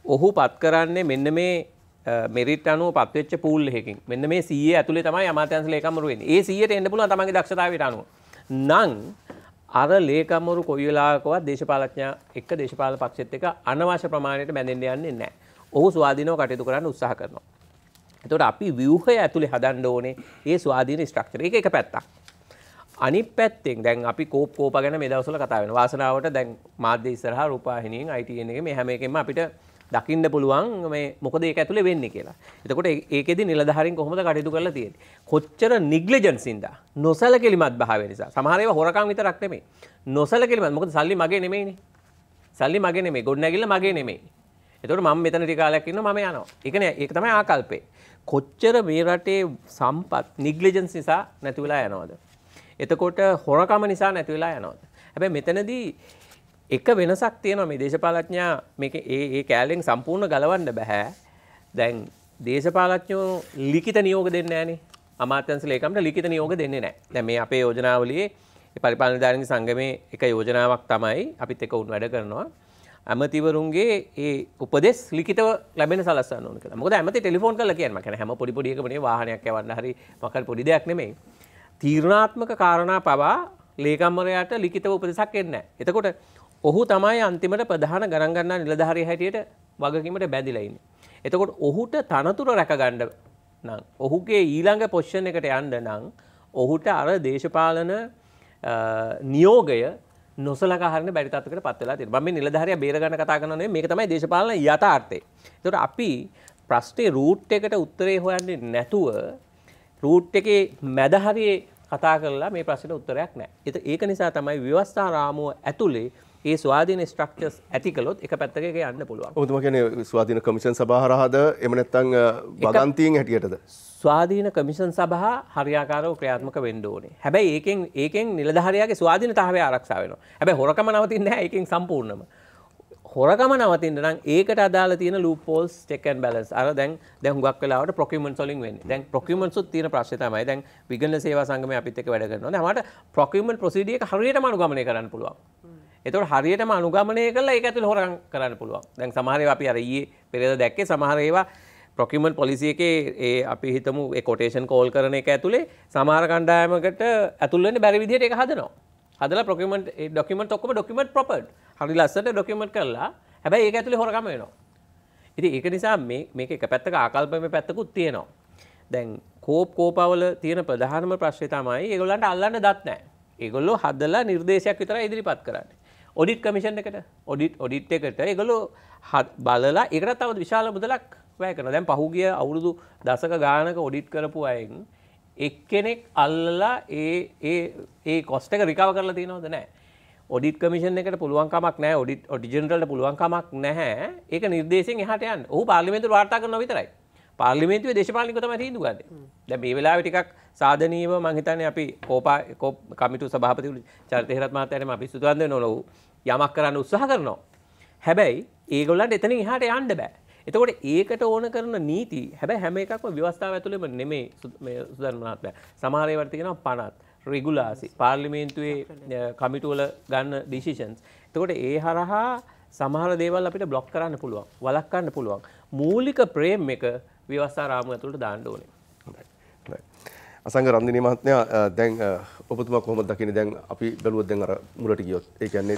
ඔහු පත් කරන්නේ මෙන්න මේ මෙරිට් අනුව පත් වෙච්ච පූල් එකකින්. මෙන්න මේ 100 ඇතුලේ තමයි අමාත්‍යාංශ ලේකම්වරු වෙන්නේ. ඒ 100ට එන්න පුළුවන් තමන්ගේ දක්ෂතාවයට අනුව. නම් අර ලේකම්වරු කොයි වෙලාවකවත් දේශපාලඥයා එක්ක දේශපාලන පක්ෂෙත් එක්ක අනවශ්‍ය ප්‍රමාණයට බැඳෙන්න යන්නේ නැහැ. ඔහු ස්වාධීනව කටයුතු කරන්න උත්සාහ කරනවා. එතකොට අපි ව්‍යුහය ඇතුලේ හදන්න ඕනේ ඒ ස්වාධීන ස්ට්‍රක්චර්. ඒක එක පැත්තක්. අනිත් පැත්තෙන් දැන් අපි කෝප ගැන මේ දවස්වල කතා වෙනවා. වාසනාවට දැන් මාධ්‍ය ඉස්සරහා රූපවාහිනියෙන් ITN එකේ මේ හැම එකෙම අපිට දකින්න පුළුවන් මේ මොකද ඒක ඇතුලේ වෙන්නේ කියලා. එතකොට ඒකෙදි නිලධාරීන් කොහොමද කටයුතු කරලා තියෙන්නේ? කොච්චර නිග්ලිජන්ස් ඉඳා නොසලකලිමත් භාවය නිසා. සමහර ඒවා හොරකම් විතරක් නෙමෙයි. නොසලකලිමත්. මොකද සල්ලි මගේ නෙමෙයිනේ. සල්ලි මගේ නෙමෙයි. ගොඩනැගිල්ල මගේ නෙමෙයි. එතකොට මම මෙතන ටික කාලයක් ඉන්නවා මම යනවා. ඒක තමයි ආකල්පේ. කොච්චර මේ රටේ සම්පත් නිග්ලිජන්ස් නිසා නැති වෙලා යනවද? එතකොට හොරකම නිසා නැති වෙලා යනවද? හැබැයි මෙතනදී එක වෙනසක් තියෙනවා මේ දේශපාලඥයා මේක ඒ කැලෙන් සම්පූර්ණ ගලවන්න බෑ. දැන් දේශපාලඥයෝ ලිඛිත නියෝග දෙන්නේ නැහනේ. අමාත්‍යාංශ ලේකම්ට ලිඛිත නියෝග දෙන්නේ නැහැ. දැන් මේ අපේ යෝජනාවලියේ මේ පරිපාලන නිලධාරීන්ගේ සංගමේ එක යෝජනාවක් තමයි අපිත් එක්ක උන් වැඩ කරනවා. ඇමතිවරුන්ගේ ඒ උපදෙස් ලිඛිතව ලැබෙන සලස්වන්න ඕන කියලා. මොකද ඇමති ටෙලිෆෝන් කරලා කියන්නේ මම කියන්නේ හැම පොඩි එකම නේ වාහනයක් යවන්න හරි මොකක් හරි පොඩි දෙයක් නෙමෙයි. තීරණාත්මක කාරණා පවා ලේකම්වරයාට ලිඛිතව උපදෙසක් එන්නේ නැහැ. එතකොට ඔහු තමයි අන්තිමට ප්‍රධාන ගණන් ගන්නා නිලධාරිය හැටියට වගකීමට බැඳිලා ඉන්නේ. එතකොට ඔහුට තනතුර රැකගන්න නම් ඔහුගේ ඊළඟ පොසිෂන් එකට යන්න නම් ඔහුට අර දේශපාලන නියෝගය නොසලකා හරින බැරි තත්ත්වයකට පත් වෙලා තියෙනවා. මම මේ නිලධාරියා බේර ගන්න කතා කරනවා නෙමෙයි මේක තමයි දේශපාලන යථාර්ථය. එතකොට අපි ප්‍රශ්නේ රූට් එකට උත්තරේ හොයන්නේ නැතුව රූට් එකේ මැද හරියේ කතා කරලා මේ ප්‍රශ්නෙට උත්තරයක් නැහැ. ඒක නිසා තමයි ව්‍යවස්ථා රාමුව ඇතුලේ ඒ ස්වාධීන ස්ට්‍රක්චර්ස් ඇති කළොත් එක පැත්තක ඒක යන්න පුළුවන්. ඔබතුමා කියන්නේ ස්වාධීන කමිෂන් සභාව හරහාද එහෙම නැත්නම් වගන්තියෙන් හැටියටද? ස්වාධීන කමිෂන් සභාව හරියාකාරව ක්‍රියාත්මක වෙන්න ඕනේ. හැබැයි ඒකෙන් නිලධාරියාගේ ස්වාධීනතාවය ආරක්ෂා වෙනවා. හැබැයි හොරකම නවතින්නේ නැහැ ඒකෙන් සම්පූර්ණම. හොරකම නවතින්න නම් ඒකට අදාළ තියෙන loop halls check and balance. අර දැන් හුඟක් වෙලාවට ප්‍රොකියුමන්ට්ස් වලින් වෙන්නේ. දැන් ප්‍රොකියුමන්ට්ස් උත් තියෙන ප්‍රශ්නේ තමයි දැන් විගණන සේවා සංගමයේ අපිත් එක්ක වැඩ කරනවා. දැන් අපට ප්‍රොකියුමන්ට් ප්‍රොසීඩියර් එක හරියටම අනුගමනය කරන්න පුළුවන්. එතකොට හරියටම අනුගමනය කළා ඒක ඇතුළේ හොරකම් කරන්න පුළුවන්. දැන් සමහර ඒවා අපි අර ඊයේ පෙරේද දැක්කේ සමහර ඒවා ප්‍රොකියුමන්ට් පොලිසි එකේ ඒ අපි හිතමු ඒ කොටේෂන් කෝල් කරන එක ඇතුළේ සමහර කණ්ඩායමකට ඇතුල් වෙන්න බැරි විදිහට ඒක හදනවා. හදලා ප්‍රොකියුමන්ට් ඒ ડોකියුමන්ට් ඔක්කොම ડોකියුමන්ට් ප්‍රොපර්ඩ්. හරි ලස්සනට ડોකියුමන්ට් කරලා හැබැයි ඒක ඇතුලේ හොරකම වෙනවා. ඉතින් ඒක නිසා මේක එක පැත්තක ආකල්පමය පැත්තකුත් තියෙනවා. දැන් කෝපවල තියෙන ප්‍රධානම ප්‍රශ්නේ තමයි ඒගොල්ලන්ට අල්ලන්න දත් නැහැ. ඒගොල්ලෝ හදලා නිර්දේශයක් විතරයි ඉදිරිපත් කරන්නේ. ඔඩිට් කමිෂන් එකට ඔඩිට් එකට ඒගොල්ලෝ බලලා ඒකට තව විශාල මුදලක් වැය කරනවා. දැන් පහුගිය අවුරුදු දශක ගානක ඔඩිට් කරපු අයෙන් එක්කෙනෙක් අල්ලලා ඒ කොස්ට් එක රිකවර් කරලා තියෙනවද නැහැ. ඔඩිට් කමිෂන් එකට පුළුවන් කමක් නැහැ. ඔඩිට් ජෙනරල්ට පුළුවන් කමක් නැහැ. ඒක නිර්දේශයෙන් එහාට යන්න. ඔහු පාර්ලිමේන්තුවට වාර්තා කරනවා විතරයි. පාර්ලිමේන්තුවේ දේශපාලනිකව තමයි තීන්දුව ගන්නේ. දැන් මේ වෙලාවේ ටිකක් සාධනීයව මම හිතන්නේ අපි කෝප කමිටු සභාපති චරිත හේරත් මහත්තයාට අපි ස්තුතිවන්ත වෙනවා ඔහු යමක් කරන්න උත්සාහ කරනවා. හැබැයි ඒගොල්ලන්ට එතනින් එහාට යන්න බෑ. එතකොට ඒකට ඕන කරන නීති හැබැයි හැම එකක්ම ව්‍යවස්ථාව ඇතුළේම නෙමෙයි මේ සුදර්ශන මහත්මයා. සමහර ඒවාට තියෙනවා පනත්, රෙගුලාසි, පාර්ලිමේන්තුවේ කමිටු වල ගන්න ඩිසිෂන්ස්. එතකොට ඒ හරහා සමහර දේවල් අපිට බ්ලොක් කරන්න පුළුවන්, වළක්වන්න පුළුවන්. මූලික ප්‍රේම් එක ව්‍යවස්ථා රාමුව ඇතුළට දාන්න ඕනේ. අසංග රන්දිනී මහත්මයා දැන් ඔබතුමා කොහොමද දකින්නේ දැන් අපි බැලුවොත් දැන් අර මුලට ගියොත් ඒ කියන්නේ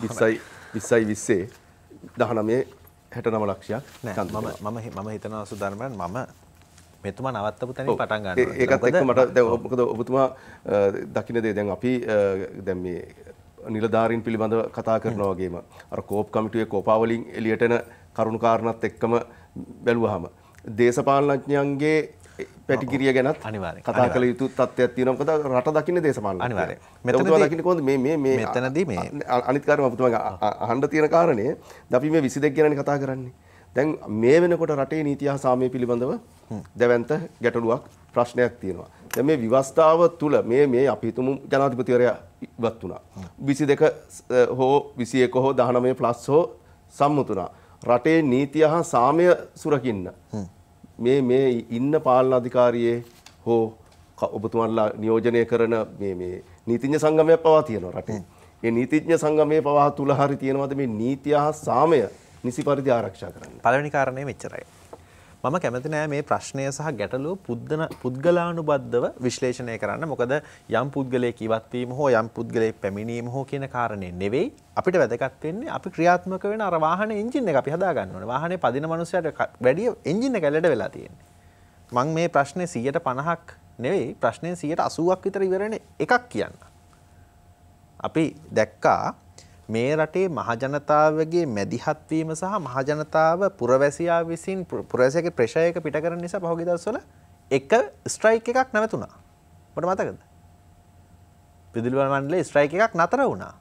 20 19 69 ලක්ෂයක් මම හිතනවා සුදර්මන් මම මෙතුමා නවත්තපු තැනින් පටන් ගන්නවා. ඒකත් එක්ක මට දැන් මොකද ඔබතුමා දකින්න දේ දැන් අපි දැන් මේ නිලධාරීන් පිළිබඳව කතා කරනවා වගේම අර කෝප් කමිටුවේ කෝපාවලින් එළියට එන කරුණු කාරණාත් එක්කම බැලුවාම දේශපාලනඥයන්ගේ පැටිකිරිය ගැනත් කතා කළ යුතු තත්ත්වයක් තියෙනවා. මොකද රට දකින්නේ දේශපාලන. අනිවාර්යයෙන්. මෙතනදී දකින්නේ කොහොමද මේ මෙතනදී මේ අනිත් කාරණා ඔබතුමාගේ අහන්න තියෙන කාරණේ අපි මේ 22 ගැනනේ කතා කරන්නේ. දැන් මේ වෙනකොට රටේ නීතිය හා සාමය පිළිබඳව දැවැන්ත ගැටලුවක් ප්‍රශ්නයක් තියෙනවා. දැන් මේ ව්‍යවස්ථාව තුල මේ අපි හිතමු ජනාධිපතිවරයා ඉවත් වුණා. 22 හෝ 21 හෝ 19 ප්ලස් හෝ සම්මුත වුණා. රටේ නීතිය හා සාමය සුරකින්න මේ ඉන්න පාලන අධිකාරියේ හෝ ඔබතුමන්ලා නියෝජනය කරන මේ නීතිඥ සංගමයක් පවා තියෙනවා රටේ. මේ නීතිඥ සංගමයේ පවා තුල හරි තියෙනවද මේ නීතිය හා සාමය නිසි පරිදි ආරක්ෂා කරන්න? පළවෙනි කාරණේ මෙච්චරයි. මම කැමති නෑ මේ ප්‍රශ්නය සහ ගැටලුව පුද්ගලානුබද්ධව විශ්ලේෂණය කරන්න. මොකද යම් පුද්ගලයෙක් ඉවත් වීම හෝ යම් පුද්ගලයෙක් පැමිණීම හෝ කියන කාරණේ නෙවෙයි. අපිට වැදගත් වෙන්නේ අපි ක්‍රියාත්මක වෙන අර වාහනේ එන්ජින් එක අපි හදා ගන්න ඕනේ. වාහනේ පදින මනුස්සයාට වැඩි එන්ජින් එක ලෙඩ වෙලා තියෙන්නේ. මම මේ ප්‍රශ්නේ 150ක් නෙවෙයි ප්‍රශ්නේ 180ක් විතර ඉවර වෙන එකක් කියන්න. අපි දැක්කා මේ රටේ මහජනතාවගේ මැදිහත් වීම සහ මහජනතාව පුරවැසියා විසින් පුරවැසියාගේ ප්‍රෙෂර් එක පිට කරන නිසා පහුගිය දවස්වල එක ස්ට්‍රයික් එකක් නැවතුණා. ඔබට මතකද? විදුලි බල මණ්ඩලයේ ස්ට්‍රයික් එකක් නතර වුණා.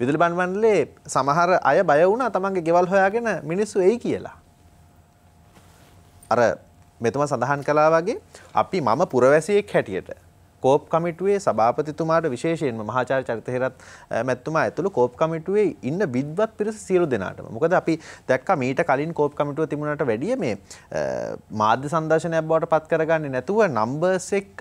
විදුලි බල මණ්ඩලයේ සමහර අය බය වුණා තමන්ගේ ගෙවල් හොයාගෙන මිනිස්සු එයි කියලා. අර මෙතුමා සඳහන් කළා වගේ අපි මම පුරවැසියෙක් හැටියට කෝප් කමිටුවේ සභාපතිතුමාට විශේෂයෙන්ම මහාචාර්ය චරිත හේරත් මැතිතුමා ඇතුළු කෝප් කමිටුවේ ඉන්න විද්වත් පිරිස සියලු දෙනාටම. මොකද අපි දැක්කා මීට කලින් කෝප් කමිටුව තිබුණාට වැඩිය මේ මාධ්‍ය සංදර්ශනයක් බවට පත් කරගන්නේ නැතුව නම්බර්ස් එක්ක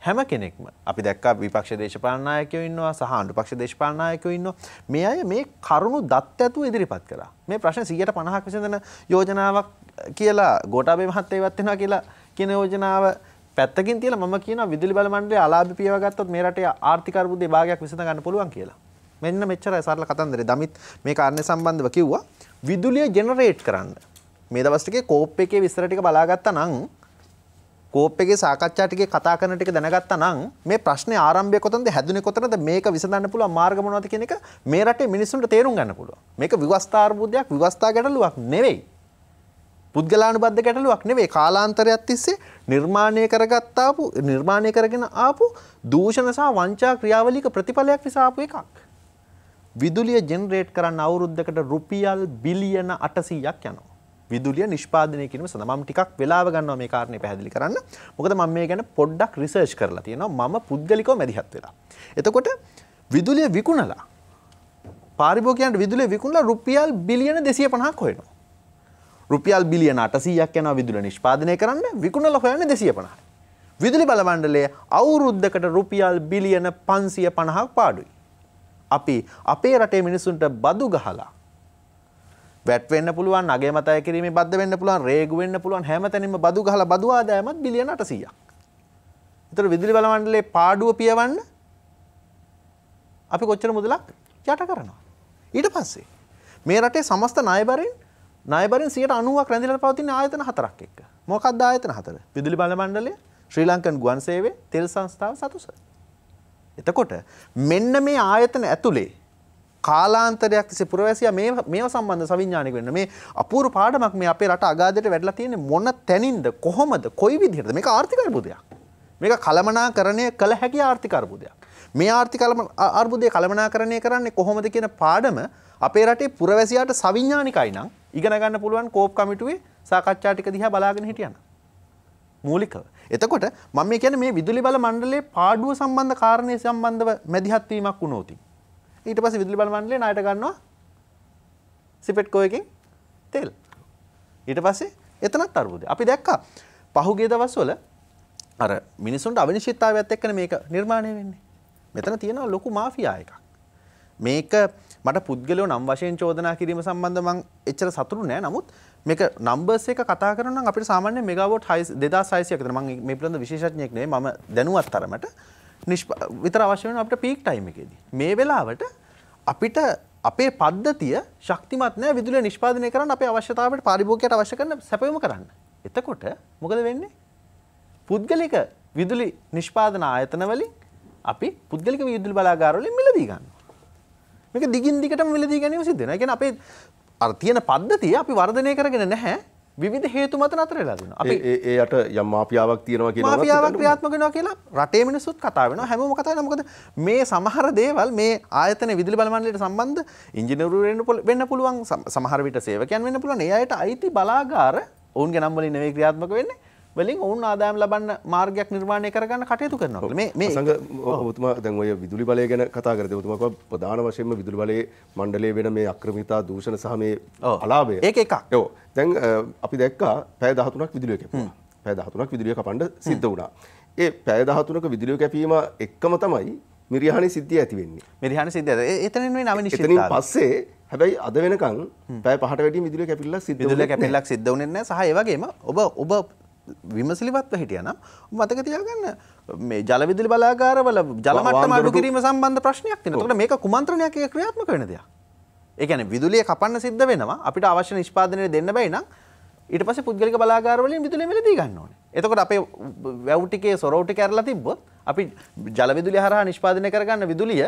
හැම කෙනෙක්ම අපි දැක්කා විපක්ෂ දේශපාලන 나යකයෝ ඉන්නවා සහ අනුපක්ෂ දේශපාලන 나යකයෝ ඉන්නවා. මේ අය මේ කරුණු දත් ඇතුව ඉදිරිපත් කළා. මේ ප්‍රශ්න 150ක් විසඳන යෝජනාවක් කියලා ගෝඨාභය මහත්තයා ඉවත් වෙනවා කියලා කියන යෝජනාව පැත්තකින් තියලා මම කියනවා විදුලි බල මණ්ඩලයේ අලාභ පියව ගත්තොත් මේ රටේ ආර්ථික අර්බුදයේ භාගයක් විසඳ ගන්න පුළුවන් කියලා. මෙන්න මෙච්චරයි සරල කතන්දරේ. දමිත් මේ කාරණේ සම්බන්ධව කිව්වා විදුලිය ජෙනරේට් කරන්න. මේ දවස් ටිකේ කෝප් එකේ විස්තර ටික බලාගත්තා නම් කෝප් එකේ සාකච්ඡා ටිකේ කතා කරන ටික දැනගත්තා නම් මේ ප්‍රශ්නේ ආරම්භය කොතනද හැදුනේ කොතනද මේක විසඳන්න පුළුවන් මාර්ග මොනවද කියන එක මේ රටේ මිනිස්සුන්ට තේරුම් ගන්න පුළුවන්. මේක ව්‍යවස්ථා අර්බුදයක් ව්‍යවස්ථා ගැටලුවක් නෙවෙයි. පුද්ගලානුබද්ධ ගැටලුවක් නෙවෙයි. කාලාන්තරයක් තිස්සේ නිර්මාණය කරගෙන ආපු දූෂණ සහ වංචා ක්‍රියාවලියක ප්‍රතිඵලයක් නිසා ආපු එකක්. විදුලිය ජෙනරේට් කරන්න අවුරුද්දකට රුපියල් බිලියන 800ක් යනවා. විදුලිය නිෂ්පාදනය කිරීම සඳහා මම ටිකක් වෙලාව ගන්නවා මේ කාරණේ පැහැදිලි කරන්න. මොකද මම මේ ගැන පොඩ්ඩක් රිසර්ච් කරලා තියෙනවා. මම පුද්ගලිකව මැදිහත් වෙලා. එතකොට විදුලිය විකුණලා පාරිභෝගිකයන්ට විදුලිය විකුණලා රුපියල් බිලියන 250ක් හොයනවා. රුපියල් බිලියන 800ක් යනවා විදුලිය නිෂ්පාදනය කරන්න විකුණලා හොයන්නේ 250යි. විදුලි බල මණ්ඩලයේ අවුරුද්දකට රුපියල් බිලියන 550ක් පාඩුයි. අපි අපේ රටේ මිනිසුන්ට බදු ගහලා වැට් වෙන්න පුළුවන්, අගය මතය කිරීමේ බද්ධ වෙන්න පුළුවන්, රේගු වෙන්න පුළුවන් හැමතැනින්ම බදු ගහලා බදු ආදායමත් බිලියන 800ක්. ඒතර විදුලි බල මණ්ඩලයේ පාඩුව පියවන්න අපි කොච්චර මුදලක් යට කරනවා. ඊට පස්සේ මේ රටේ සමස්ත ණයබරින් 90%ක් රැඳිලා පවතින ආයතන 4ක් එක්ක. මොකක්ද ආයතන හතර? විදුලි බල මණ්ඩලය, ශ්‍රී ලංකන් ගුවන් සේවය, තෙල් සංස්ථාව, සතුස. එතකොට මෙන්න මේ ආයතන ඇතුලේ කාලාන්තරයක් තිස්සේ පුරවැසියා මේව සම්බන්ධ සවිඥානික වෙන්න මේ අපූර්ව පාඩමක් මේ අපේ රට අගාධයට වැඩිලා තියෙන්නේ මොන තැනින්ද කොහොමද කොයි විදිහටද මේක ආර්ථික අර්බුදයක්. මේක කළමනාකරණය කළ හැකි ආර්ථික අර්බුදයක්. මේ ආර්ථික අර්බුදය කළමනාකරණය කරන්නේ කොහොමද කියන පාඩම අපේ රටේ පුරවැසියාට සවිඥානිකයි නම් ඉගෙන ගන්න පුළුවන් කෝප් කමිටුවේ සාකච්ඡා ටික දිහා බලාගෙන හිටියනම් මූලිකව. එතකොට මම මේ කියන්නේ මේ විදුලි බල මණ්ඩලයේ පාඩුව සම්බන්ධ කාරණේ සම්බන්ධව මැදිහත් වීමක් වුණොත් ඊට පස්සේ විදුලි බල මණ්ඩලය ණයට ගන්නවා සිපෙට්කෝ එකෙන් තෙල්. ඊට පස්සේ එතනත් අර්බුදය. අපි දැක්කා පහුගිය දවස්වල අර මිනිසුන්ට අවිනිශ්චිතතාවයත් එක්කනේ මේක නිර්මාණය වෙන්නේ. මෙතන තියෙනවා ලොකු මාෆියා එකක්. මේක මට පුද්ගලයෝ නම් වශයෙන් චෝදනා කිරීම සම්බන්ධව මම එච්චර සතුටු නෑ. නමුත් මේක නම්බර්ස් එක කතා කරනවා නම් අපිට සාමාන්‍ය මෙගාවොට් 2600ක් විතර මම මේ පිළිබඳ විශේෂඥයෙක් නෙවෙයි මම දැනුවත් තරමට විතර අවශ්‍ය වෙන අපිට පීක් ටයිම් එකේදී. මේ වෙලාවට අපිට අපේ පද්ධතිය ශක්තිමත් නෑ විදුලිය නිෂ්පාදනය කරන්න අපේ අවශ්‍යතාවයට පාරිභෝගිකයට අවශ්‍ය කරන සැපයුම කරන්න. එතකොට මොකද වෙන්නේ? පුද්ගලික විදුලි නිෂ්පාදන ආයතන වලින් අපි පුද්ගලික විදුලි බලාගාර වලින් මිලදී ගන්නවා. මේක දිගින් දිගටම මිලදී ගැනීම සිද්ධ වෙනවා. ඒ කියන්නේ අපේ අර තියෙන පද්ධතිය අපි වර්ධනය කරගෙන නැහැ. විවිධ හේතු මත නතර වෙලා තියෙනවා. අපි ඒ යට යම් මාෆියාවක් තියෙනවා කියනවා. මාෆියාවක් ක්‍රියාත්මක වෙනවා කියලා රටේ මිනිස්සුත් කතා වෙනවා. හැමෝම කතා වෙනවා. මොකද මේ සමහර දේවල් මේ ආයතන විදුලි බල මණ්ඩලයට සම්බන්ධ ඉංජිනේරු වෙන්න පුළුවන්. සමහර විට සේවකයන් වෙන්න පුළුවන්. ඒ අයට අයිති බලාගාර ඔවුන්ගේ නම් වලින් නෙවෙයි ක්‍රියාත්මක වෙන්නේ. වලින් ඔවුන් ආදායම් ලබන්න මාර්ගයක් නිර්මාණය කරගන්න කටයුතු කරනවා. මේ සංග ඔබතුමා දැන් ඔය විදුලි බලය ගැන කතා කරද්දී ඔබතුමා කිව්වා ප්‍රධාන වශයෙන්ම විදුලි බලයේ මණ්ඩලයේ වෙන මේ අක්‍රමිකතා දූෂණ සහ මේ අලාභය. ඒක එකක්. ඔව්. දැන් අපි දැක්කා පැය 13ක් විදුලිය කැපුණා. පැය 13ක් විදුලිය කපන්න සිද්ධ වුණා. ඒ පැය 13ක විදුලිය කැපීම එක්කම තමයි මිරිහානි සිද්ධිය ඇති වෙන්නේ. මිරිහානි සිද්ධිය. එතනින් වෙන අවිනිශ්චිතතාවය. එතනින් පස්සේ හැබැයි අද වෙනකන් පැය 5ට වැඩි විදුලිය කැපිල්ලක් සිද්ධ වුණේ නැහැ. සහ ඒ වගේම ඔබ විමසිලිවත්ව හිටියනම් මතක තියාගන්න මේ ජල විදුලි බලාගාරවල ජල මට්ටම අඩු කිරීම සම්බන්ධ ප්‍රශ්නයක් තියෙනවා. ඒකට මේක කුමන්ත්‍රණයක් එක ක්‍රියාත්මක වෙන දෙයක්. ඒ කියන්නේ විදුලිය කපන්න සිද්ධ වෙනවා අපිට අවශ්‍ය නිෂ්පාදනය දෙන්න බැයි නම් ඊට පස්සේ පුද්ගලික බලාගාරවලින් විදුලිය මිලදී ගන්න ඕනේ. එතකොට අපේ වැව් ටිකේ සොරව් ටික ඇරලා තිබ්බොත් අපි ජල විදුලිය හරහා නිෂ්පාදනය කරගන්න විදුලිය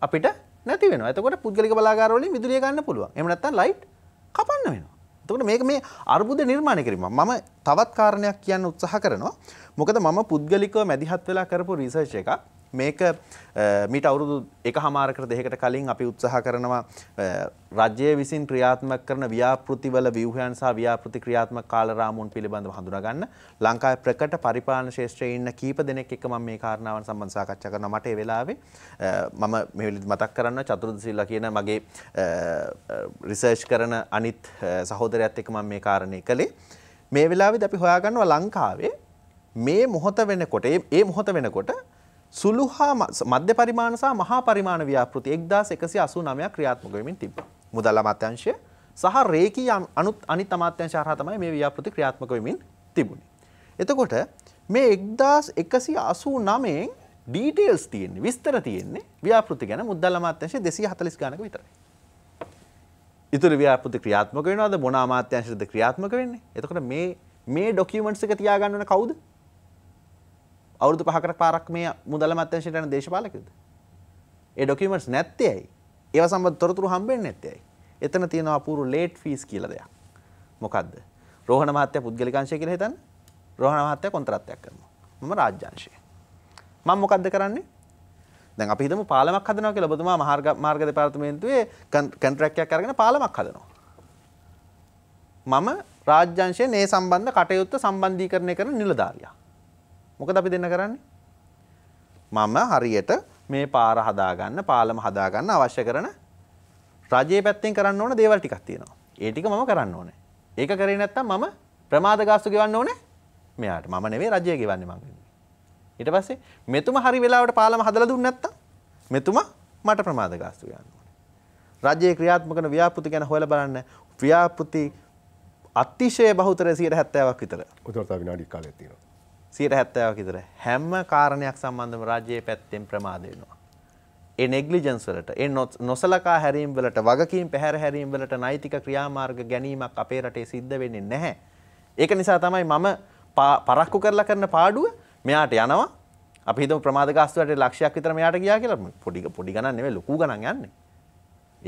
අපිට නැති වෙනවා. එතකොට පුද්ගලික බලාගාරවලින් විදුලිය ගන්න පුළුවන්. එහෙම නැත්නම් ලයිට් කපන්න වෙනවා. එතකොට මේක මේ අර්බුද නිර්මාණය කිරීම. මම තවත් කාරණයක් කියන්න උත්සාහ කරනවා. මොකද මම පුද්ගලිකව මැදිහත් වෙලා කරපු රිසර්ච් එකක්. මේක මීට අවුරුදු 1.5කට දෙකකට කලින් අපි උත්සාහ කරනවා රජය විසින් ක්‍රියාත්මක කරන ව්‍යාපෘතිවල ව්‍යුහයන් සහ ව්‍යාපෘති ක්‍රියාත්මක කාලරාමුන් පිළිබඳව හඳුනා ගන්න. ලංකාවේ ප්‍රකට පරිපාලන ශාස්ත්‍රයේ ඉන්න කීප දෙනෙක් එක්ක මම මේ කාරණාවන් සම්බන්ධව සාකච්ඡා කරනවා. මට ඒ වෙලාවේ මම මේ වෙලෙදි මතක් කරන්න චතුරුද සිල්ලා කියන මගේ රිසර්ච් කරන අනිත් සහෝදරයත් එක්ක මම මේ කාරණේ කළේ. මේ වෙලාවේදී අපි හොයාගන්නවා ලංකාවේ මේ මොහොත වෙනකොට ඒ මොහොත වෙනකොට සුළු හා මධ්‍ය පරිමාණ සහ මහා පරිමාණ ව්‍යාපෘති 1189ක් ක්‍රියාත්මක වෙමින් තිබ්බා. මුදල් අමාත්‍යාංශය සහ රේකී අනිත් අමාත්‍යාංශ හරහා තමයි මේ ව්‍යාපෘති ක්‍රියාත්මක වෙමින් තිබුණේ. එතකොට මේ 1189න් ඩීටේල්ස් තියෙන්නේ විස්තර තියෙන්නේ ව්‍යාපෘති ගැන මුදල් අමාත්‍යාංශය 240 ගානක විතරයි. ඊටු ව්‍යාපෘති ක්‍රියාත්මක වෙනවද මොන අමාත්‍යාංශයද ක්‍රියාත්මක වෙන්නේ? එතකොට මේ ડોකියුමන්ට්ස් එක තියාගන්න ඕන කවුද? අවුරුදු 5කට පාරක් මේ මුදල් අමාත්‍යාංශයට යන දේශපාලකයෝද? ඒ ડોකියුමන්ට්ස් නැත්තේ ඇයි? ඒවා සම්බන්ධ තොරතුරු හම්බෙන්නේ නැත්තේ ඇයි? එතන තියෙනවා අපූර්ව ලේට් ෆීස් කියලා දෙයක්. මොකද්ද? රෝහණ මහත්තයා පුද්ගලිකාංශය කියලා හිතන්න. රෝහණ මහත්තයා කොන්ත්‍රාත්යක් කරනවා. මම රාජ්‍යාංශය. මම මොකද්ද කරන්නේ? දැන් අපි හිතමු පාලමක් හදනවා කියලා. ඔබතුමා මාර්ග දෙපාර්තමේන්තුවේ කොන්ත්‍රැක්ට් එකක් අරගෙන පාලමක් හදනවා. මම රාජ්‍යාංශයේ මේ සම්බන්ධ කටයුත්ත සම්බන්ධීකරණය කරන නිලධාරියා. මොකද අපි දෙන්න කරන්නේ? මම හරියට මේ පාර හදාගන්න, පාලම හදාගන්න අවශ්‍ය කරන රජයේ පැත්තෙන් කරන්න ඕන දේවල් ටිකක් තියෙනවා. ඒ ටික මම කරන්න ඕනේ. ඒක කරේ නැත්නම් මම ප්‍රමාද ගාස්තු ගෙවන්න ඕනේ මෙයාට. මම නෙවෙයි රජය ගෙවන්නේ මම. ඊට පස්සේ මෙතුමා හරි වෙලාවට පාලම හදලා දුන්නේ නැත්නම් මෙතුමා මට ප්‍රමාද ගාස්තු ගෙවන්න ඕනේ. රජයේ ක්‍රියාත්මක කරන ව්‍යාපෘති ගැන හොයලා බලන්න. ව්‍යාපෘති අතිශය බහුතරය 70ක් විතර. උදේට විනාඩි කාලයක් තියෙනවා. 70ක් විතර හැම කාරණයක් සම්බන්ධව රාජ්‍යයේ පැත්තෙන් ප්‍රමාද වෙනවා. ඒ නෙග්ලිජන්ස් වලට, ඒ නොසලකා හැරීම් වලට, වගකීම් පැහැර හැරීම් වලට නෛතික ක්‍රියාමාර්ග ගැනීමක් අපේ රටේ සිද්ධ වෙන්නේ නැහැ. ඒක නිසා තමයි මම පරක්කු කරලා කරන පාඩුව මෙයාට යනවා. අපි හිතමු ප්‍රමාද ගාස්තුවට ලක්ෂයක් විතර මෙයාට ගියා කියලා. පොඩි ගණන් නෙවෙයි ලොකු ගණන් යන්නේ.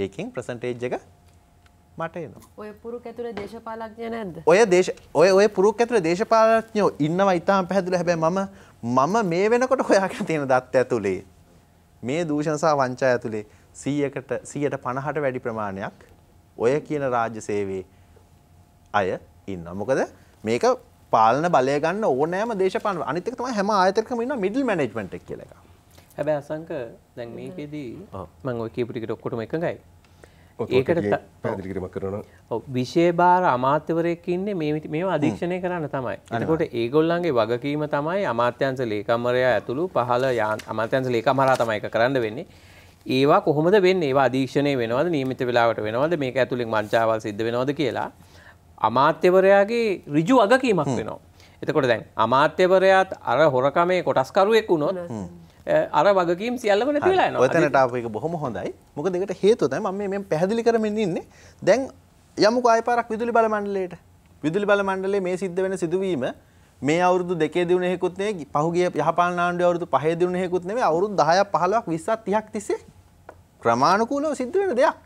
ඒකෙන් percentage එක මට එනවා. ඔය පුරුක ඇතුලේ දේශපාලඥය නැද්ද? ඔය පුරුක ඇතුලේ දේශපාලඥයෝ ඉන්නවා ඉතාම පැහැදිලිව. හැබැයි මම මේ වෙනකොට හොයාගෙන තියෙන දත් ඇතුලේ මේ දූෂණ සහ වංචා ඇතුලේ 150ට වැඩි ප්‍රමාණයක් ඔය කියන රාජ්‍ය සේවයේ අය ඉන්නවා. මොකද මේක පාලන බලය ගන්න ඕනෑම දේශපාලන අනිත් එක තමයි හැම ආයතනයකම ඉන්න මිඩල් මැනේජ්මන්ට් එක කියලා එකක්. හැබැයි අසංක දැන් මේකෙදී මම ඔය කියපු ටිකට ඔක්කොටම එකඟයි. ඒකට පැහැදිලි කිරීමක් කරනවා. ඔව් විශේෂ භාර අමාත්‍යවරයෙක් ඉන්නේ මේවා අධීක්ෂණය කරන්න තමයි. එතකොට ඒගොල්ලන්ගේ වගකීම තමයි අමාත්‍යාංශ ලේකම්වරයා ඇතුළු පහළ අමාත්‍යාංශ ලේකම්වරයා තමයි ඒක කරන්න වෙන්නේ. ඒවා කොහොමද වෙන්නේ? ඒවා අධීක්ෂණය වෙනවද? නියමිත වෙලාවට වෙනවද? මේක ඇතුළෙන් වංචාවල් සිද්ධ වෙනවද කියලා අමාත්‍යවරයාගේ ඍජු වගකීමක් වෙනවා. එතකොට දැන් අමාත්‍යවරයාත් අර හොරකමේ කොටස්කරුවෙක් වුණොත් අර වගකීම් සියල්ලම නැති වෙලා යනවා. ඔතනට ආපු එක බොහොම හොඳයි. මොකද ඒකට හේතුව තමයි මම මේ පැහැදිලි කරමින් ඉන්නේ. දැන් යමුකෝ ආයෙ පාරක් විදුලි බල මණ්ඩලයට. විදුලි බල මණ්ඩලයේ මේ සිද්ධ වෙන සිදුවීම මේ අවුරුදු 2 දිනුනේ හේකුත් නෙවෙයි. පහුගිය යහපාලන ආණ්ඩුවේ අවුරුදු 5 දිනුනේ හේකුත් නෙවෙයි. අවුරුදු 10ක් 15ක් 20ක් 30ක් තිස්සේ ක්‍රමානුකූලව සිද්ධ වෙන දෙයක්.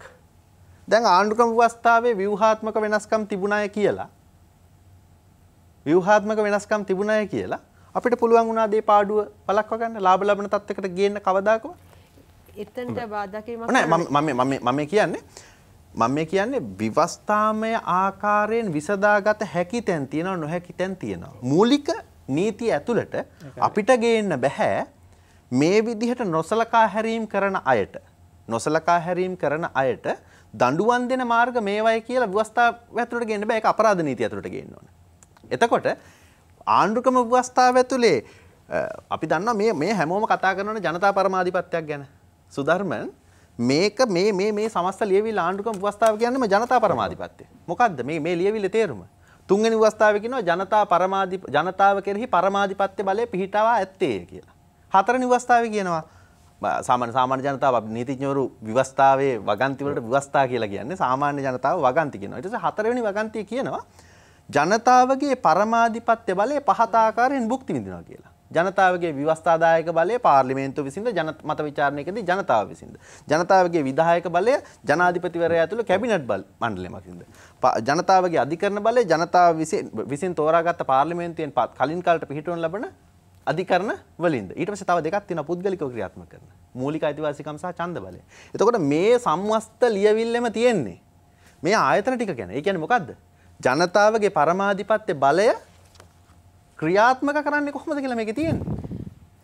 දැන් ආණ්ඩුක්‍රම ව්‍යවස්ථාවේ ව්‍යුහාත්මක වෙනස්කම් තිබුණාය කියලා. ව්‍යුහාත්මක වෙනස්කම් තිබුණාය කියලා අපිට පුළුවන් වුණා දේ පාඩුව වළක්වා ගන්න ලාභ ලබන තත්යකට ගේන්න කවදාකවත්. එතනට බාධා කිරීමක් නෑ මම කියන්නේ විවස්ථාමය ආකාරයෙන් විසදාගත හැකි තැන් තියෙනවා නොහැකි තැන් තියෙනවා. මූලික නීතිය ඇතුළට අපිට ගේන්න බෑ මේ විදිහට නොසලකා හැරීම් කරන අයට දඬුවම් දෙන මාර්ග මේවයි කියලා ව්‍යවස්ථාව ඇතුළට ගේන්න බෑ. ඒක අපරාධ නීතිය ඇතුළට ගේන්න ඕන. එතකොට ආණ්ඩුක්‍රම ව්‍යවස්ථාව ඇතුලේ අපි දන්නවා මේ හැමෝම කතා කරන ජනතා පරමාධිපත්‍යයක් ගැන. සුධර්මන් මේක මේ සමස්ත ලියවිල්ල ආණ්ඩුක්‍රම ව්‍යවස්ථාව කියන්නේම ජනතා පරමාධිපත්‍ය. මොකද්ද මේ ලියවිල්ලේ තේරුම? තුන්වෙනි ව්‍යවස්ථාවේ කියනවා ජනතාව කෙරෙහි පරමාධිපත්‍ය බලය පිහිටවා ඇත්තේ කියලා. හතරවෙනි ව්‍යවස්ථාවේ කියනවා සාමාන්‍ය ජනතාව නීතිඥවරු ව්‍යවස්ථාවේ වගන්ති වලට ව්‍යවස්ථා කියලා කියන්නේ සාමාන්‍ය ජනතාව වගන්ති කියනවා. ඊට පස්සේ හතරවෙනි වගන්තිය කියනවා ජනතාවගේ පරමාධිපත්‍ය බලය පහත ආකාරයෙන් භුක්ති විඳිනවා කියලා. ජනතාවගේ ව්‍යවස්ථාදායක බලය පාර්ලිමේන්තුව විසින්ද මත විචාරණයකදී ජනතාව විසින්ද. ජනතාවගේ විධායක බලය ජනාධිපතිවරයා ඇතුළු කැබිනට් මණ්ඩලයක් විසින්ද. ජනතාවගේ අධිකරණ බලය ජනතාව විසින් තෝරාගත්ත පාර්ලිමේන්තුවෙන් කලින් කාලට පිහිටවන ලබන අධිකරණ වලින්ද. ඊට පස්සේ තව දෙකක් තියෙනවා පුද්ගලිකව ක්‍රියාත්මක කරන. මූලික අයිතිවාසිකම් සහ ඡන්ද බලය. එතකොට මේ සම්වස්ත ලියවිල්ලෙම තියෙන්නේ මේ ආයතන ටික ගැන. ඒ කියන්නේ මොකද්ද? ජනතාවගේ පරමාධිපත්‍ය බලය ක්‍රියාත්මක කරන්නේ කොහොමද කියලා මේකේ තියෙන්නේ.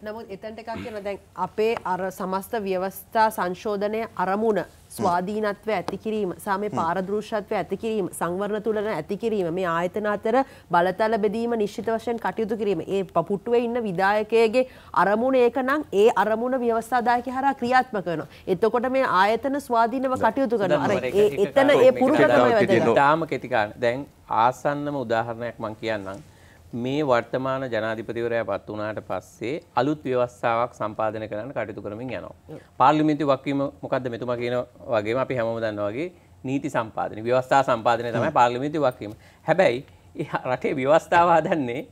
නමුත් එතනට එකක් කියනවා දැන් අපේ අර සමස්ත ව්‍යවස්ථා සංශෝධනයේ අරමුණ ස්වාධීනත්වය ඇති කිරීම සහ මේ පාරදෘශ්‍යත්වය ඇති කිරීම සංවර්ණ තුලන ඇති කිරීම මේ ආයතන අතර බලතල බෙදීම නිශ්චිත වශයෙන් කටයුතු කිරීම ඒ පපුට්ටුවේ ඉන්න විධායකයේගේ අරමුණ ඒක නම් ඒ අරමුණ ව්‍යවස්ථාදායකයා හරහා ක්‍රියාත්මක වෙනවා. එතකොට මේ ආයතන ස්වාධීනව කටයුතු කරනවා. අර එතන ඒ පුරුක තමයි වැදගත්. තාම කෙටි කාරණා. දැන් ආසන්නම උදාහරණයක් මම කියන්නම්. මේ වර්තමාන ජනාධිපතිවරයා පත් වුණාට පස්සේ අලුත් ව්‍යවස්ථාවක් සම්පාදනය කරන්න කටයුතු කරමින් යනවා. පාර්ලිමේන්තුවේ වගකීම මොකද්ද මෙතුමා කියන වගේම අපි හැමෝම දන්නා වගේ නීති සම්පාදනය, ව්‍යවස්ථා සම්පාදනය තමයි පාර්ලිමේන්තුවේ වගකීම. හැබැයි රටේ ව්‍යවස්ථාව හදන්නේ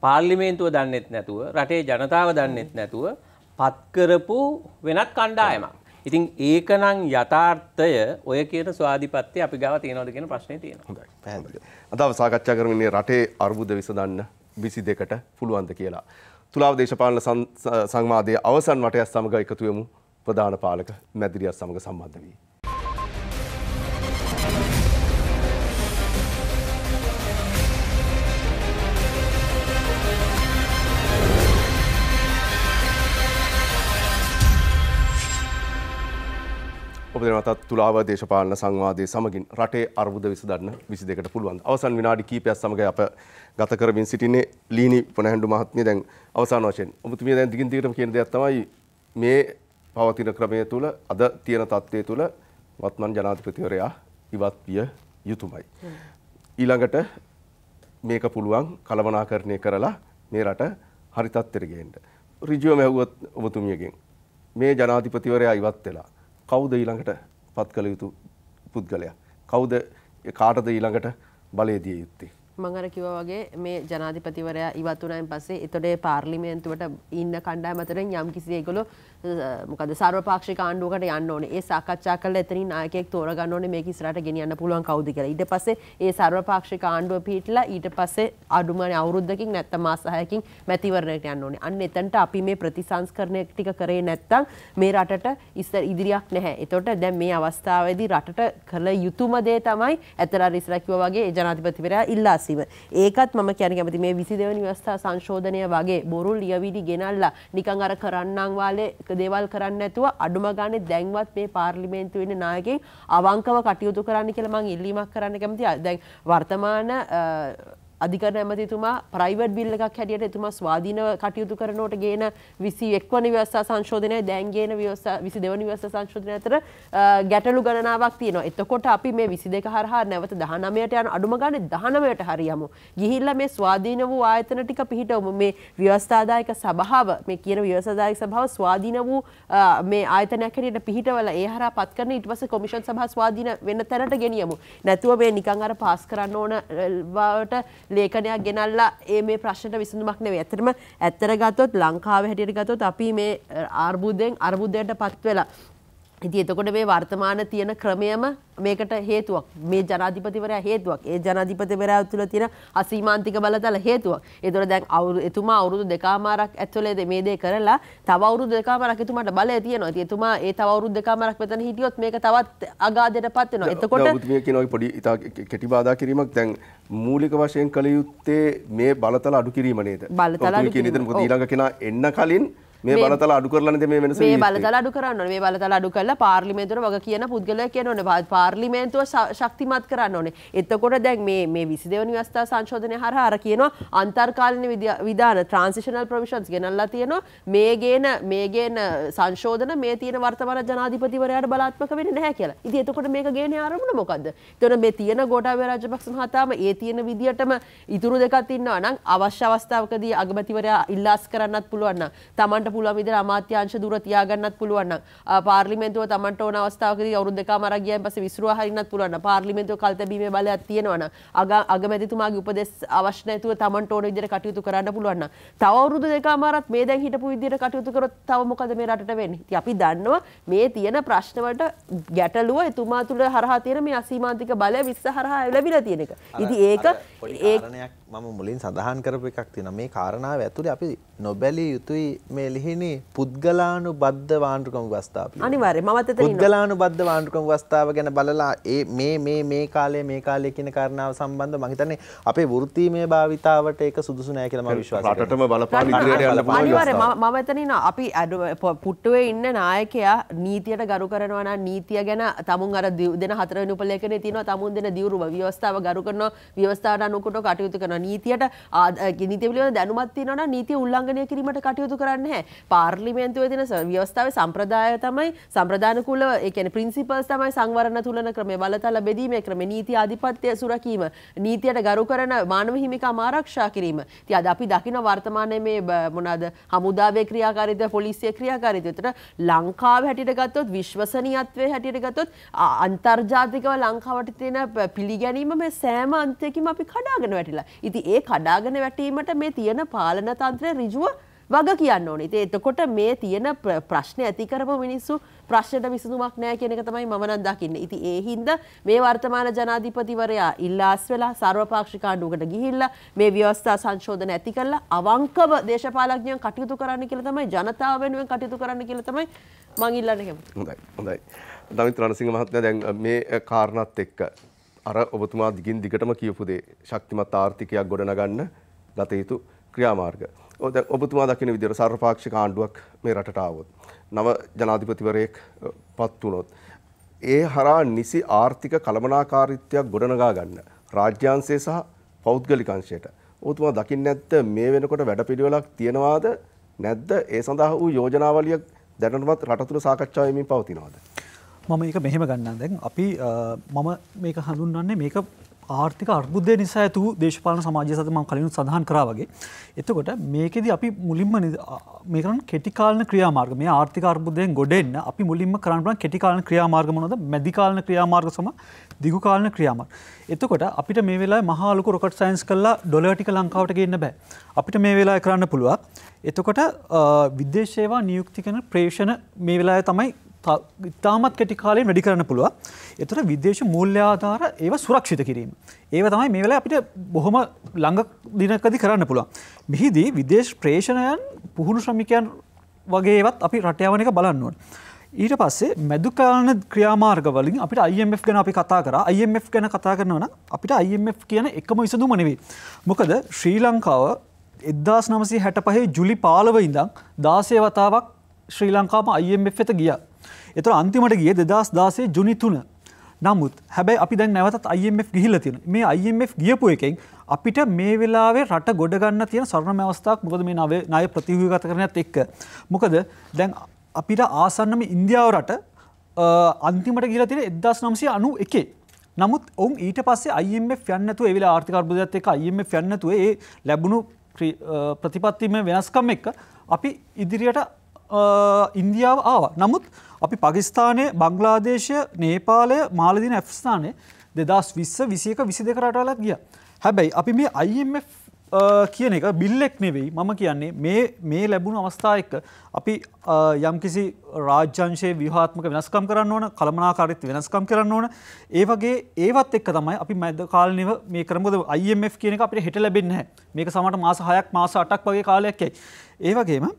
පාර්ලිමේන්තුව දන්නෙත් නැතුව, රටේ ජනතාව දන්නෙත් නැතුව පත් කරපු වෙනත් කණ්ඩායමක්. ඉතින් ඒකනම් යථාර්ථය ඔය කියන ස්වාධිපත්‍ය අපි ගාව තියෙනවද කියන ප්‍රශ්නේ තියෙනවා. හොඳයි. පැහැදිලි. අද අපි සාකච්ඡා කරමින් ඉන්නේ රටේ අර්බුද විසඳන්න 22ට පුළුවන්ද කියලා. තුලාව දේශපාලන සංවාදයේ අවසන් වටයත් සමග එකතු වෙමු ප්‍රධාන පාලක මැදිරියත් සමග සම්බන්ධ වී. ඔබ දෙනවතත් තුලාව දේශපාලන සංවාදයේ සමගින් රටේ අර්බුද විසඳන්න 22ට පුළුවන්. අවසන් විනාඩි කිහිපයක් සමග අප ගත කරමින් සිටින්නේ ලීනි පොණහැඬු මහත්මිය. දැන් අවසාන වශයෙන් ඔබතුමිය දැන් දිගින් දිගටම කියන දෙයක් තමයි මේ පවතින ක්‍රමය තුළ අද තියෙන තත්ත්වය තුළ වත්මන් ජනාධිපතිවරයා ඉවත් විය යුතුමයි. ඊළඟට මේක පුළුවන් කළමනාකරණය කරලා මේ රට හරි තත්ත්වෙට ගේන්න. ඍජුවම ඇහුවොත් ඔබතුමියගෙන් මේ ජනාධිපතිවරයා ඉවත් වෙලා කවුද ඊළඟට පත් කළ යුතු පුද්ගලයා? කවුද කාටද ඊළඟට බලය දිය යුත්තේ? මම අර කිව්වා වගේ මේ ජනාධිපතිවරයා ඉවත් වුණායින් පස්සේ එතකොට පාර්ලිමේන්තුවට ඉන්න කණ්ඩායම අතරින් යම් කිසි ඒගොල්ලෝ මොකද සර්වපාක්ෂික ආණ්ඩුවකට යන්න ඕනේ. ඒ සාකච්ඡා කරලා එතනින් නායකයෙක් තෝරගන්න ඕනේ මේක ඉස්සරහට ගෙනියන්න පුළුවන් කවුද කියලා. ඊට පස්සේ ඒ සර්වපාක්ෂික ආණ්ඩුව පිහිටලා ඊට පස්සේ අඩුමනේ අවුරුද්දකින් නැත්නම් මාස 6කින් මැතිවරණයට යන්න ඕනේ. අන්න එතනට අපි මේ ප්‍රතිසංස්කරණය ටික කරේ නැත්නම් මේ රටට ඉදිරියක් නැහැ. එතකොට දැන් මේ අවස්ථාවේදී රටට කළ යුතුම දේ තමයි අතර ඉස්සරහ කිව්වා වගේ ජනාධිපතිවරයා ඉල්ලා සිටීම. ඒකත් මම කියන්නේ කැමති මේ 22 වෙනි ව්‍යවස්ථා සංශෝධනය වගේ බොරු ලියවිලි ගෙනල්ලා නිකන් අර කරන්නම් වාලේ දේවල් කරන්නේ නැතුව අඩුම ගානේ දැන්වත් මේ පාර්ලිමේන්තුවේ ඉන්න නායකයන් අවංකව කටයුතු කරන්න කියලා මම ඉල්ලීමක් කරන්න කැමතියි. දැන් වර්තමාන අධිකරණ ඇමතිතුමා ප්‍රයිවට් බිල් එකක් හැටියට එතුමා ස්වාධීනව කටයුතු කරනකොට ගේන 21 වෙනි ව්‍යවස්ථා සංශෝධනය දැන් ගේන 22 වෙනි ව්‍යවස්ථා සංශෝධනය අතර ගැටලු ගණනාවක් තියෙනවා. එතකොට අපි මේ 22 හරහා නැවත 19ට යන අඩුම ගානේ 19ට හරියමු. ගිහිල්ලා මේ ස්වාධීන වූ ආයතන ටික පිහිටවමු. මේ ව්‍යවස්ථාදායක සභාව මේ කියන ව්‍යවස්ථාදායක සභාව ස්වාධීන වූ මේ ආයතනයක් හැටියට පිහිටවලා ඒ හරහා පත් කරන ඊට පස්සේ කොමිෂන් සභාව ස්වාධීන වෙන තැනට ගෙනියමු. නැතුව මේ නිකන් අර පාස් කරන්න ඕන වට ලේඛනයක් ගෙනල්ලා මේ ප්‍රශ්නට විසඳුමක් නෙවෙයි. ඇත්තට ගත්තොත් ලංකාවේ හැටියට ගත්තොත් අපි මේ අර්බුදයට පත් වෙලා ඉතින් එතකොට මේ වර්තමාන තියෙන ක්‍රමයම මේකට හේතුවක්. මේ ජනාධිපතිවරයා හේතුවක්. ඒ ජනාධිපතිවරයා තුළ තියෙන අසීමාන්තික බලතල හේතුවක්. ඒතකොට දැන් එතුමා අවුරුදු දෙකමාරක් ඇතුළේ මේ දේ කරලා තව අවුරුදු දෙකමාරක් එතුමාට බලය තියෙනවා. ඉතින් එතුමා ඒ තව අවුරුදු දෙකමාරක් මෙතන හිටියොත් මේක තවත් අගාධයටපත් වෙනවා. එතකොට ඔබතුමිය කියන ඔය පොඩි ඉතා කෙටි බාධා කිරීමක් දැන් මූලික වශයෙන් කළ යුත්තේ මේ බලතල අඩු කිරීම නේද? බලතල අඩු කිරීම. මොකද ඊළඟ කෙනා එන්න කලින් මේ බලතල අඩු කරලා නේද මේ වෙනස මේ බලතල අඩු කරන්න ඕනේ. මේ බලතල අඩු කරලා පාර්ලිමේන්තුවට වග කියන පුද්ගලයා කියන ඕනේ. පාර්ලිමේන්තුව ශක්තිමත් කරන්න ඕනේ. එතකොට දැන් මේ 22 වෙනි ව්‍යවස්ථා සංශෝධනය හරහා අර කියනවා අන්තර්කාලීන විධාන ට්‍රාන්සිෂනල් ප්‍රොවිෂන්ස් ගෙනල්ලා තියෙනවා. මේ ගේන සංශෝධන මේ තියෙන වර්තමාන ජනාධිපතිවරයාට බලාත්මක වෙන්නේ නැහැ කියලා. ඉතින් එතකොට මේක ගේන්නේ ආරමුණ මොකද්ද? එතකොට මේ තියෙන ගෝඨාභය රාජපක්ෂ මහතාම ඒ තියෙන විදියටම ඉතුරු දෙකක් ඉන්නවා නම් අවශ්‍ය අවස්ථාවකදී අගමැතිවරයා ඉල්ලාස් කරන්නත් පුළුවන් නම් තමන්ට පුළුවන් විදිහට අමාත්‍යාංශ දුර තියාගන්නත් පුළුවන් නම් පාර්ලිමේන්තුව තමන්ට ඕන අවස්ථාවකදී අවුරුදු දෙකමාරක් ගියන් පස්සේ විසිරුවා හරින්නත් පුළුවන් නම් පාර්ලිමේන්තුව කල්තැබීමේ බලයක් තියෙනවා නම් අගමැතිතුමාගේ උපදෙස් අවශ්‍ය නැතුව තමන්ට ඕන විදිහට කටයුතු කරන්න පුළුවන් නම් තව අවුරුදු දෙකමාරක් මේ දැන් හිටපු විදිහට කටයුතු කරොත් තව මොකද මේ රටට වෙන්නේ? ඉතින් අපි දන්නවා මේ තියෙන ප්‍රශ්න වලට ගැටලුව එතුමා තුළ හරහා තියෙන මේ අසීමාන්තික බලය විශ්ස හරහා ලැබිලා තියෙන එක. ඉතින් ඒක කාරණයක් මම මුලින් සඳහන් කරපු එකක් තියෙනවා. මේ කාරණාව ඇතුලේ අපි නොබැලිය යුතුයි මේ ලිහිණි පුද්ගලානුබද්ධ වාණ්ඩුක්‍රම ව්‍යවස්ථාව. අනිවාර්යයෙන් මමත් එතන ඉන්නවා. පුද්ගලානුබද්ධ වාණ්ඩුක්‍රම ව්‍යවස්ථාව ගැන බලලා මේ කාලේ කියන කාරණාව සම්බන්ධව මම හිතන්නේ අපේ වෘත්තීමය භාවිතාවට ඒක සුදුසු නෑ කියලා මම විශ්වාස කරනවා. රටටම බලපාන ඉදිරියට යන්න පුළුවන්. අනිවාර්යයෙන් මම එතන ඉන්නවා. අපි පුට්ටුවේ ඉන්න නායකයා නීතියට ගරු කරනවා නම් නීතිය ගැන තමුන් අර දෙන 4 වෙනි උපලේඛනයේ තියෙනවා තමුන් දෙන දියුරුම ව්‍යවස්ථාව ගරු කරනවා ව්‍යවස්ථාවට අනුකූලව කටයුතු කරනවා. නීතියට නීතිය පිළිබඳ දැනුමක් තියෙනවා නම් නීතිය උල්ලංඝනය කිරීමට කටයුතු කරන්නේ නැහැ. පාර්ලිමේන්තුවේ තියෙන ව්‍යවස්ථාවේ සම්ප්‍රදාය තමයි සම්ප්‍රදානුකූලව ඒ කියන්නේ ප්‍රින්සිපල්ස් තමයි සංවරණ තුලන ක්‍රමය බලතල බෙදීමේ ක්‍රමය නීති ආධිපත්‍ය සුරකීම නීතියට ගරු කරන මානව හිමිකම් ආරක්ෂා කිරීම. ඉතින් අද අපි දකින වර්තමානයේ මේ මොනවාද හමුදාවේ ක්‍රියාකාරීත්වය පොලිසිය ක්‍රියාකාරීත්වය. ඒතර ලංකාවේ හැටියට ගත්තොත් විශ්වසනීයත්වයේ හැටියට ගත්තොත් අන්තර්ජාතිකව ලංකාවට තියෙන පිළිගැනීම මේ සෑම අන්තයකින්ම අපි කඩාගෙන වැටිලා. ඉතින් ඒ කඩාගෙන වැටීමට මේ තියෙන පාලන තන්ත්‍රය ඍජුව වග කියන්න ඕනේ. ඉතින් එතකොට මේ තියෙන ප්‍රශ්න ඇති කරපු මිනිස්සු ප්‍රශ්නට විසඳුමක් නැහැ කියන එක තමයි මම නම් දකින්නේ. ඉතින් ඒ හින්දා මේ වර්තමාන ජනාධිපතිවරයා ඉල්ලාස් වෙලා සර්වපාක්ෂික ආණ්ඩුවකට ගිහිල්ලා මේ ව්‍යවස්ථා සංශෝධන ඇති කරලා අවංකව දේශපාලඥයන් කටයුතු කරන්න කියලා තමයි ජනතාව වෙනුවෙන් කටයුතු කරන්න කියලා තමයි මම ඉල්ලන්නේ කැමතියි. හොඳයි. දමිත් රණසිංහ මහත්මයා දැන් මේ කාරණාත් එක්ක අර ඔබතුමා දිගින් දිගටම කියපු දේ ශක්තිමත් ආර්ථිකයක් ගොඩනගන්න ගත යුතු ක්‍රියාමාර්ග. දැන් ඔබතුමා දකින විදිහට සර්වපාක්ෂික ආණ්ඩුවක් මේ රටට ආවොත් නව ජනාධිපතිවරයෙක් පත් වුණොත් ඒ හරහා නිසි ආර්ථික කළමනාකාරීත්වයක් ගොඩනගා ගන්න රාජ්‍යාංශය සහ පෞද්ගලික අංශයට ඔබතුමා දකින්නේ නැත්නම් මේ වෙනකොට වැඩපිළිවෙලක් තියනවාද නැද්ද? ඒ සඳහා වූ යෝජනාවලියක් දැනටමත් රට තුළ සාකච්ඡා වෙමින් පවතිනවාද? මම ඒක මෙහෙම ගන්නම්. දැන් අපි මම මේක හඳුන්වන්නේ මේක ආර්ථික අර්බුදය නිසා ඇති වූ දේශපාලන සමාජය සත මම කලින් සඳහන් කරා වගේ. එතකොට මේකෙදි අපි මුලින්ම මේ කරන කෙටි කාලන ක්‍රියාමාර්ග මේ ආර්ථික අර්බුදයෙන් ගොඩ එන්න අපි මුලින්ම කරන්න පුළුවන් කෙටි කාලන ක්‍රියාමාර්ග මොනවද? මැදි කාලන ක්‍රියාමාර්ග සම දිගු කාලන ක්‍රියාමාර්ග. එතකොට අපිට මේ වෙලාවේ මහා ලොකු රොකට් සයන්ස් කරලා ඩොලර් ටික ලංකාවට ගේන්න බෑ. අපිට මේ වෙලාවේ කරන්න පුළුවන්. එතකොට විදේශ සේවා නියුක්ති කරන ප්‍රේෂණ මේ වෙලාවේ තමයි ඉතාමත් කෙටි කාලයෙන් වැඩි කරන්න පුළුවන්. ඒතර විදේශ මූල්‍ය ආධාර ඒවා සුරක්ෂිත කිරීම. ඒවා තමයි මේ වෙලාවේ අපිට බොහොම ළඟ දිනකදී කරන්න පුළුවන්. මෙහිදී විදේශ ප්‍රේෂණයන් පුහුණු ශ්‍රමිකයන් වගේ ඒවත් අපි රට යවන එක බලන්න ඕනේ. ඊට පස්සේ මැදුකාලන ක්‍රියාමාර්ග වලින් අපිට IMF ගැන අපි කතා කරා. IMF ගැන කතා කරනවා නම් අපිට IMF කියන එකම විසඳුම නෙවෙයි. මොකද ශ්‍රී ලංකාව 1965 ජුලි 15 ඉඳන් 16 වතාවක් ශ්‍රී ලංකාවම IMF වෙත ගියා. ඒතර අන්තිමට ගියේ 2016 ජුනි 3. නමුත් හැබැයි අපි දැන් නැවතත් IMF ගිහිල්ලා තියෙනවා. මේ IMF ගියපු එකෙන් අපිට මේ වෙලාවේ රට ගොඩ ගන්න තියෙන සරණම අවස්ථාවක්. මොකද මේ ණය ප්‍රතිව්‍යුහගත කරන්නත් එක්ක. මොකද දැන් අපිට ආසන්නම ඉන්දියාව රට අන්තිමට ගිහිල්ලා තියෙන 1991. නමුත් ඔවුන් ඊට පස්සේ IMF යන්නේ නැතුව ඒ වෙලාවේ ආර්ථික අර්බුදයත් එක්ක IMF යන්නේ නැතුව ඒ ලැබුණු ප්‍රතිපත්තිමය වෙනස්කම් එක්ක අපි ඉදිරියට ඉන්දියාව ආවා. නමුත් අපි පාකිස්තානය, බංග්ලාදේශය, නේපාලය, මාලදීන, ඇෆ්ගනිස්තානය 2020, 21, 22 රටවලත් ගියා. හැබැයි අපි මේ IMF කියන එක බිල්ලෙක් නෙවෙයි. මම කියන්නේ මේ ලැබුණු අවස්ථාව එක්ක අපි යම්කිසි රාජ්‍යංශයේ ව්‍යුහාත්මක වෙනස්කම් කරන්න ඕන, කළමනාකාරීත්ව වෙනස්කම් කරන්න ඕන. ඒ වගේ ඒවත් එක්ක තමයි අපි මැද කාලෙනිව මේ කරමුද IMF කියන එක අපිට හෙට ලැබෙන්නේ නැහැ. මේක සමහරට මාස 6ක් මාස 8ක් වගේ කාලයක් යයි. ඒ වගේම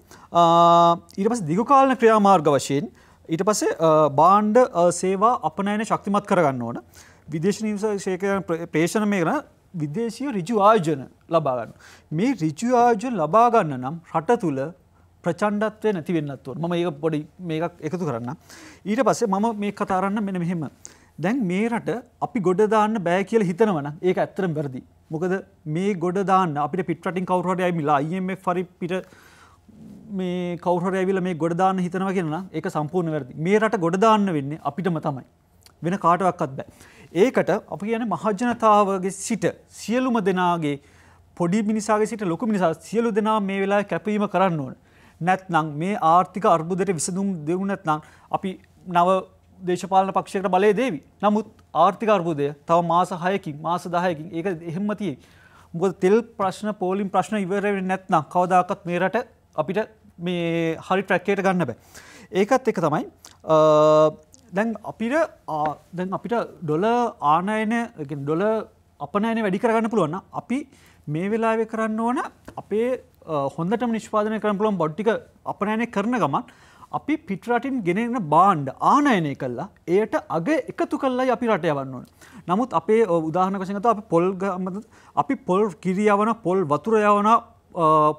ඊට පස්සේ දිගු කාලන ක්‍රියාමාර්ග වශයෙන් ඊට පස්සේ භාණ්ඩ සේවා අපනයන ශක්තිමත් කරගන්න ඕන. විදේශ නිවසේකයන් ප්‍රේෂණ මේ කරන විදේශීය ඍජු ආයෝජන ලබා ගන්න. මේ ඍජු ආයෝජන ලබා ගන්න නම් රට තුල ප්‍රචණ්ඩත්වය නැති වෙන්නත් ඕන. මම ඒක පොඩි මේකක් එකතු කරන්න. ඊට පස්සේ මම මේ කතා කරන්න මෙන්න මෙහෙම. දැන් මේ රට අපි ගොඩ දාන්න බෑ කියලා හිතනවා නම් ඒක ඇත්තටම වැරදි. මොකද මේ ගොඩ දාන්න අපිට පිට රටින් කවුරු හරි ඇවිල්ලා IMF හරි පිට මේ කවුරු හරි ඇවිල්ලා මේ ගොඩ දාන්න හිතනවා කියනවා නම් ඒක සම්පූර්ණ වැරදි. මේ රට ගොඩ දාන්න වෙන්නේ අපිටම තමයි. වෙන කාටවත් බෑ. ඒකට අපි කියන්නේ මහජනතාවගේ සිට සියලුම දෙනාගේ පොඩි මිනිසාගේ සිට ලොකු මිනිසා සියලු දෙනා මේ වෙලාවේ කැපවීම කරන්න ඕන. නැත්නම් මේ ආර්ථික අර්බුදයට විසඳුම් දෙමු නැත්නම් අපි නව දේශපාලන පක්ෂයකට බලය දෙවි. නමුත් ආර්ථික අර්බුදය තව මාස 6කින් මාස 10කින් ඒක එහෙම්ම තියෙයි. මොකද තෙල් ප්‍රශ්න පෝලිම් ප්‍රශ්න ඉවර වෙන්නේ නැත්නම් කවදාකවත් මේ රට අපිට මේ හරි ට්‍රැක් එකට ගන්න බෑ. ඒකත් එක තමයි දැන් අපිට ඩොලර් ආනයන ඩොලර් අපනයන වැඩි කරගන්න පුළුවන් නම් අපි මේ වෙලාවේ කරන්න ඕන අපේ හොඳටම නිෂ්පාදනය කරන්න පුළුවන් බඩු ටික අපනයනය කරන ගමන් අපි පිට රටින් ගෙනෙන භාණ්ඩ ආනයනය කළා ඒට අග එකතු කළායි අපි රට යවන්න ඕන. නමුත් අපේ උදාහරණ වශයෙන් ගත්තොත් අපි පොල් කිරි යවන, පොල් වතුර යවන,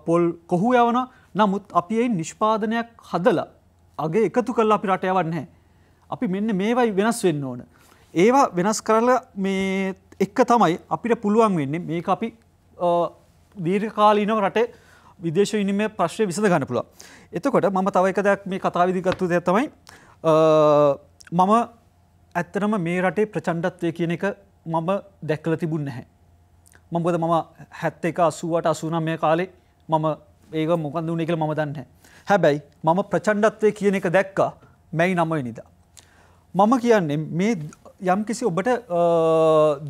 පොල් කොහු යවන. නමුත් අපි ඒ නිෂ්පාදනයක් හදලා අග එකතු කළා අපි රට යවන්නේ නැහැ. අපි මෙන්න මේවයි වෙනස් වෙන්න ඕන. ඒවා වෙනස් කරලා මේ එක තමයි අපිට පුළුවන් වෙන්නේ මේක අපි දීර්ඝකාලීනව රටේ විදේශ විනිමය ප්‍රශ්නය විසඳ ගන්න පුළුවන්. එතකොට මම තව එක දෙයක් මේ කතාවේදී ගත්ත දෙයක් තමයි මම ඇත්තටම මේ රටේ ප්‍රචණ්ඩත්වය කියන එක මම දැකලා තිබුණ නැහැ. මොකද මම 71 88 89 කාලේ මම ඒක මොකක්ද උනේ කියලා මම දන්නේ නැහැ. හැබැයි මම ප්‍රචණ්ඩත්වය කියන එක දැක්කා මැයි 9 වෙනිදා. මම කියන්නේ මේ යම්කිසි ඔබට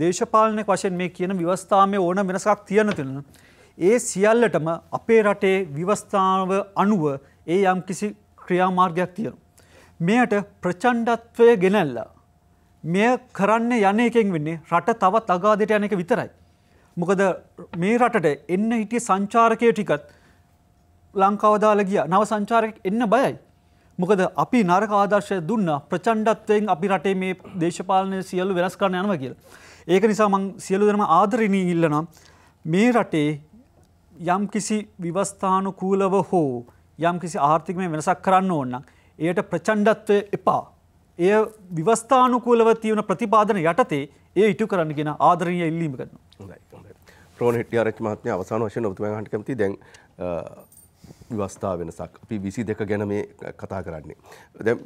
දේශපාලන වශයෙන් මේ කියන ව්‍යවස්ථාවේ ඕන වෙනසක් තියෙන තුන ඒ සියල්ලටම අපේ රටේ ව්‍යවස්ථාව අනුව ඒ යම්කිසි ක්‍රියාමාර්ගයක් තියෙනවා. මෙයට ප්‍රචණ්ඩත්වය ගෙනල්ලා මෙය කරන්න යන එකෙන් වෙන්නේ රට තවත් අගාධයට යන එක විතරයි. මොකද මේ රටට එන්න හිටිය සංචාරකයෝ ටිකත් ලංකාව දාලා ගියා. නව සංචාරකෙක් එන්න බයයි. මොකද අපි නරක ආදර්ශය දුන්නා ප්‍රචණ්ඩත්වයෙන් අපි රටේ මේ දේශපාලන සියලු වෙනස් කරන්න යනවා කියලා. ඒක නිසා මම සියලු දෙනාම ආදරණීය ඉල්ලනවා මේ රටේ යම්කිසි ව්‍යවස්ථානුකූලව හෝ යම්කිසි ආර්ථිකමය වෙනසක් කරන්න ඕන නම් එයට ප්‍රචණ්ඩත්වය එපා. එය ව්‍යවස්ථානුකූලව තියෙන ප්‍රතිපාදන යටතේ එය ඉටු කරන්න කියන ආදරණීය ඉල්ලීම කරනවා. හොඳයි. රෝහණ හෙට්ටිආරච්චි මහත්මයා අවසාන වශයෙන් ඔබතුමාගෙන් අහන්න කැමතියි දැන් ව්‍යවස්ථා වෙනසක්. අපි 22 ගැන මේ කතා කරන්නේ. දැන්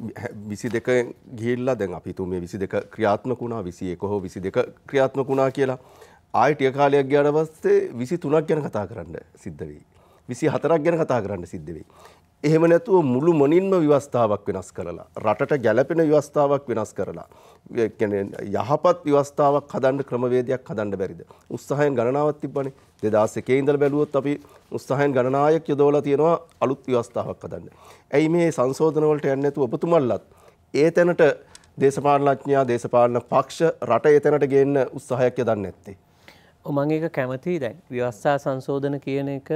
22 ගිහිල්ලා දැන් අපි හිතුව මේ 22 ක්‍රියාත්මක වුණා 21 හෝ 22 ක්‍රියාත්මක වුණා කියලා. ආයෙ ටික කාලයක් ගියාට පස්සේ 23ක් ගැන කතා කරන්න සිද්ධ වෙයි. 24ක් ගැන කතා කරන්න සිද්ධ වෙයි. එහෙම නැතුව මුළු මොනින්ම ව්‍යවස්ථාවක් වෙනස් කරලා රටට ගැළපෙන ව්‍යවස්ථාවක් වෙනස් කරලා කියන්නේ යහපත් ව්‍යවස්ථාවක් හදන්න ක්‍රමවේදයක් හදන්න බැරිද? උත්සාහයෙන් ගණනාවක් තිබ්බනේ. 2001 ඉඳලා බැලුවොත් අපි උත්සාහයෙන් ගණනාවක් යොදවලා තියෙනවා අලුත් ව්‍යවස්ථාවක් හදන්න. ඇයි මේ සංශෝධන වලට යන්නේ නැතුව ඔබතුමන්ලත් ඒ තැනට දේශපාලනඥයා දේශපාලන පක්ෂ රට ඒ තැනට ගේන්න උත්සාහයක් යොදන්නේ නැත්තේ? මම ඒක කැමතියි. දැන් ව්‍යවස්ථා සංශෝධන කියන එක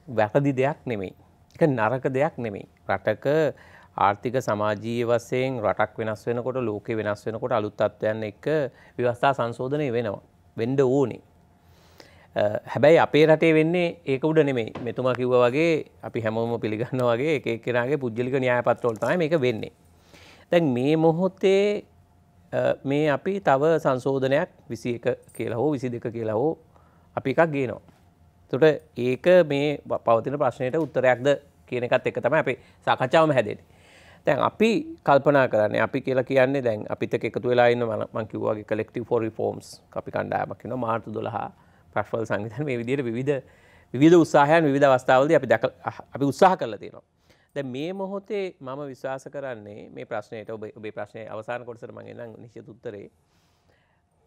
වැරදි දෙයක් නෙමෙයි. ඒක නරක දෙයක් නෙමෙයි. රටක ආර්ථික සමාජීය වශයෙන් රටක් වෙනස් වෙනකොට ලෝකෙ වෙනස් වෙනකොට අලුත් තත්ත්වයන් එක්ක ව්‍යවස්ථා සංශෝධනය වෙනවා. වෙන්න ඕනේ. හැබැයි අපේ රටේ වෙන්නේ ඒක උඩ නෙමෙයි. මෙතුමා කිව්වා වගේ අපි හැමෝම පිළිගන්නවා වගේ එක එක්කෙනාගේ පුජ්‍යලික න්‍යාය පත්‍රවල තමයි මේක වෙන්නේ. දැන් මේ මොහොතේ මේ අපි තව සංශෝධනයක් 21 කියලා හෝ 22 කියලා හෝ අපි එකක් ගේනවා. එතකොට ඒක මේ පවතින ප්‍රශ්නයට උත්තරයක්ද කියන එකත් එක තමයි අපේ සාකච්ඡාවම හැදෙන්නේ. දැන් අපි කල්පනා කරන්නේ අපි කියලා කියන්නේ දැන් අපිත් එක්ක එකතු වෙලා ඉන්න මම කිව්වා වගේ collective for reforms අපි කණ්ඩායමක් ඉන්නවා මාර්තු 12 ප්‍රශ්වල් සංවිධානය මේ විදිහට විවිධ උත්සාහයන් විවිධ අවස්ථාවලදී අපි උත්සාහ කරලා තියෙනවා. දැන් මේ මොහොතේ මම විශ්වාස කරන්නේ මේ ප්‍රශ්නයට ඔබේ ප්‍රශ්නේ අවසාන කොටසට මම එනම් නිශ්චිත උත්තරේ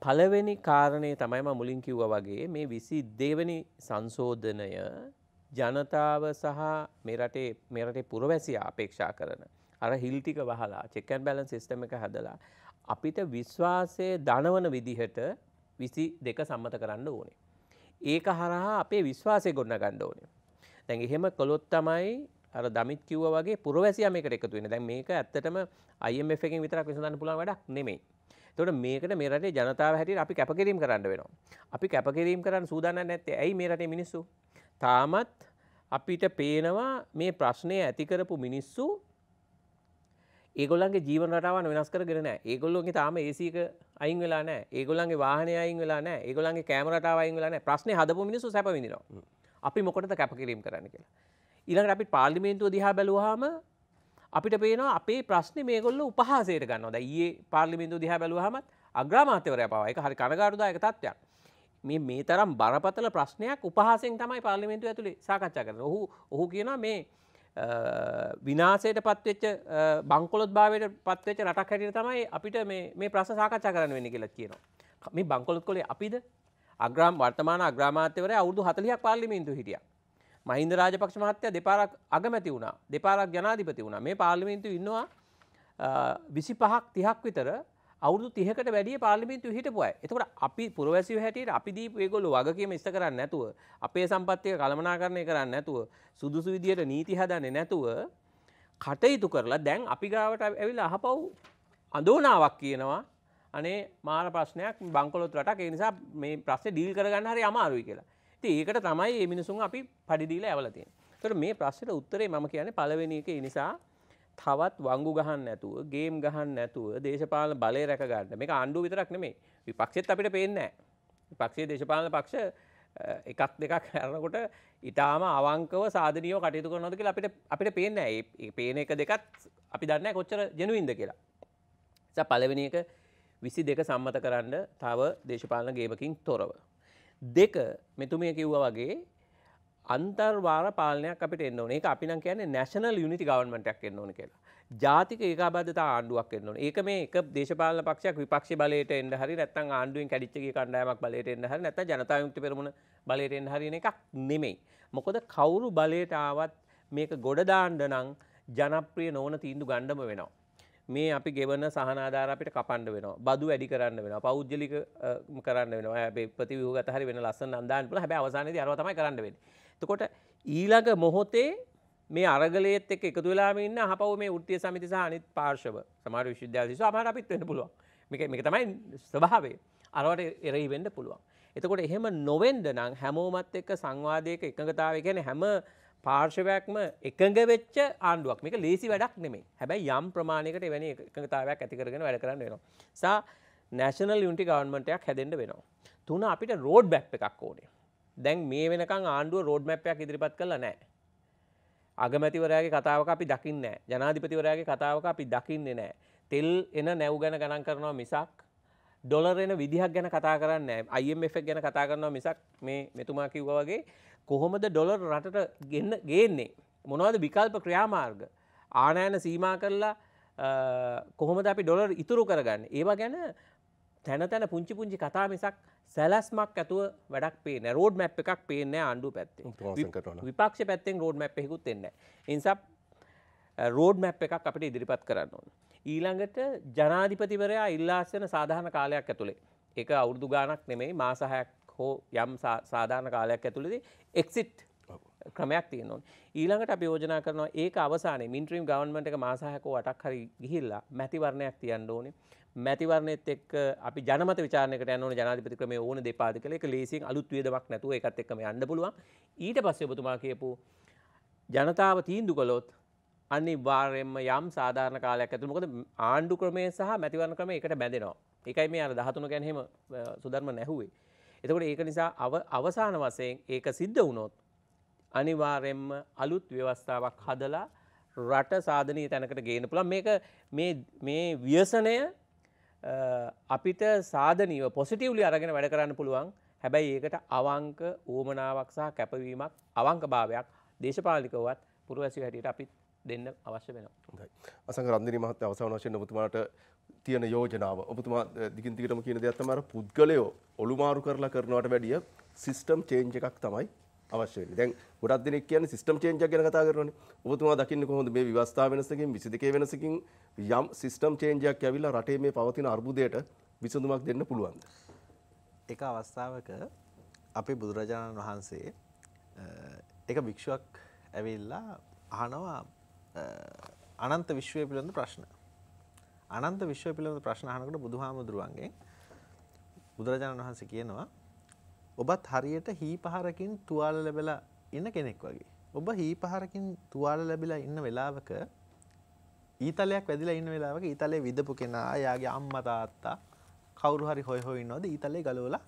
පළවෙනි කාරණේ තමයි මම මුලින් කිව්වා වගේ මේ 22 වෙනි සංශෝධනය ජනතාව සහ මේ රටේ පුරවැසියා අපේක්ෂා කරන අර හිල් ටික වහලා චෙක් ඇන්ඩ් බැලන්ස් සිස්ටම් එක හදලා අපිට විශ්වාසය දනවන විදිහට 22 සම්මත කරන්න ඕනේ. ඒක හරහා අපේ විශ්වාසය ගොඩනගන්න ඕනේ. දැන් එහෙම කළොත් තමයි අර දමිත් කිව්වා වගේ පුරවැසියා මේකට එකතු වෙන්නේ. දැන් මේක ඇත්තටම IMF එකෙන් විතරක් විසඳන්න පුළුවන් වැඩක් නෙමෙයි. එතකොට මේකට මේ රටේ ජනතාව හැටියට අපි කැපකිරීම කරන්න වෙනවා. අපි කැපකිරීම කරන්න සූදානම් නැත්තේ ඇයි මේ රටේ මිනිස්සු? තාමත් අපිට පේනවා මේ ප්‍රශ්නය ඇති කරපු මිනිස්සු ඒගොල්ලන්ගේ ජීවන රටාවන් වෙනස් කරගෙන නැහැ. ඒගොල්ලෝගේ තාම AC එක අයින් වෙලා නැහැ. ඒගොල්ලන්ගේ වාහනේ අයින් වෙලා නැහැ. ඒගොල්ලන්ගේ කැමරා රටාව අයින් වෙලා නැහැ. ප්‍රශ්නේ හදපු මිනිස්සු සැප විඳිනවා. අපි මොකටද කැපකිරීම කරන්න කියලා. ඊළඟට අපි පාර්ලිමේන්තුව දිහා බැලුවාම අපිට පේනවා අපේ ප්‍රශ්නේ මේගොල්ලෝ උපහාසයට ගන්නවා. දැන් ඊයේ පාර්ලිමේන්තුව දිහා බැලුවාම අග්‍රාමාත්‍යවරයා පවා ඒක හරි කනගාටුදායක තත්ත්වයක්. මේ තරම් බරපතල ප්‍රශ්නයක් උපහාසයෙන් තමයි පාර්ලිමේන්තුව ඇතුලේ සාකච්ඡා කරන්නේ. ඔහු කියනවා මේ විනාශයට පත්වෙච්ච බංකොලොත් භාවයට පත්වෙච්ච රටක් හැටියට තමයි අපිට මේ ප්‍රශ්න සාකච්ඡා කරන්න වෙන්නේ කියලා කියනවා. මේ බංකොලොත් කොලේ අපිද වර්තමාන අග්‍රාමාත්‍යවරයා අවුරුදු 40ක් පාර්ලිමේන්තුවේ හිටියා. මහින්ද රාජපක්ෂ මහත්තයා දෙපාරක් අගමැති වුණා. දෙපාරක් ජනාධිපති වුණා. මේ පාර්ලිමේන්තුවේ ඉන්නවා 25ක් 30ක් විතර අවුරුදු 30කට වැඩිය පාර්ලිමේන්තුවේ හිටපු අය. එතකොට අපි පුරවැසියෝ හැටියට අපි දීපු ඒගොල්ලෝ වගකීම ඉෂ්ට කරන්නේ නැතුව, අපේ සම්පත්තිය කළමනාකරණය කරන්නේ නැතුව, සුදුසු විදියට නීති හදන්නේ නැතුව කටයුතු කරලා දැන් අපි ගාවට ඇවිල්ලා අහපව් අඳෝනාවක් කියනවා. අනේ මාර ප්‍රශ්නයක් බංකොලොත් රටක් ඒ නිසා මේ ප්‍රශ්නේ ඩීල් කරගන්න හරි අමාරුයි කියලා. ඉතින් ඒකට තමයි මේ මිනිසුන් අපි පඩි දීලා ඇවලා තියෙන්නේ. ඒකට මේ ප්‍රශ්නෙට උත්තරේ මම කියන්නේ පළවෙනි එක ඒ නිසා තවත් වංගු ගහන්න නැතුව, ගේම් ගහන්න නැතුව දේශපාලන බලය රැක ගන්න. මේක ආණ්ඩුව විතරක් නෙමෙයි. විපක්ෂෙත් අපිට පේන්නේ නැහැ. විපක්ෂයේ දේශපාලන පක්ෂ එකක් දෙකක් කරනකොට ඊටාම අවංකව සාධනීයව කටයුතු කරනවද කියලා අපිට පේන්නේ නැහැ. මේ පේන එක දෙකත් අපි දන්නේ නැහැ කොච්චර ජෙනුයින්ද කියලා. ඒ පළවෙනි එක 22 සම්මත කරන්න තව දේශපාලන ගේමකින් තොරව. දෙක මෙතුමිය කිව්වා වගේ අන්තර්වාර පාලනයක් අපිට එන්න ඕනේ. ඒක අපි නම් කියන්නේ නැෂනල් යුනිටි ගවර්න්මන්ට් එකක් එන්න ඕනේ කියලා. ජාතික ඒකාබද්ධතා ආණ්ඩුවක් එන්න ඕනේ. ඒක මේ එක දේශපාලන පක්ෂයක් විපක්ෂ බලයට එන්න හරි නැත්නම් ආණ්ඩුවෙන් කැඩිච්ච ගිය කණ්ඩායමක් බලයට එන්න හරි නැත්නම් ජනතා විමුක්ති පෙරමුණ බලයට එන්න හරි එකක් නෙමෙයි. මොකද කවුරු බලයට ආවත් මේක ගොඩ දාන්න නම් ජනප්‍රිය නොවන තීන්දුව ගන්නම වෙනවා. මේ අපි ගෙවන සහන ආධාර අපිට කපන්න වෙනවා. බදු වැඩි කරන්න වෙනවා. පෞද්ගලික කරන්න වෙනවා. හැබැයි ප්‍රතිව්‍යුහගත හරි වෙන ලස්සන නම් දාන්න පුළුවන්. හැබැයි අවසානයේදී අරවා තමයි කරන්න වෙන්නේ. එතකොට ඊළඟ මොහොතේ මේ අරගලයේත් එක්ක එකතු වෙලාම ඉන්න අහපව මේ වෘත්තීය සමිති සහ අනිත් පාර්ශව සමහර විශ්වවිද්‍යාල දිස්ව අමාර අපිත් වෙන්න පුළුවන්. මේක තමයි ස්වභාවය. අරවට එරෙහි වෙන්න පුළුවන්. එතකොට එහෙම නොවෙන්න නම් හැමෝමත් එක්ක සංවාදයක එකඟතාවය කියන්නේ හැම පාර්ශවයක්ම එකඟ වෙච්ච ආණ්ඩුවක්. මේක ලේසි වැඩක් නෙමෙයි. හැබැයි යම් ප්‍රමාණයකට එවැනි එකඟතාවයක් ඇති කරගෙන වැඩ කරන්න වෙනවා. සා නැෂනල් යුනිටි ගවර්න්මන්ට් එකක් හැදෙන්න වෙනවා. තුන අපිට රෝඩ් මැප් එකක් ඕනේ. දැන් මේ වෙනකන් ආණ්ඩුව රෝඩ් මැප් එකක් ඉදිරිපත් කළා නැහැ. අගමැතිවරයාගේ කතාවක අපි දකින්නේ නැහැ. ජනාධිපතිවරයාගේ කතාවක අපි දකින්නේ නැහැ. තෙල් එන නැව් ගැන ගණන් කරනවා මිසක් ඩොලර් එන විදිහක් ගැන කතා කරන්නේ නැහැ. IMF එක ගැන කතා කරනවා මිසක් මේ මෙතුමා කිව්වා වගේ කොහොමද ඩොලර් රටට ගේන්නේ? මොනවද විකල්ප ක්‍රියාමාර්ග? ආනයන සීමා කරලා කොහොමද අපි ඩොලර් ඉතුරු කරගන්නේ? ඒවා ගැන තැන තැන පුංචි පුංචි කතා මිසක් සැලැස්මක් ඇතුව වැඩක් පේන්නේ නැහැ. රෝඩ් මැප් එකක් පේන්නේ නැහැ ආණ්ඩුව පැත්තෙන්. විපක්ෂ පැත්තෙන් රෝඩ් මැප් එකකුත් එන්නේ නැහැ. ඒ නිසා රෝඩ් මැප් එකක් අපිට ඉදිරිපත් කරන්න ඕන. ඊළඟට ජනාධිපතිවරයා ඉල්ලා සිටින සාධාරණ කාලයක් ඇතුලේ ඒක අවුරුදු ගාණක් නෙමෙයි මාස 6ක් හෝ යම් සාධාරණ කාලයක් ඇතුළතදී එක්සිට් ක්‍රමයක් තියෙන්න ඕනේ. ඊළඟට අපි යෝජනා කරනවා ඒක අවසානයේ මින්ට්‍රීම් ගවර්න්මන්ට් එක මාස 6ක හෝ 8ක් හරි ගිහිල්ලා මැතිවරණයක් තියන්න ඕනේ. මැතිවරණෙත් එක්ක අපි ජනමත විචාරණයකට යන්න ඕනේ ජනාධිපති ක්‍රමයේ ඕන දෙපාද කියලා. ඒක ලේසියෙන් අලුත් වියදමක් නැතුව ඒකත් එක්කම යන්න පුළුවන්. ඊට පස්සේ ඔබතුමා කියපු ජනතාව තීන්දුව කළොත් අනිවාර්යයෙන්ම යම් සාධාරණ කාලයක් ඇතුළත මොකද ආණ්ඩු ක්‍රමය සහ මැතිවරණ ක්‍රමය එකට බැඳෙනවා. ඒකයි මේ අර 13 ගැන එහෙම සුධර්ම නැහුවේ. එතකොට ඒක නිසා අවසාන වශයෙන් ඒක සිද්ධ වුණොත් අනිවාර්යයෙන්ම අලුත් ව්‍යවස්ථාවක් හදලා රට සාධනීය තැනකට ගේන්න පුළුවන්. මේක මේ ව්‍යසනය අපිට සාධනීයව පොසිටිව්ලි අරගෙන වැඩ කරන්න පුළුවන්. හැබැයි ඒකට අවංක ඌමනාවක් සහ කැපවීමක් අවංකභාවයක් දේශපාලනිකවත් පුරවැසියෝ හැටියට අපිත් දෙන්න අවශ්‍ය වෙනවා. හොඳයි. අසංග රන්දිනී මහත්මයා අවසාන වශයෙන් ඔබතුමාට තියෙන යෝජනාව ඔබතුමා දිගින් දිගටම කියන දෙයක් තමයි අර පුද්ගලයෝ ඔලුමාරු කරලා කරනවට වැඩිය සිස්ටම් චේන්ජ් එකක් තමයි අවශ්‍ය වෙන්නේ. දැන් ගොඩක් දෙනෙක් කියන්නේ සිස්ටම් චේන්ජ් එකක් ගැන කතා කරනවානේ. ඔබතුමා දකින්නේ කොහොමද මේ විවස්ථා වෙනසකින් 22 වෙනසකින් යම් සිස්ටම් චේන්ජ් එකක් ඇවිල්ලා රටේ මේ පවතින අර්බුදයට විසඳුමක් දෙන්න පුළුවන්ද? එක අවස්ථාවක අපේ බුදුරජාණන් වහන්සේ එක භික්ෂුවක් ඇවිල්ලා අහනවා අනන්ත විශ්වය පිළිබඳ ප්‍රශ්න. අනන්ත විශ්වය පිළිබඳ ප්‍රශ්න අහනකොට බුදුහාමුදුරුවන්ගෙන් බුදුරජාණන් වහන්සේ කියනවා ඔබත් හරියට හීපහරකින් තුවාල ලැබලා ඉන්න කෙනෙක් වගේ. ඔබ හීපහරකින් තුවාල ලැබිලා ඉන්න වෙලාවක ඊතලයක් වැදිලා ඉන්න වෙලාවක ඊතලේ විදපු කෙනා යාගේ අම්මා තාත්තා කවුරු හරි හොය හොය ඉන්නවද ඊතලේ ගලවලා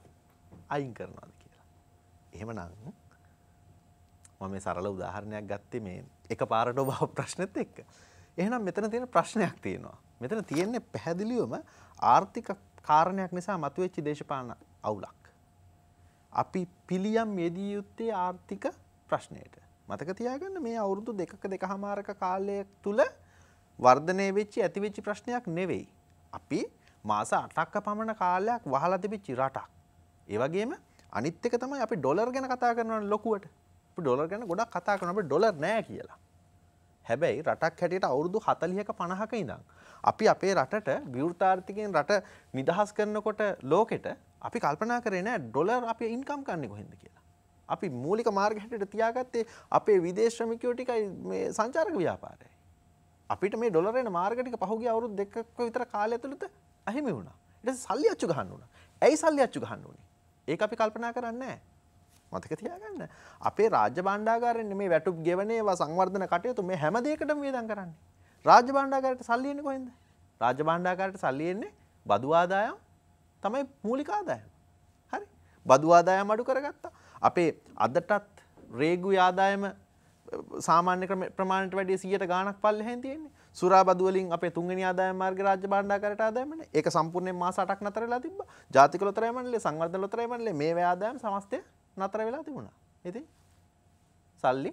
අයින් කරනවද කියලා. එහෙමනම් මම මේ සරල උදාහරණයක් ගත්තේ මේ එකපාරට ඔබ ප්‍රශ්නෙත් එක්ක. එහෙනම් මෙතන තියෙන ප්‍රශ්නයක් තියෙනවා. මෙතන තියෙන්නේ පැහැදිලිවම ආර්ථික කාරණයක් නිසා මතුවෙච්ච දේශපාලන අවුලක්. අපි පිළියම් යෙදිය යුත්තේ ආර්ථික ප්‍රශ්නයට. මතක තියාගන්න මේ අවුරුදු දෙකමාරක කාලයක් තුල වර්ධනය වෙච්ච ඇති වෙච්ච ප්‍රශ්නයක් නෙවෙයි. අපි මාස 8ක පමණ කාලයක් වහලා තිබිච්ච රටක්. ඒ වගේම අනිත් එක තමයි අපි ඩොලර් ගැන කතා කරනවනේ ලොකුවට. අපි ඩොලර් ගැන ගොඩක් කතා කරනවා. අපි ඩොලර් නෑ කියලා. හැබැයි රටක් හැටියට අවුරුදු 40ක 50ක ඉඳන් අපි අපේ රටට විවෘතාර්ථිකයෙන් රට නිදහස් කරනකොට ලෝකෙට අපි කල්පනා කරේ නෑ ඩොලර් අපි ඉන්කම් කරන්නේ කොහෙන්ද කියලා. අපි මූලික මාර්ග හැටියට තියාගත්තේ අපේ විදේශ ශ්‍රමිකයෝ ටිකයි මේ සංචාරක ව්‍යාපාරයයි. අපිට මේ ඩොලර් එන මාර්ග ටික පහුගිය අවුරුදු දෙකක විතර කාලය ඇතුළත අහිමි වුණා. ඊට පස්සේ සල්ලි අච්චු ගහන්න වුණා. ඇයි සල්ලි අච්චු ගහන්න උනේ? ඒක අපි කල්පනා කරන්නේ නෑ. මතක තියාගන්න. අපේ රාජ්‍ය භාණ්ඩාගාරයෙන් මේ වැටුප් ගෙවනේවා සංවර්ධන කටයුතු මේ හැම දෙයකටම වේදම් කරන්නේ. රාජ්‍ය භාණ්ඩාගාරයට සල්ලි එන්නේ කොහෙන්ද? රාජ්‍ය භාණ්ඩාගාරයට සල්ලි එන්නේ බදු ආදායම් තමයි මූලික ආදායම. හරි. බදු ආදායම් අඩු කරගත්තා. අපේ අදටත් රේගුවේ ආදායම සාමාන්‍ය ප්‍රමාණයට වැඩිය 100ට ගාණක් පල්ලෙහෙන් තියෙන්නේ. සුරා බදු වලින් අපේ තුන්වෙනි ආදායම මාර්ගය රාජ්‍ය භාණ්ඩාගාරයට ආදායම නේ. ඒක සම්පූර්ණයෙන් මාස 8ක් නතර වෙලා තිබ්බා. ජාතික ලොතරැයි මණ්ඩලය, සංවර්ධන ලොතරැයි මණ්ඩලය මේ ආදායම සමස්තය නතර වෙලා තිබුණා. ඉතින් සල්ලි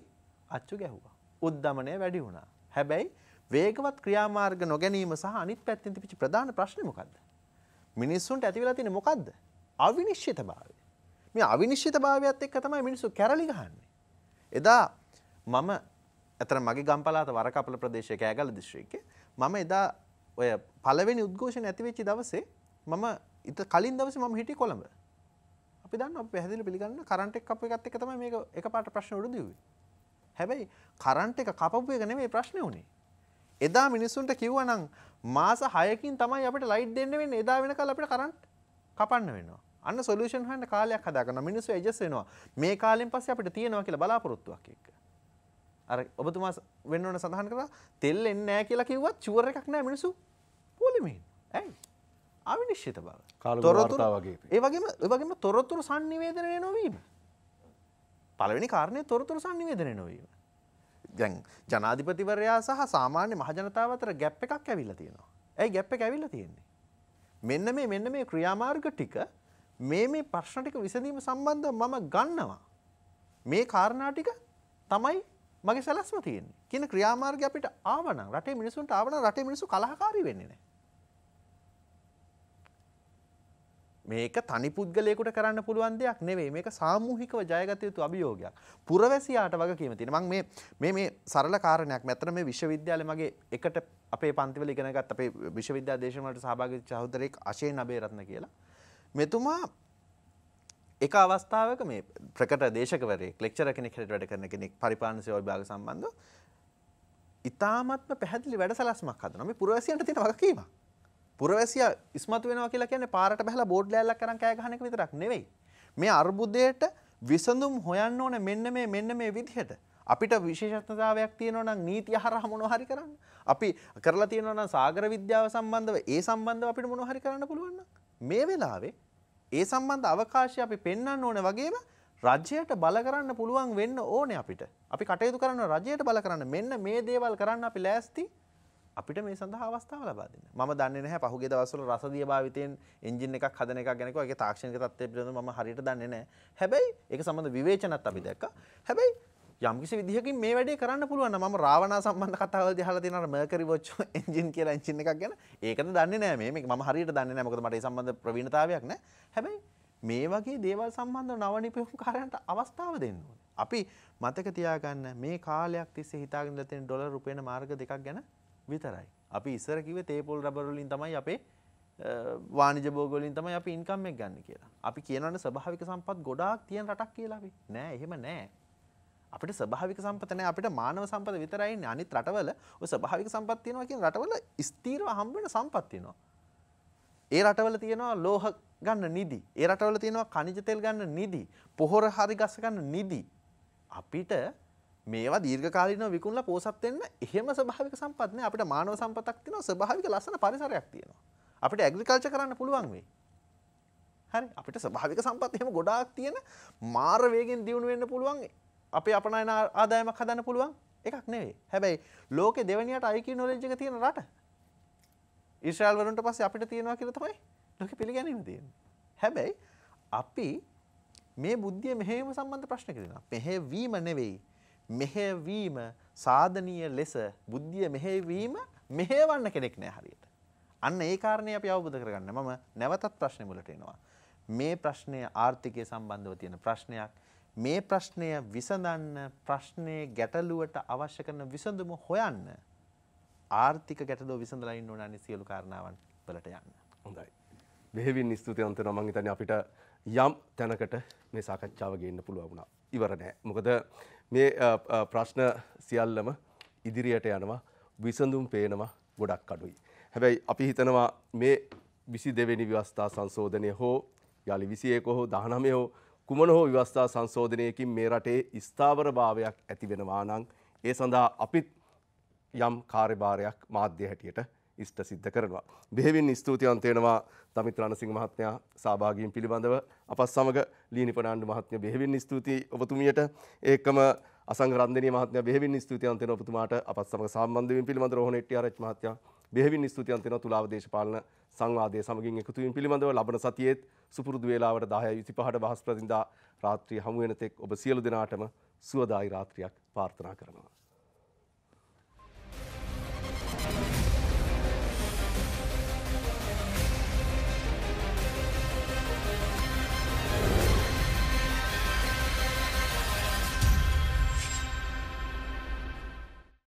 අච්චු ගැහුවා. උද්දමනය වැඩි වුණා. හැබැයි වේගවත් ක්‍රියාමාර්ග නොගැනීම සහ අනිත් පැත්තෙන් තිබිච්ච ප්‍රධාන ප්‍රශ්නේ මොකද්ද? මිනිස්සුන්ට ඇති වෙලා තියෙන්නේ මොකද්ද? අවිනිශ්චිතභාවය. මේ අවිනිශ්චිතභාවයත් එක්ක තමයි මිනිස්සු කැරලි ගහන්නේ. එදා මම අතන මගේ ගම්පලාත වරකපල ප්‍රදේශයේ කෑගල්ල දිස්ත්‍රික්කේ මම එදා ඔය පළවෙනි උද්ඝෝෂණ ඇති වෙච්ච දවසේ මම කලින් දවසේ මම හිටියේ කොළඹ. අපි දන්නවා අපි පැහැදිලි පිළිගන්න කරන්ට් එක කපපු එකත් එක්ක තමයි මේක එකපාරට ප්‍රශ්න උඩ දිව්වේ. හැබැයි කරන්ට් එක කපපු එක නෙමෙයි ප්‍රශ්නේ උනේ. එදා මිනිස්සුන්ට කිව්වා නම් මාස 6කින් තමයි අපිට ලයිට් දෙන්න වෙන්නේ. එදා වෙනකල් අපිට කරන්ට් කපන්න වෙනවා. අන්න සොලියුෂන් හොයන්න කාලයක් හදාගන්න මිනිස්සු ඇඩ්ජස්ට් වෙනවා. මේ කාලෙන් පස්සේ අපිට තියෙනවා කියලා බලාපොරොත්තුවක් එක්ක. අර ඔබතුමා වෙන්න ඕන සඳහන් කරා තෙල් එන්නේ නැහැ කියලා කිව්වත් ෂුවර් එකක් නැහැ මිනිස්සු පොලිමේ. ඇයි? අවිනිශ්චිත බව. තොරතුරු වගේ. ඒ වගේම තොරතුරු sannivedanaya නොවීම. පළවෙනි කාරණේ තොරතුරු sannivedanaya නොවීම. දැන් ජනාධිපතිවරයා සහ සාමාන්‍ය මහජනතාව අතර ගැප් එකක් ඇවිල්ලා තියෙනවා. ඇයි ගැප් එක ඇවිල්ලා තියෙන්නේ? මෙන්න මේ ක්‍රියාමාර්ග ටික මේ ප්‍රශ්න ටික විසඳීම සම්බන්ධව මම ගන්නවා. මේ කාරණා ටික තමයි මගේ සැලැස්ම තියෙන්නේ. කියන ක්‍රියාමාර්ගය අපිට ආවනම් රටේ මිනිසුන්ට ආවනම් රටේ මිනිස්සු කලහකාරී වෙන්නේ නැහැ. මේක තනි පුද්ගලයෙකුට කරන්න පුළුවන් දෙයක් නෙවෙයි. මේක සාමූහිකව ජයගත යුතු අභියෝගයක්. පුරවැසියාට වගකීම තියෙනවා. මම මේ සරල කාරණයක් මෙතන මේ විශ්වවිද්‍යාලේ මගේ එකට අපේ පන්තිවල ඉගෙන ගත්ත අපේ විශ්වවිද්‍යාල දේශන වලට සහභාගී වෙච්ච සහෝදරයෙක් අශේන් අබේරත්න කියලා. මෙතුමා එක අවස්ථාවක මේ ප්‍රකට දේශකවරයෙක් ලෙක්චරර් කෙනෙක් හැටියට වැඩ කරන කෙනෙක් පරිපාලන සේවා විභාග සම්බන්ධව ඉතාමත්ම පැහැදිලි වැඩසැලැස්මක් හදනවා. මේ පුරවැසියන්ට තියෙන වගකීමක්. පුරවැසියා ඉස්මතු වෙනවා කියලා කියන්නේ පාරට බහලා බෝඩ් ලෑල්ලක් අරන් කෑ ගහන එක විතරක් නෙවෙයි. මේ අර්බුදයට විසඳුම් හොයන්න ඕනේ මෙන්න මේ විදිහට. අපිට විශේෂත්වතාවයක් තියෙනවා නම් නීතිය හරහා මොනවා හරි කරන්න. අපි කරලා තියෙනවා නම් සාගර විද්‍යාව සම්බන්ධව ඒ සම්බන්ධව අපිට මොනවා හරි කරන්න පුළුවන් නම් මේ වෙලාවේ ඒ සම්බන්ධ අවකාශය අපි පෙන්වන්න ඕනේ වගේම රජයට බල කරන්න පුළුවන් වෙන්න ඕනේ අපිට. අපි කටයුතු කරන රජයට බල කරන්න මෙන්න මේ දේවල් කරන්න අපි ලෑස්ති. අපිට මේ සඳහා අවස්ථාව ලබා දෙන්න. මම දන්නේ නැහැ පහුගිය දවස්වල රසදිය භාවිතයෙන් එන්ජින් එකක් හදන එකක් ගැන කිව්වා. ඒකේ තාක්ෂණික තත්ත්වය පිළිබඳව මම හරියට දන්නේ නැහැ. හැබැයි ඒක සම්බන්ධ විවේචනත් අපි දැක්කා. හැබැයි යම්කිසි විදිහකින් මේ වැඩේ කරන්න පුළුවන් නම් මම රාවණා සම්බන්ධ කතාවල්දී අහලා තියෙනවා මර්කරි වොච් එන්ජින් කියලා එන්ජින් එකක් ගැන. ඒකද දන්නේ නැහැ මේ. මේක මම හරියට දන්නේ නැහැ. මොකද මට ඒ සම්බන්ධ ප්‍රවීණතාවයක් නැහැ. හැබැයි මේ වගේ දේවල් සම්බන්ධව නව නිපුණකාරයන්ට අවස්ථාව දෙන්න ඕනේ. අපි මතක තියාගන්න මේ කාලයක් තිස්සේ හිතාගෙන ඉඳලා තියෙන ඩොලර් රුපියල් මාර්ග දෙකක් ගැන විතරයි. අපි ඉස්සර කිව්වේ තේපොල් රබර් වලින් තමයි අපේ වාණිජ භෝග වලින් තමයි අපි ඉන්කම් එක ගන්න කියලා. අපි කියනවනේ ස්වභාවික සම්පත් ගොඩාක් තියෙන රටක් කියලා අපි. නෑ එහෙම නෑ. අපිට ස්වභාවික සම්පත නෑ. අපිට මානව සම්පත විතරයි ඉන්නේ. අනිත් රටවල ඔය ස්වභාවික සම්පත් තියෙනවා කියන රටවල ස්ථීරව හම්බ වෙන සම්පත් තියෙනවා. ඒ රටවල තියෙනවා ලෝහ ගන්න නිදි. ඒ රටවල තියෙනවා ඛනිජ තෙල් ගන්න නිදි. පොහොර හරි ගස් ගන්න නිදි. අපිට මේවා දීර්ඝකාලීනව විකුණලා පෝසත් වෙන්න එහෙම ස්වභාවික සම්පත් නෑ. අපිට මානව සම්පතක් තියෙනවා. ස්වභාවික ලස්සන පරිසරයක් තියෙනවා. අපිට ඇග්‍රිකල්චර් කරන්න පුළුවන් වෙයි. හරි. අපිට ස්වභාවික සම්පත් එහෙම ගොඩාක් තියෙන මාර වේගෙන් දියුණු වෙන්න පුළුවන්. අපේ අපනයන ආදායමක් හදන්න පුළුවන් එකක් නෙවෙයි. හැබැයි ලෝකේ දෙවෙනියට IQ knowledge එක තියෙන රට. ඊශ්‍රායල් වරුන්ට පස්සේ අපිට තියෙනවා කියලා තමයි ලෝකෙ පිළිගැනීම තියෙන්නේ. හැබැයි අපි මේ බුද්ධිය මෙහෙයීම සම්බන්ධ ප්‍රශ්න කරනවා. මෙහෙවීම නෙවෙයි. මෙහෙවීම සාධනීය ලෙස බුද්ධිය මෙහෙවීම මෙහෙවන්න කෙනෙක් නෑ හරියට. අන්න ඒ කාරණේ අපි අවබෝධ කරගන්න. මම නැවතත් ප්‍රශ්නේ මුලට එනවා. මේ ප්‍රශ්නය ආර්ථිකය සම්බන්ධව තියෙන ප්‍රශ්නයක්. මේ ප්‍රශ්නය විසඳන්න ප්‍රශ්නේ ගැටලුවට අවශ්‍ය කරන විසඳුම හොයන්න ආර්ථික ගැටලුව විසඳලා ඉන්න ඕනනේ සියලු කාරණාවන් වලට යන්න. හොඳයි. බෙහෙවින් ස්තුතිවන්ත වෙනවා. මම හිතන්නේ අපිට යම් තැනකට මේ සාකච්ඡාව ගේන්න පුළුවන් වුණා. ඉවර නෑ. මොකද මේ ප්‍රශ්න සියල්ලම ඉදිරියට යනවා. විසඳුම් පේනවා ගොඩක් අඩුයි. හැබැයි අපි හිතනවා මේ 22 වෙනි ව්‍යවස්ථා සංශෝධනය හෝ යාලි 21 හෝ 19 හෝ කුමන හෝ ව්‍යවස්ථා සංශෝධනයකින් මේ රටේ ස්ථාවරභාවයක් ඇති වෙනවා නම් ඒ සඳහා අපිත් යම් කාර්යභාරයක් මාධ්‍ය හැටියට ඉෂ්ට සිද්ධ කරනවා. බෙහෙවින් ස්තුතිවන්ත වෙනවා තමිත් රණසිංහ මහත්මයා සහභාගීන් පිළිබඳව අපත් සමග ලීනි පනාණ්ඩු මහත්මයා බෙහෙවින් ස්තුතියි ඔබතුමියට. ඒකම අසංග රන්දනීය මහත්මයා බෙහෙවින් ස්තුතිවන්ත වෙනවා ඔබතුමාට අපත් සමග සම්බන්ධ වීම පිළිබඳව රෝහණ හෙට්ටිආරච්චි මහත්මයා බෙහෙවින් ස්තුතිවන්ත වෙනවා තුලාව දේශපාලන සංවාදයේ සමගින් එකතු වීම පිළිබඳව ලබන සතියේත් සුපුරුදු වේලාවට 10:25ට බ්‍රහස්පතින්දා රාත්‍රියේ හමු වෙන තෙක් ඔබ සියලු දෙනාටම සුවදායි රාත්‍රියක් ප්‍රාර්ථනා කරනවා.